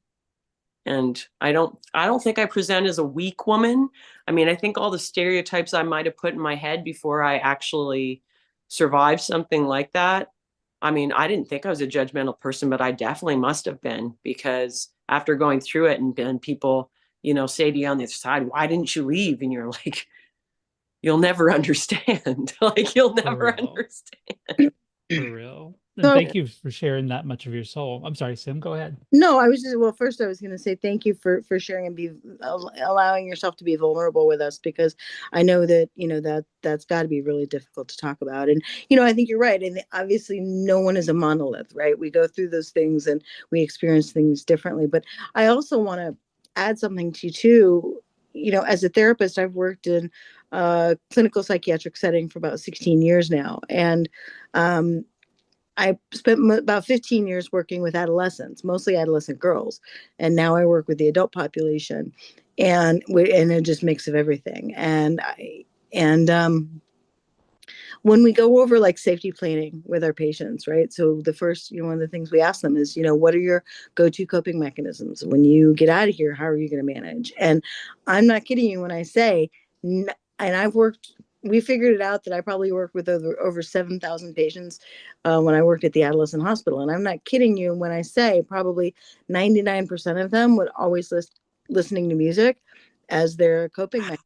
[SPEAKER 6] And I don't think I present as a weak woman. I mean, I think all the stereotypes I might have put in my head before I actually survived something like that. I mean, I didn't think I was a judgmental person, but I definitely must have been, because after going through it and people, say to you on the other side, why didn't you leave? And you're like, you'll never understand. Like, you'll never understand.
[SPEAKER 2] For real. And thank you for sharing that much of your soul. I'm sorry, Sim, go ahead.
[SPEAKER 1] No, first I was going to say thank you for sharing and allowing yourself to be vulnerable with us, because I know that, that's got to be really difficult to talk about. And, I think you're right. And obviously no one is a monolith, right? We go through those things and we experience things differently. But I also want to add something to you too. As a therapist, I've worked in a clinical psychiatric setting for about 16 years now. And, I spent about 15 years working with adolescents, mostly adolescent girls. And now I work with the adult population, and a just mix of everything. And when we go over like safety planning with our patients, right? So the first, one of the things we ask them is, what are your go-to coping mechanisms? When you get out of here, how are you going to manage? And I'm not kidding you when I say, and we figured it out that I probably worked with over 7,000 patients when I worked at the adolescent hospital. And I'm not kidding you when I say probably 99% of them would always listening to music as their coping mechanism.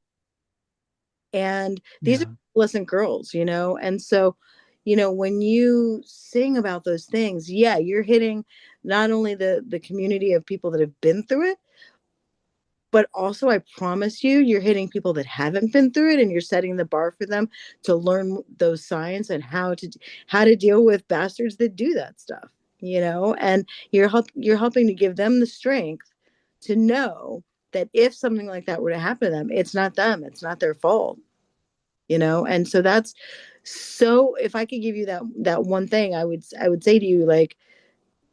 [SPEAKER 1] And these are adolescent girls, and so, when you sing about those things, you're hitting not only the community of people that have been through it, but also I promise you're hitting people that haven't been through it, and you're setting the bar for them to learn those signs and how to deal with bastards that do that stuff, and you're helping to give them the strength to know that if something like that were to happen to them, it's not them, it's not their fault, and so that's, so if I could give you that one thing, I would say to you, like,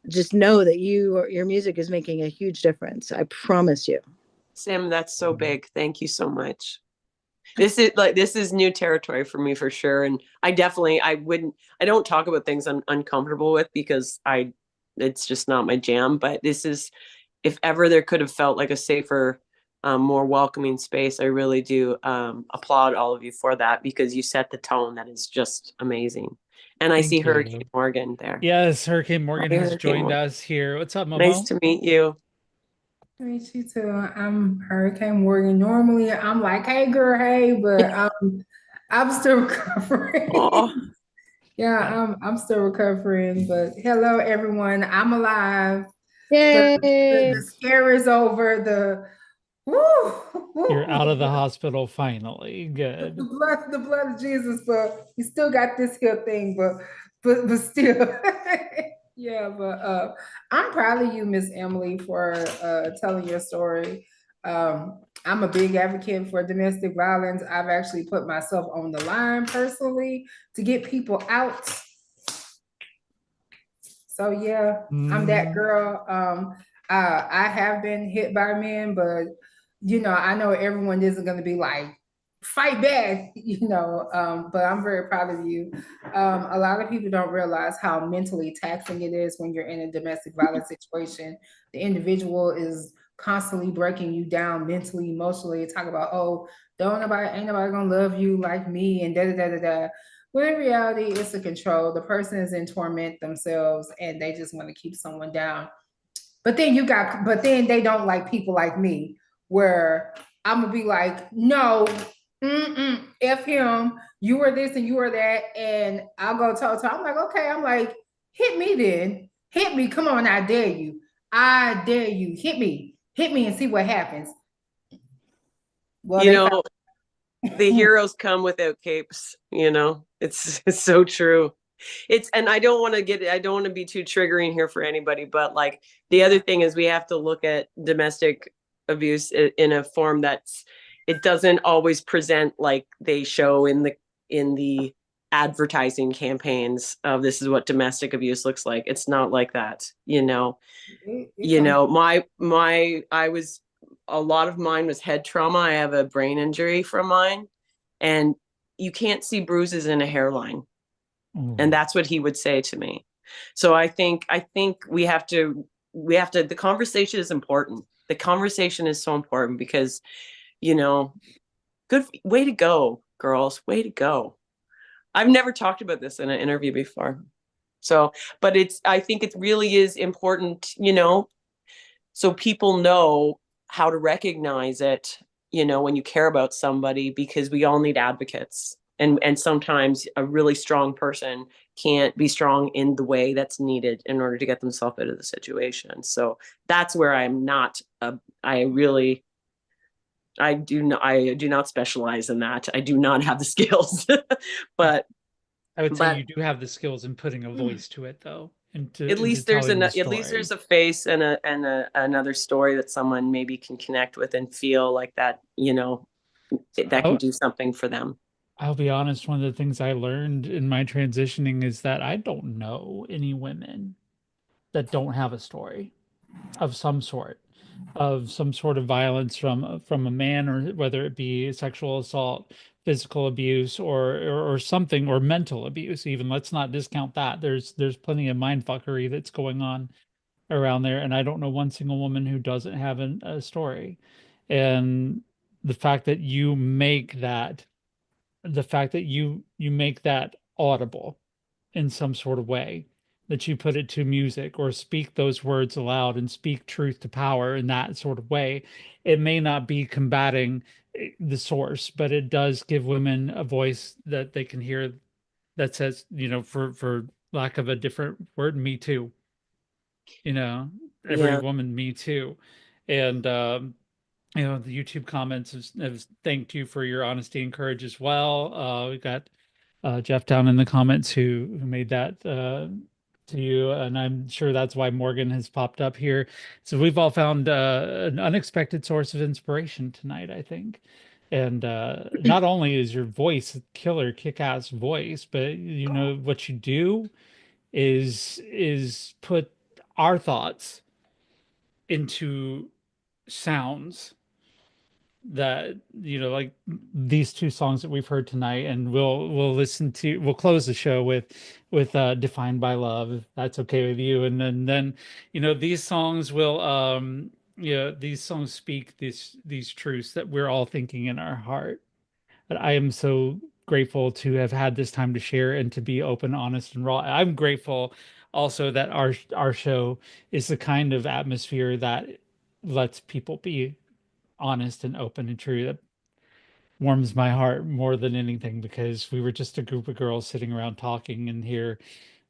[SPEAKER 1] just know that your music is making a huge difference. I promise you.
[SPEAKER 6] Sam, that's so big. Thank you so much. This is new territory for me for sure. And I don't talk about things I'm uncomfortable with because it's just not my jam. But this is, if ever there could have felt like a safer, more welcoming space, I really do applaud all of you for that, because you set the tone that is just amazing. And I see
[SPEAKER 2] Thank
[SPEAKER 6] Hurricane
[SPEAKER 2] you.
[SPEAKER 6] Morgan there.
[SPEAKER 2] Yes, Hurricane Morgan
[SPEAKER 6] Hi,
[SPEAKER 2] has
[SPEAKER 6] Hurricane
[SPEAKER 2] joined
[SPEAKER 6] Morgan.
[SPEAKER 2] us here. What's up,
[SPEAKER 6] Nice
[SPEAKER 2] Momo?
[SPEAKER 6] to meet you.
[SPEAKER 9] Meet you too. I'm Hurricane Morgan. Normally, I'm like, "Hey, girl, hey," but I'm still recovering.
[SPEAKER 6] Oh,
[SPEAKER 9] Yeah, I'm still recovering. But hello, everyone. I'm alive. The
[SPEAKER 1] Yay.
[SPEAKER 9] scare is over.
[SPEAKER 2] You're out of the
[SPEAKER 9] The
[SPEAKER 2] hospital finally. Good.
[SPEAKER 9] blood of Jesus, but you still got this here thing, but still. Yeah, but I'm proud of you, Miss Emily, for telling your story. I'm a big advocate for domestic violence. I've actually put myself on the line personally to get people out. So yeah, I'm that girl. I have been hit by men, but I know everyone isn't going to be like fight back, but I'm very proud of you. A lot of people don't realize how mentally taxing it is when you're in a domestic violence situation. The individual is constantly breaking you down mentally, emotionally, talk about, oh, ain't nobody gonna love you like me, and da da da da da. When in reality, it's a control. The person is in torment themselves and they just want to keep someone down. But then they don't like people like me, where I'm gonna be like, no, F him, you are this and you are that. And I'll go toe to toe. I'm like, okay, I'm like, hit me then. Hit me. Come on, I dare you. I dare you. Hit me. Hit me and see what happens. Well,
[SPEAKER 6] you
[SPEAKER 9] they
[SPEAKER 6] know,
[SPEAKER 9] found
[SPEAKER 6] the heroes come without capes, it's so true. And I don't want to be too triggering here for anybody, but like, the other thing is we have to look at domestic abuse in a form it doesn't always present like they show in the advertising campaigns of this is what domestic abuse looks like. It's not like that. I was, a lot of mine was head trauma. I have a brain injury from mine, and you can't see bruises in a hairline. And that's what he would say to me. So I think the conversation is important. The conversation is so important because, good way to go, girls, way to go. I've never talked about this in an interview before. So, but I think it really is important, so people know how to recognize it, when you care about somebody, because we all need advocates. And sometimes a really strong person can't be strong in the way that's needed in order to get themselves out of the situation. So that's where I'm not, I do not specialize in that. I do not have the skills, but
[SPEAKER 2] I would say you do have the skills in putting a voice to it, though,
[SPEAKER 6] at
[SPEAKER 2] into
[SPEAKER 6] least there's
[SPEAKER 2] telling the
[SPEAKER 6] a
[SPEAKER 2] story.
[SPEAKER 6] face and another story that someone maybe can connect with and feel like that, that can do something for them.
[SPEAKER 2] I'll be honest, one of the things I learned in my transitioning is that I don't know any women that don't have a story of some sort, of violence from a man, or whether it be sexual assault, physical abuse, or something, or mental abuse even. Let's not discount that. There's plenty of mind fuckery that's going on around there, and I don't know one single woman who doesn't have a story. And the fact that you make that the fact that you make that audible in some sort of way, that you put it to music or speak those words aloud and speak truth to power in that sort of way, it may not be combating the source, but it does give women a voice that they can hear, that says, for lack of a different word, me too. you know every
[SPEAKER 6] Yeah.
[SPEAKER 2] woman, me too. And the YouTube comments have thanked you for your honesty and courage as well. We got Jeff down in the comments who made that to you, and I'm sure that's why Morgan has popped up here. So we've all found an unexpected source of inspiration tonight, I think. And not only is your voice a killer, kick-ass voice, but you know what you do is put our thoughts into sounds that, you know, like these two songs that we've heard tonight, and we'll close the show with Defined by Love, if that's okay with you. And then you know, these songs will these songs speak these truths that we're all thinking in our heart. But I am so grateful to have had this time to share and to be open, honest, and raw. I'm grateful also that our show is the kind of atmosphere that lets people be honest and open and true. That warms my heart more than anything, because we were just a group of girls sitting around talking, and here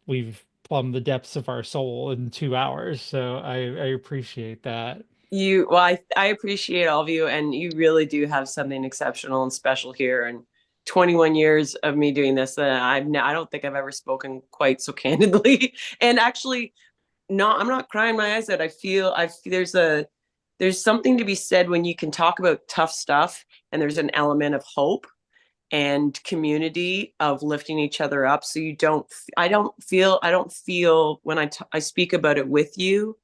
[SPEAKER 2] we've plumbed the depths of our soul in 2 hours. So I appreciate that.
[SPEAKER 6] I appreciate all of you, and you really do have something exceptional and special here. And 21 years of me doing this, I don't think I've ever spoken quite so candidly. And actually, no, I'm not crying my eyes out. There's something to be said when you can talk about tough stuff, and there's an element of hope and community of lifting each other up. So I don't feel when I speak about it with you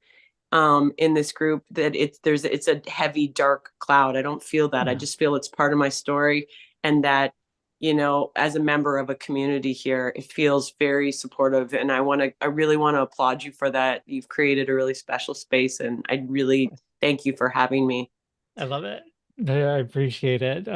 [SPEAKER 6] in this group that it's a heavy, dark cloud. I don't feel that. I just feel it's part of my story, and that, you know, as a member of a community here, it feels very supportive. And I really want to applaud you for that. You've created a really special space, and I really thank you for having me.
[SPEAKER 2] I love it. I appreciate it.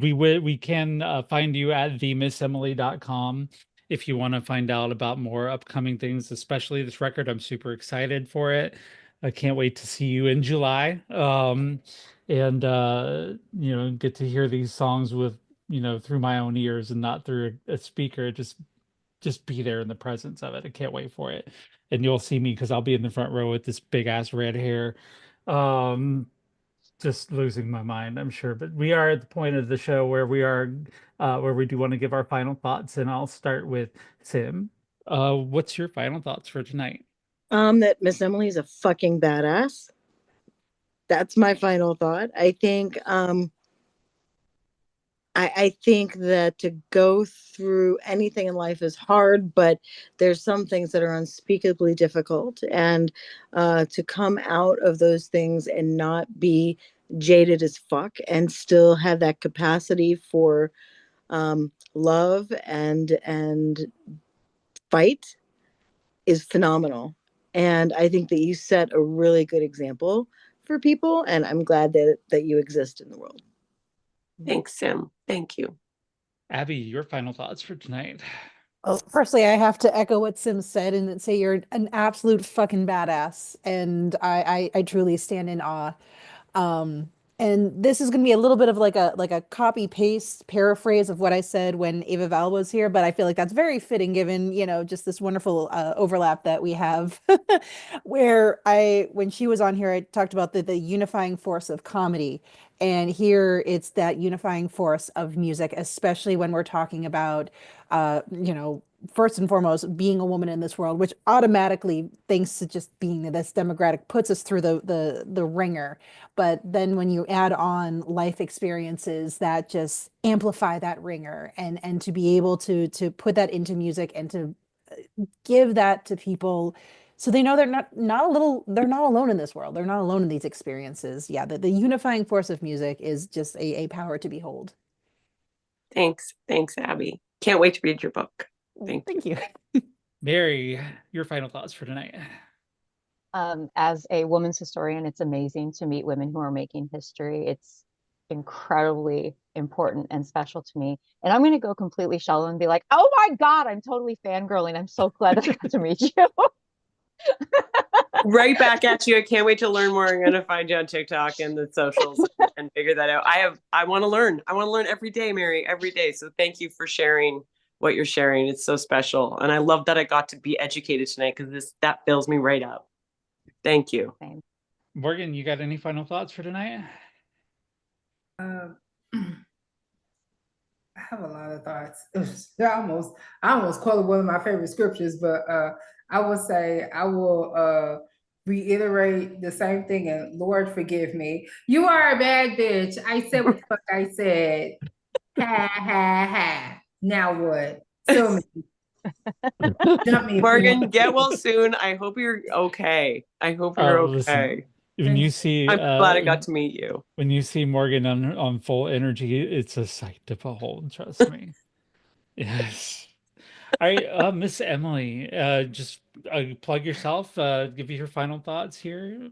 [SPEAKER 2] We can find you at themissemily.com if you want to find out about more upcoming things, especially this record. I'm super excited for it. I can't wait to see you in July. And you know, get to hear these songs with, you know, through my own ears and not through a speaker. Just be there in the presence of it. I can't wait for it. And you'll see me because I'll be in the front row with this big ass red hair. Just losing my mind, I'm sure. But we are at the point of the show where we do want to give our final thoughts, and I'll start with Tim. What's your final thoughts for tonight?
[SPEAKER 1] That Miss Emily is a fucking badass. That's my final thought. I think that to go through anything in life is hard, but there's some things that are unspeakably difficult, and to come out of those things and not be jaded as fuck and still have that capacity for love and fight is phenomenal. And I think that you set a really good example for people, and I'm glad that you exist in the world.
[SPEAKER 6] Thanks, Sam. Thank you.
[SPEAKER 2] Abby, your final thoughts for tonight.
[SPEAKER 3] Well, firstly, I have to echo what Sim said and say you're an absolute fucking badass. And I truly stand in awe. And this is going to be a little bit of like a copy paste paraphrase of what I said when Ava Val was here, but I feel like that's very fitting given, you know, just this wonderful overlap that we have where when she was on here, I talked about the unifying force of comedy. And here it's that unifying force of music, especially when we're talking about, you know, first and foremost, being a woman in this world, which automatically, thanks to just being this demographic, puts us through the ringer. But then when you add on life experiences that just amplify that ringer, and to be able to put that into music and to give that to people so they know they're they're not alone in this world. They're not alone in these experiences. Yeah, the unifying force of music is just a power to behold.
[SPEAKER 6] Thanks, Abby. Can't wait to read your book.
[SPEAKER 3] Thank you.
[SPEAKER 2] Mary, your final thoughts for tonight.
[SPEAKER 8] As a women's historian, it's amazing to meet women who are making history. It's incredibly important and special to me. And I'm going to go completely shallow and be like, oh my God, I'm totally fangirling. I'm so glad that I got to meet you.
[SPEAKER 6] Right back at you. I can't wait to learn more. I'm going to find you on TikTok and the socials and figure that out. I want to learn. I want to learn every day, Mary, every day. So thank you for sharing what you're sharing. It's so special. And I love that I got to be educated tonight, because that fills me right up. Thank you.
[SPEAKER 8] Same.
[SPEAKER 2] Morgan, you got any final thoughts for tonight?
[SPEAKER 9] I have a lot of thoughts. I almost quoted one of my favorite scriptures, but I will say I will reiterate the same thing, and Lord forgive me. You are a bad bitch. I said what the fuck I said. Ha ha ha. Now what? Sue me. Dump me if you
[SPEAKER 6] Morgan,
[SPEAKER 9] want.
[SPEAKER 6] get well soon. I hope you're okay. I hope you're
[SPEAKER 2] Listen,
[SPEAKER 6] okay.
[SPEAKER 2] when you see
[SPEAKER 6] I'm glad I got to meet you.
[SPEAKER 2] when you see Morgan on full energy, it's a sight to behold, trust me. Yes. All right, Miss Emily, just plug yourself, give you your final thoughts here.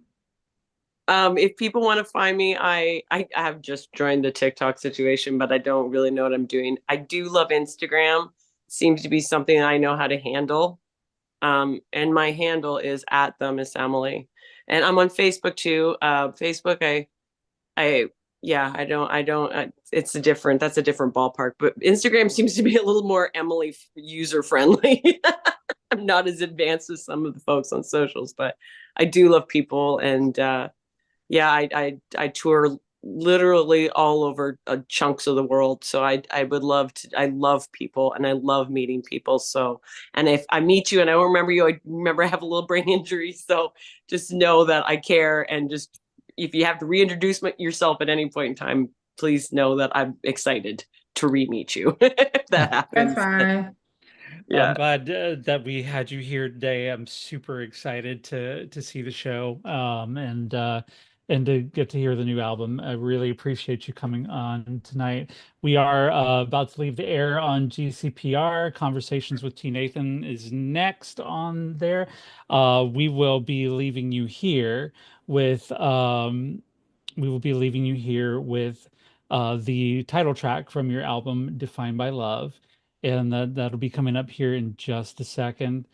[SPEAKER 6] If people want to find me, I have just joined the TikTok situation, but I don't really know what I'm doing. I do love Instagram. Seems to be something I know how to handle. And my handle is at the Miss Emily. And I'm on Facebook too. Facebook, I yeah, it's that's a different ballpark, but Instagram seems to be a little more Emily user friendly. I'm not as advanced as some of the folks on socials, but I do love people. And yeah, I tour literally all over chunks of the world. So I would love to. I love people and I love meeting people. So, and if I meet you and I don't remember you, I remember I have a little brain injury. So just know that I care. And just if you have to reintroduce yourself at any point in time, please know that I'm excited to re-meet you if that happens.
[SPEAKER 9] That's fine.
[SPEAKER 2] Well, I'm
[SPEAKER 6] Yeah.
[SPEAKER 2] glad that we had you here today. I'm super excited to see the show, and to get to hear the new album. I really appreciate you coming on tonight. We are about to leave the air on GCPR. Conversations with T. Nathan is next on there. We will be leaving you here with the title track from your album, Defined by Love, and that'll be coming up here in just a second.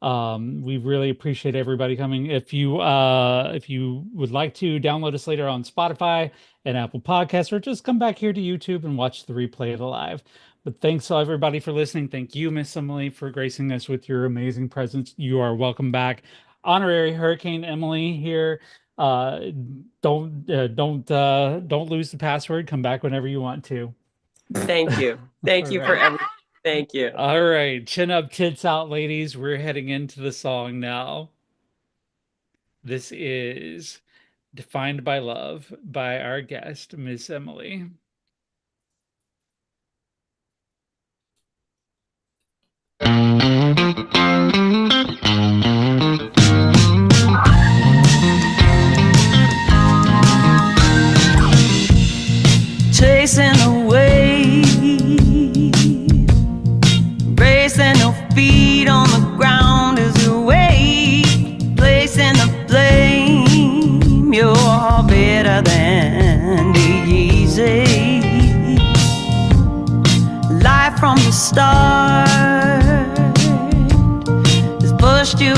[SPEAKER 2] We really appreciate everybody coming. If you would like to download us later on Spotify and Apple Podcasts, or just come back here to YouTube and watch the replay of the live. But thanks to everybody for listening. Thank you, Miss Emily, for gracing us with your amazing presence. You are welcome back. Honorary Hurricane Emily here. Don't lose the password. Come back whenever you want to.
[SPEAKER 6] Thank you. Thank you for everything. Thank you.
[SPEAKER 2] All right, chin up, tits out, ladies. We're heading into the song now. This is Defined by Love by our guest, Miss Emily.
[SPEAKER 7] Chasing away, bracing your feet on the ground as you wait, placing the blame. You're better than the easy. Life from the start has pushed you